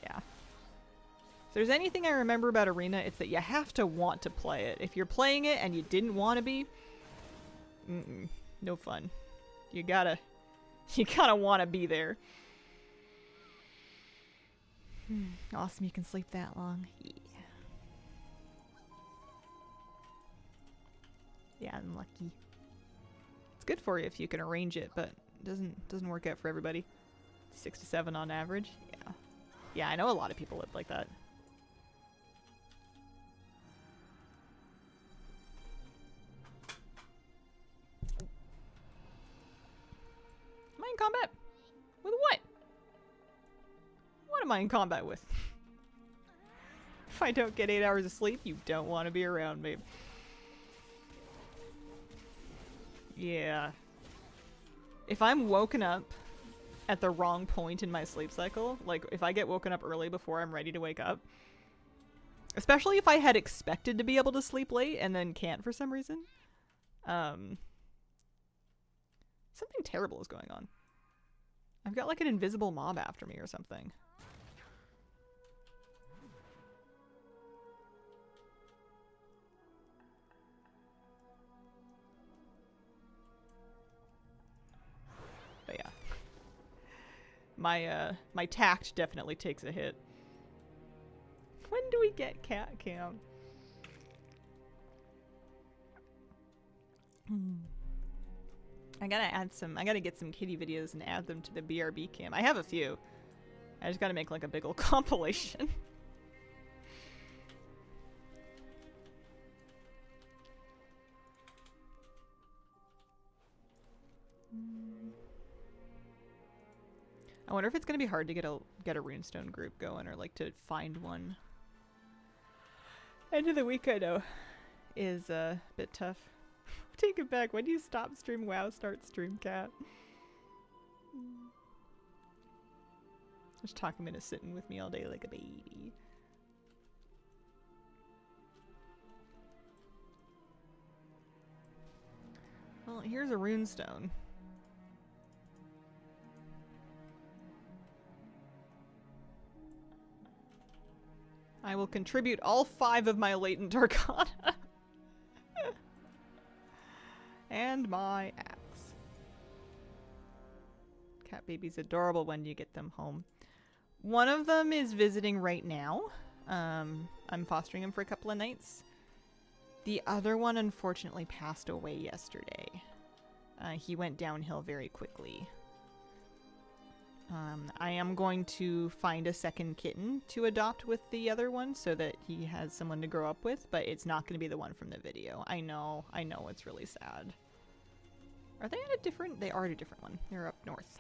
Yeah. If there's anything I remember about Arena, it's that you have to want to play it. If you're playing it and you didn't want to be, no fun. You gotta want to be there. Awesome, you can sleep that long. Yeah. Yeah, I'm lucky. It's good for you if you can arrange it, but it doesn't work out for everybody. 6 to 7 on average. Yeah. Yeah, I know a lot of people live like that. Am I in combat? With what? What am I in combat with? If I don't get 8 hours of sleep, you don't want to be around me. Yeah. If I'm woken up at the wrong point in my sleep cycle, like if I get woken up early before I'm ready to wake up, especially if I had expected to be able to sleep late and then can't for some reason, something terrible is going on. I've got like an invisible mob after me or something. But yeah. My tact definitely takes a hit. When do we get cat cam? I gotta get some kitty videos and add them to the BRB cam. I have a few. I just gotta make like a big ol' compilation. I wonder if it's gonna be hard to get a runestone group going, or like to find one. End of the week, I know, is a bit tough. Take it back. When do you stop stream WoW, start stream cat? Just talking minutes sitting with me all day like a baby. Well, here's a runestone. I will contribute all 5 of my latent arcana. And my axe. Cat baby's adorable when you get them home. One of them is visiting right now. I'm fostering him for a couple of nights. The other one unfortunately passed away yesterday. He went downhill very quickly. I am going to find a second kitten to adopt with the other one so that he has someone to grow up with, but it's not going to be the one from the video. I know, it's really sad. Are they at a different? They are at a different one. They're up north.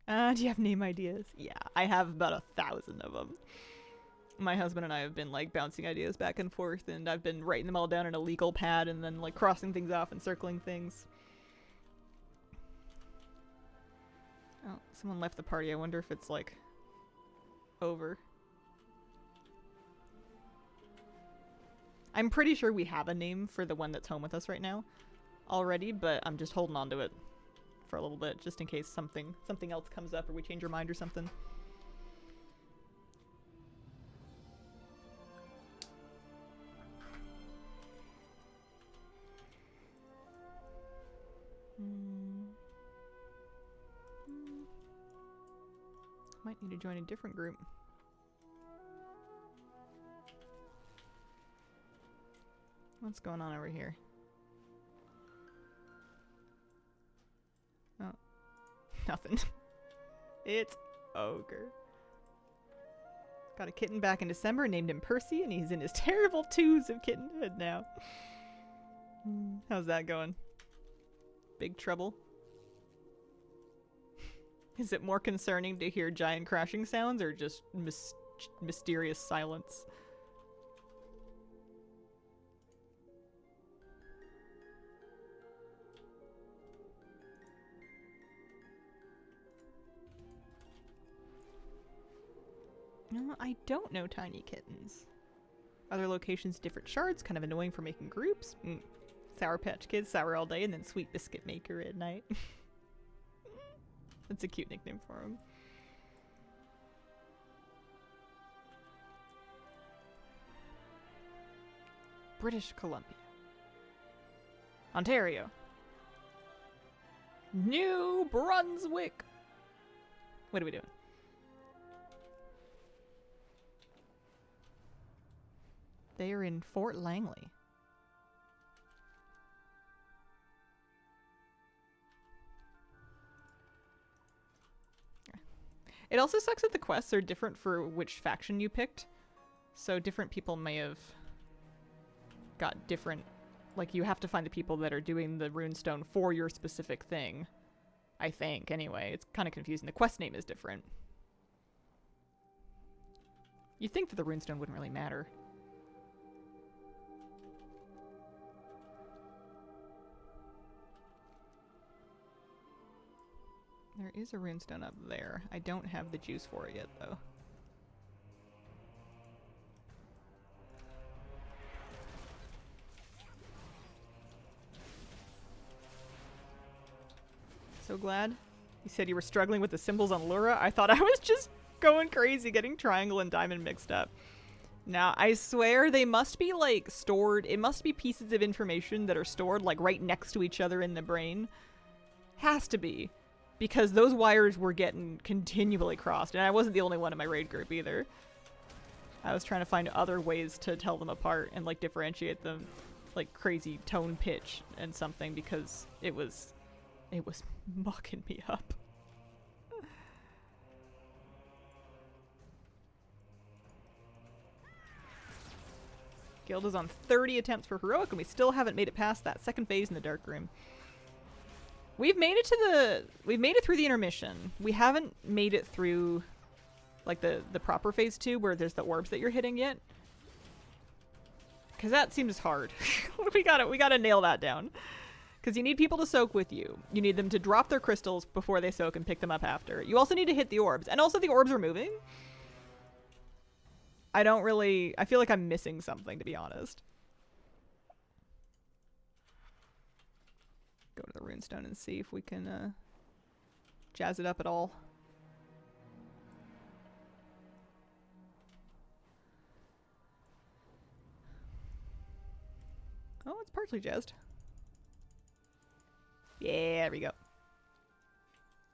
Do you have name ideas? Yeah, I have about 1,000 of them. My husband and I have been like bouncing ideas back and forth, and I've been writing them all down in a legal pad and then like crossing things off and circling things. Oh, someone left the party. I wonder if it's like over. I'm pretty sure we have a name for the one that's home with us right now already, but I'm just holding on to it for a little bit just in case something else comes up or we change our mind or something. Might need to join a different group. What's going on over here? Oh. Nothing. It's Ogre. Got a kitten back in December, named him Percy, and he's in his terrible twos of kittenhood now. How's that going? Big trouble? Is it more concerning to hear giant crashing sounds or just mysterious silence? No, I don't know tiny kittens. Other locations, different shards, kind of annoying for making groups. Sour Patch Kids, sour all day, and then Sweet Biscuit Maker at night. That's a cute nickname for him. British Columbia. Ontario. New Brunswick. What are we doing? They are in Fort Langley. It also sucks that the quests are different for which faction you picked. So different people may have got different... Like, you have to find the people that are doing the runestone for your specific thing. I think, anyway. It's kind of confusing. The quest name is different. You'd think that the runestone wouldn't really matter. There is a runestone up there. I don't have the juice for it yet, though. So glad. You said you were struggling with the symbols on Lura. I thought I was just going crazy getting triangle and diamond mixed up. Now, I swear they must be, like, stored. It must be pieces of information that are stored, like, right next to each other in the brain. Has to be. Because those wires were getting continually crossed, and I wasn't the only one in my raid group either. I was trying to find other ways to tell them apart and like differentiate them, like crazy tone pitch and something, because it was mucking me up. Guild is on 30 attempts for heroic, and we still haven't made it past that second phase in the dark room. We've made it through the intermission. We haven't made it through like the proper phase 2 where there's the orbs that you're hitting yet. Cause that seems hard. we gotta nail that down. Cause you need people to soak with you. You need them to drop their crystals before they soak and pick them up after. You also need to hit the orbs. And also the orbs are moving. I feel like I'm missing something, to be honest. Go to the runestone and see if we can jazz it up at all. Oh, it's partially jazzed. Yeah, there we go.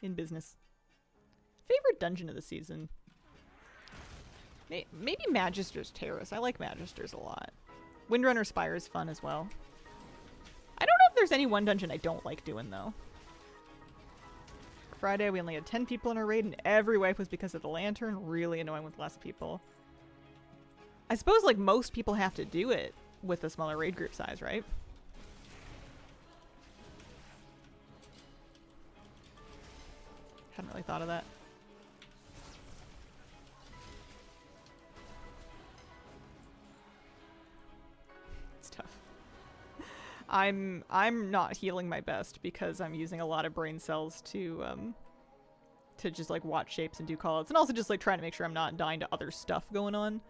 In business. Favorite dungeon of the season? Maybe Magister's Terrace. I like Magister's a lot. Windrunner Spire is fun as well. I don't know if there's any one dungeon I don't like doing, though. Friday, we only had 10 people in our raid, and every wipe was because of the lantern. Really annoying with less people. I suppose, like, most people have to do it with a smaller raid group size, right? Hadn't really thought of that. It's tough. I'm not healing my best because I'm using a lot of brain cells to just like watch shapes and do callouts, and also just like trying to make sure I'm not dying to other stuff going on.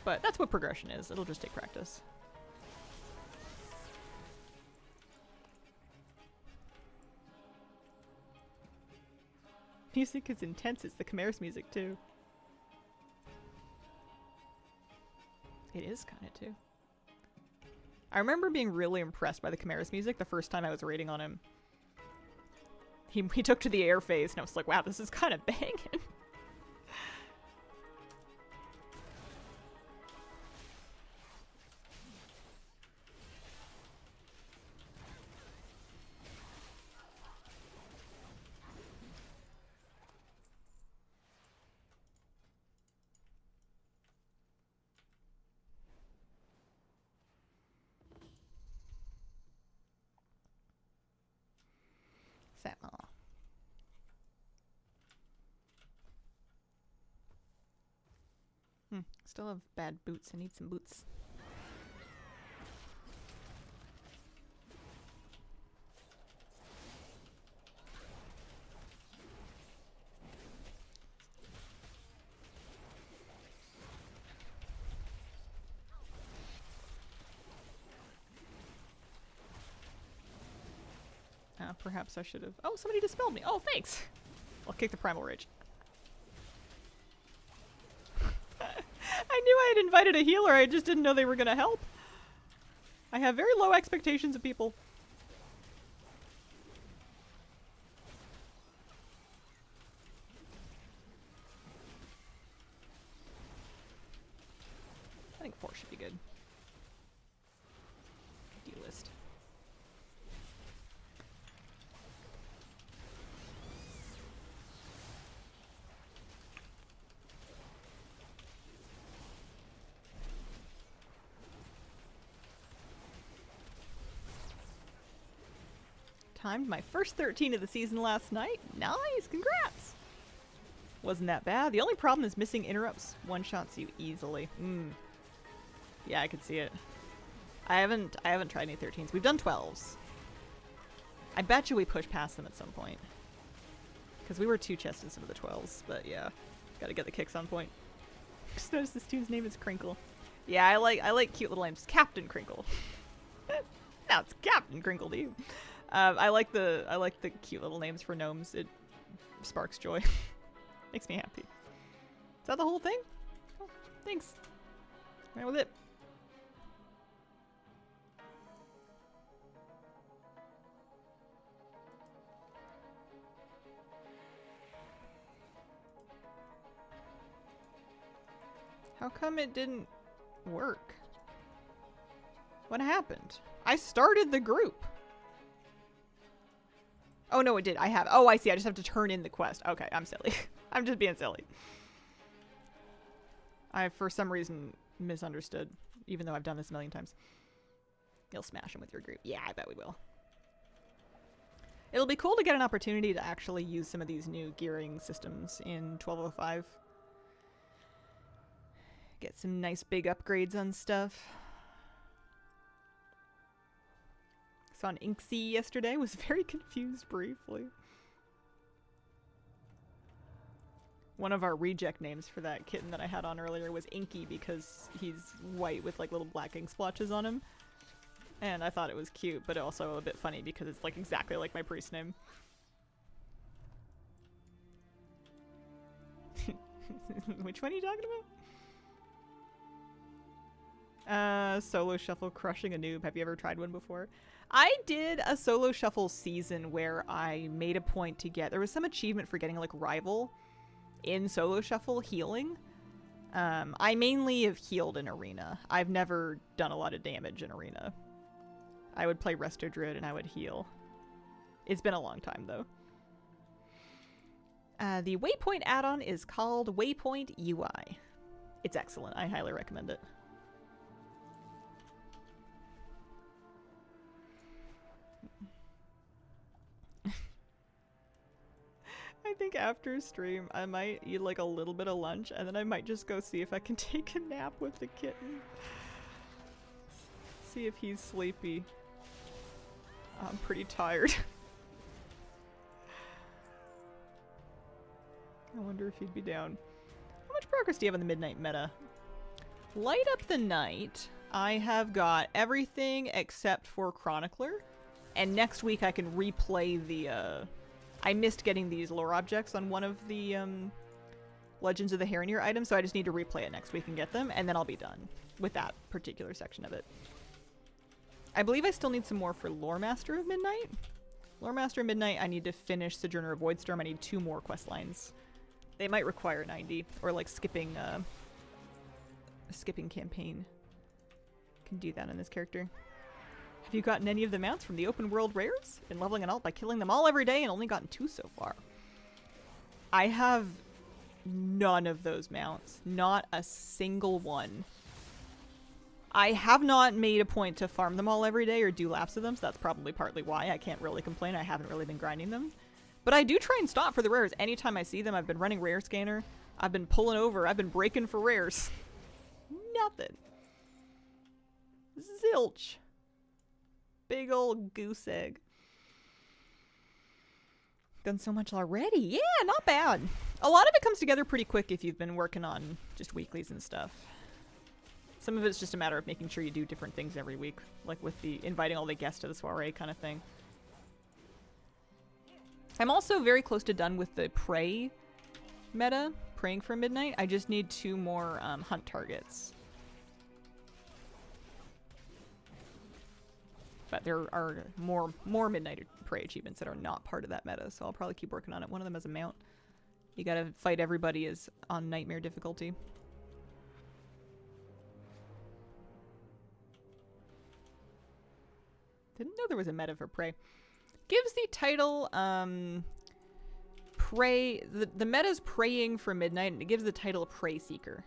But that's what progression is. It'll just take practice. Music is intense. It's the Chimaris music too. It is kind of too. I remember being really impressed by the Chimaris music the first time I was raiding on him. He took to the air phase and I was like, wow, this is kind of banging. Still have bad boots. I need some boots. Perhaps I should have... Oh, somebody dispelled me. Oh, thanks. I'll kick the Primal Rage. I knew I had invited a healer, I just didn't know they were gonna help. I have very low expectations of people. I think 4 should be good. D-list. Timed my first 13 of the season last night. Nice, congrats. Wasn't that bad. The only problem is missing interrupts one-shots you easily. Yeah, I could see it. I haven't tried any 13s. We've done 12s. I bet you we push past them at some point. Because we were 2-chested some of the 12s, but yeah. Gotta get the kicks on point. Just noticed this tune's name is Crinkle. Yeah, I like cute little names. Captain Crinkle. Now it's Captain Crinkle to you. I like the cute little names for gnomes. It sparks joy. Makes me happy. Is that the whole thing? Oh, thanks. Right with it. How come it didn't work? What happened? I started the group. Oh, no, it did. I have. Oh, I see. I just have to turn in the quest. Okay, I'm silly. I'm just being silly. I, for some reason, misunderstood, even though I've done this a million times. You'll smash him with your group. Yeah, I bet we will. It'll be cool to get an opportunity to actually use some of these new gearing systems in 1205. Get some nice big upgrades on stuff. Saw an Inksy yesterday, was very confused briefly. One of our reject names for that kitten that I had on earlier was Inky because he's white with like little black ink splotches on him. And I thought it was cute, but also a bit funny because it's like exactly like my priest name. Which one are you talking about? Solo shuffle crushing a noob. Have you ever tried one before? I did a solo shuffle season where I made a point to get... There was some achievement for getting like rival in solo shuffle healing. I mainly have healed in arena. I've never done a lot of damage in arena. I would play Resto Druid and I would heal. It's been a long time though. The Waypoint add-on is called Waypoint UI. It's excellent. I highly recommend it. I think after stream, I might eat like a little bit of lunch and then I might just go see if I can take a nap with the kitten. See if he's sleepy. I'm pretty tired. I wonder if he'd be down. How much progress do you have in the midnight meta? Light up the night. I have got everything except for Chronicler. And next week I can replay the, I missed getting these lore objects on one of the, Legends of the Heronir items, so I just need to replay it next week and get them, and then I'll be done with that particular section of it. I believe I still need some more for Lore Master of Midnight. Lore Master of Midnight, I need to finish Sojourner of Voidstorm. I need 2 more quest lines. They might require 90, or like skipping, a skipping campaign. Can do that in this character. Have you gotten any of the mounts from the open world rares? Been leveling an alt by killing them all every day and only gotten 2 so far. I have none of those mounts. Not a single one. I have not made a point to farm them all every day or do laps of them, so that's probably partly why I can't really complain. I haven't really been grinding them. But I do try and stop for the rares. Anytime I see them, I've been running rare scanner. I've been pulling over. I've been breaking for rares. Nothing. Zilch. Big old goose egg. Done so much already. Yeah, not bad. A lot of it comes together pretty quick if you've been working on just weeklies and stuff. Some of it's just a matter of making sure you do different things every week, like with the inviting all the guests to the soiree kind of thing. I'm also very close to done with the pray meta, praying for midnight. I just need 2 more hunt targets. But there are more midnight prey achievements that are not part of that meta, so I'll probably keep working on it. One of them is a mount. You gotta fight everybody is on nightmare difficulty. Didn't know there was a meta for prey. Gives the title, prey, the meta's praying for midnight, and it gives the title Prey Seeker.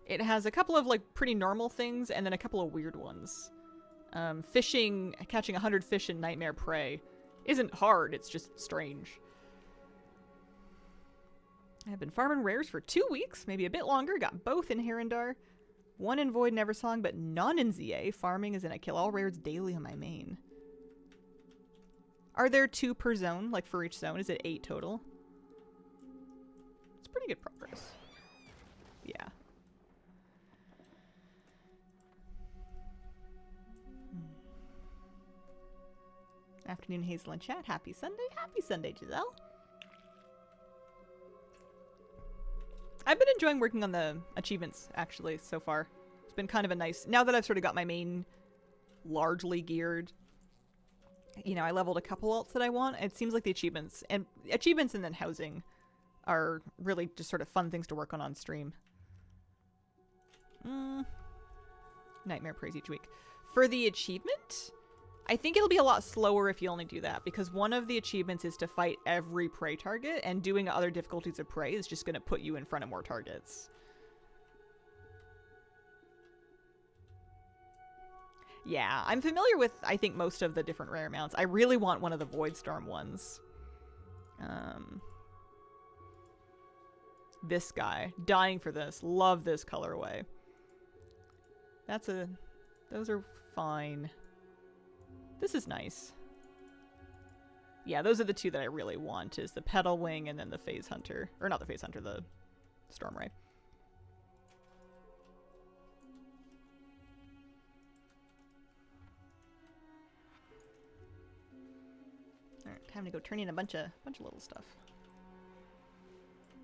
It has a couple of like pretty normal things and then a couple of weird ones. Fishing, catching 100 fish in Nightmare Prey isn't hard, it's just strange. I've been farming rares for 2 weeks, maybe a bit longer, got both in Herondar. 1 in Void and Eversong, but none in ZA. Farming is in I kill all rares daily on my main. Are there 2 per zone, like for each zone? Is it 8 total? It's pretty good progress. Yeah. Afternoon Hazel and chat. Happy Sunday. Happy Sunday, Giselle. I've been enjoying working on the achievements, actually, so far. It's been kind of a nice... Now that I've sort of got my main largely geared, you know, I leveled a couple alts that I want. It seems like the achievements and then housing are really just sort of fun things to work on stream. Nightmare praise each week. For the achievement... I think it'll be a lot slower if you only do that, because one of the achievements is to fight every prey target, and doing other difficulties of prey is just going to put you in front of more targets. Yeah, I'm familiar with, I think, most of the different rare mounts. I really want one of the Voidstorm ones. This guy. Dying for this. Love this colorway. Those are fine. This is nice. Yeah, those are the two that I really want, is the Petal Wing and then the Phase Hunter. Or not the Phase Hunter, the Storm Ray. Alright, time to go turn in a bunch of little stuff.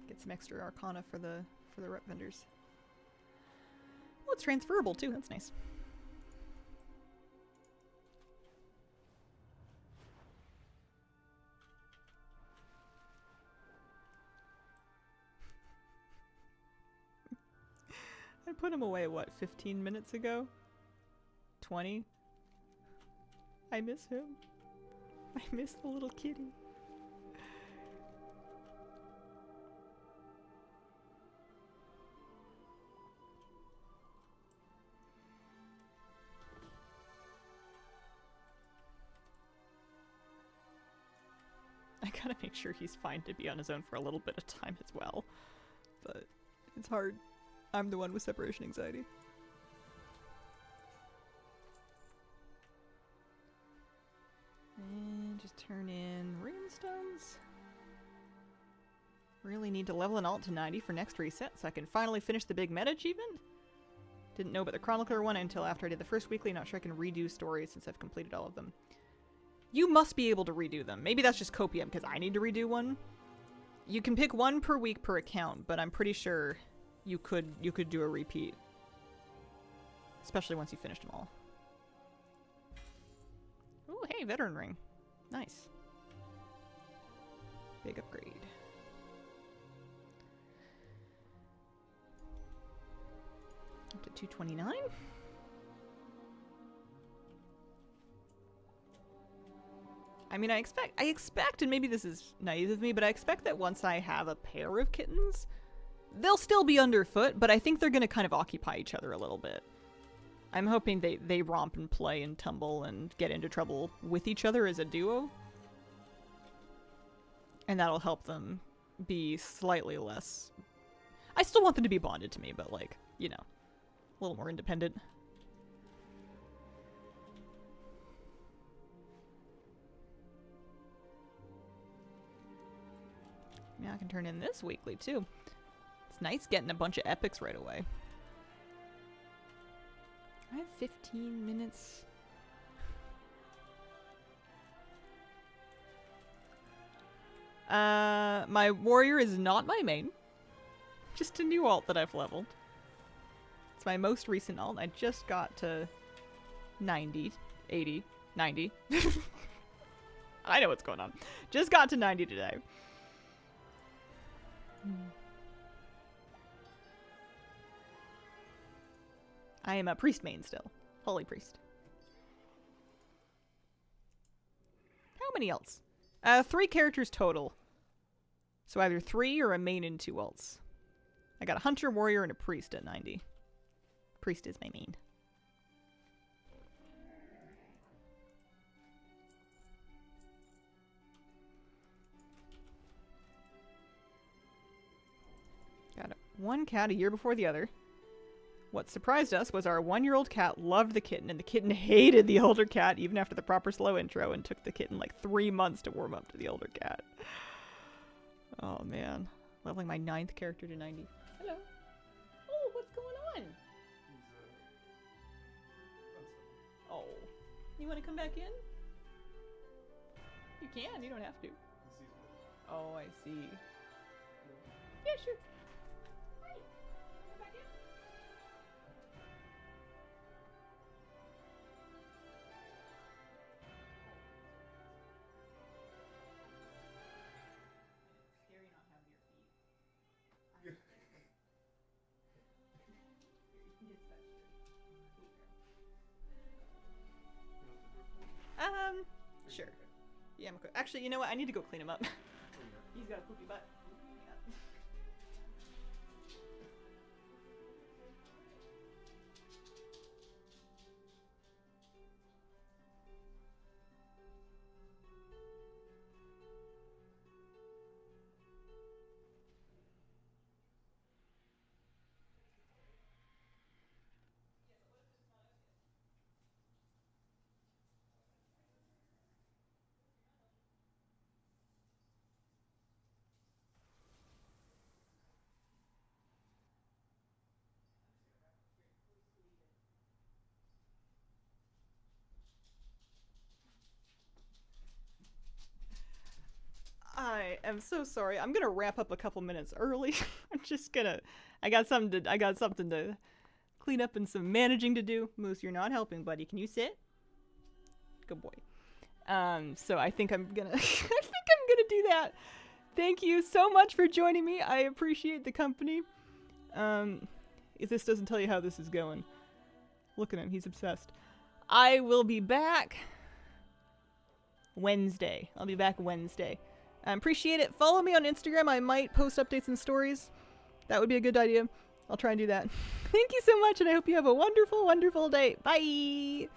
Get some extra Arcana for the rep vendors. Oh, it's transferable too, that's nice. I put him away, what, 15 minutes ago? 20? I miss him. I miss the little kitty. I gotta make sure he's fine to be on his own for a little bit of time as well. But it's hard. I'm the one with separation anxiety. And just turn in runestones. Really need to level an alt to 90 for next reset so I can finally finish the big meta achievement. Didn't know about the Chronicler one until after I did the first weekly. Not sure I can redo stories since I've completed all of them. You must be able to redo them. Maybe that's just copium because I need to redo one. You can pick one per week per account, but I'm pretty sure you could do a repeat. Especially once you finished them all. Oh, hey, veteran ring. Nice. Big upgrade. Up to 229. I mean, I expect, and maybe this is naive of me, but I expect that once I have a pair of kittens, they'll still be underfoot, but I think they're going to kind of occupy each other a little bit. I'm hoping they romp and play and tumble and get into trouble with each other as a duo. And that'll help them be slightly less... I still want them to be bonded to me, but like, you know, a little more independent. Yeah, I can turn in this weekly too. It's nice getting a bunch of epics right away. I have 15 minutes. My warrior is not my main. Just a new alt that I've leveled. It's my most recent alt. I just got to 90, 80, 90. I know what's going on. Just got to 90 today. I am a priest main still. Holy priest. How many alts? 3 characters total. So either 3 or a main and 2 alts. I got a hunter, warrior, and a priest at 90. Priest is my main. Got one cat a year before the other. What surprised us was our 1-year-old cat loved the kitten, and the kitten hated the older cat even after the proper slow intro, and took the kitten like 3 months to warm up to the older cat. Oh man. Leveling my 9th character to 90. Hello. Oh, what's going on? Oh. You want to come back in? You can, you don't have to. Oh, I see. Yeah, sure. Hi. Come back in. Scary not having your feet. Sure. Yeah, actually, you know what? I need to go clean him up. He's got a poopy butt. Yeah. am so sorry. I'm gonna wrap up a couple minutes early. I'm just gonna. I got something to clean up and some managing to do. Moose, you're not helping, buddy. Can you sit? Good boy. So I think I'm gonna. I think I'm gonna do that. Thank you so much for joining me. I appreciate the company. If this doesn't tell you how this is going, look at him. He's obsessed. I will be back Wednesday. I'll be back Wednesday. Appreciate it. Follow me on Instagram. I might post updates and stories. That would be a good idea. I'll try and do that. Thank you so much, and I hope you have a wonderful, wonderful day. Bye!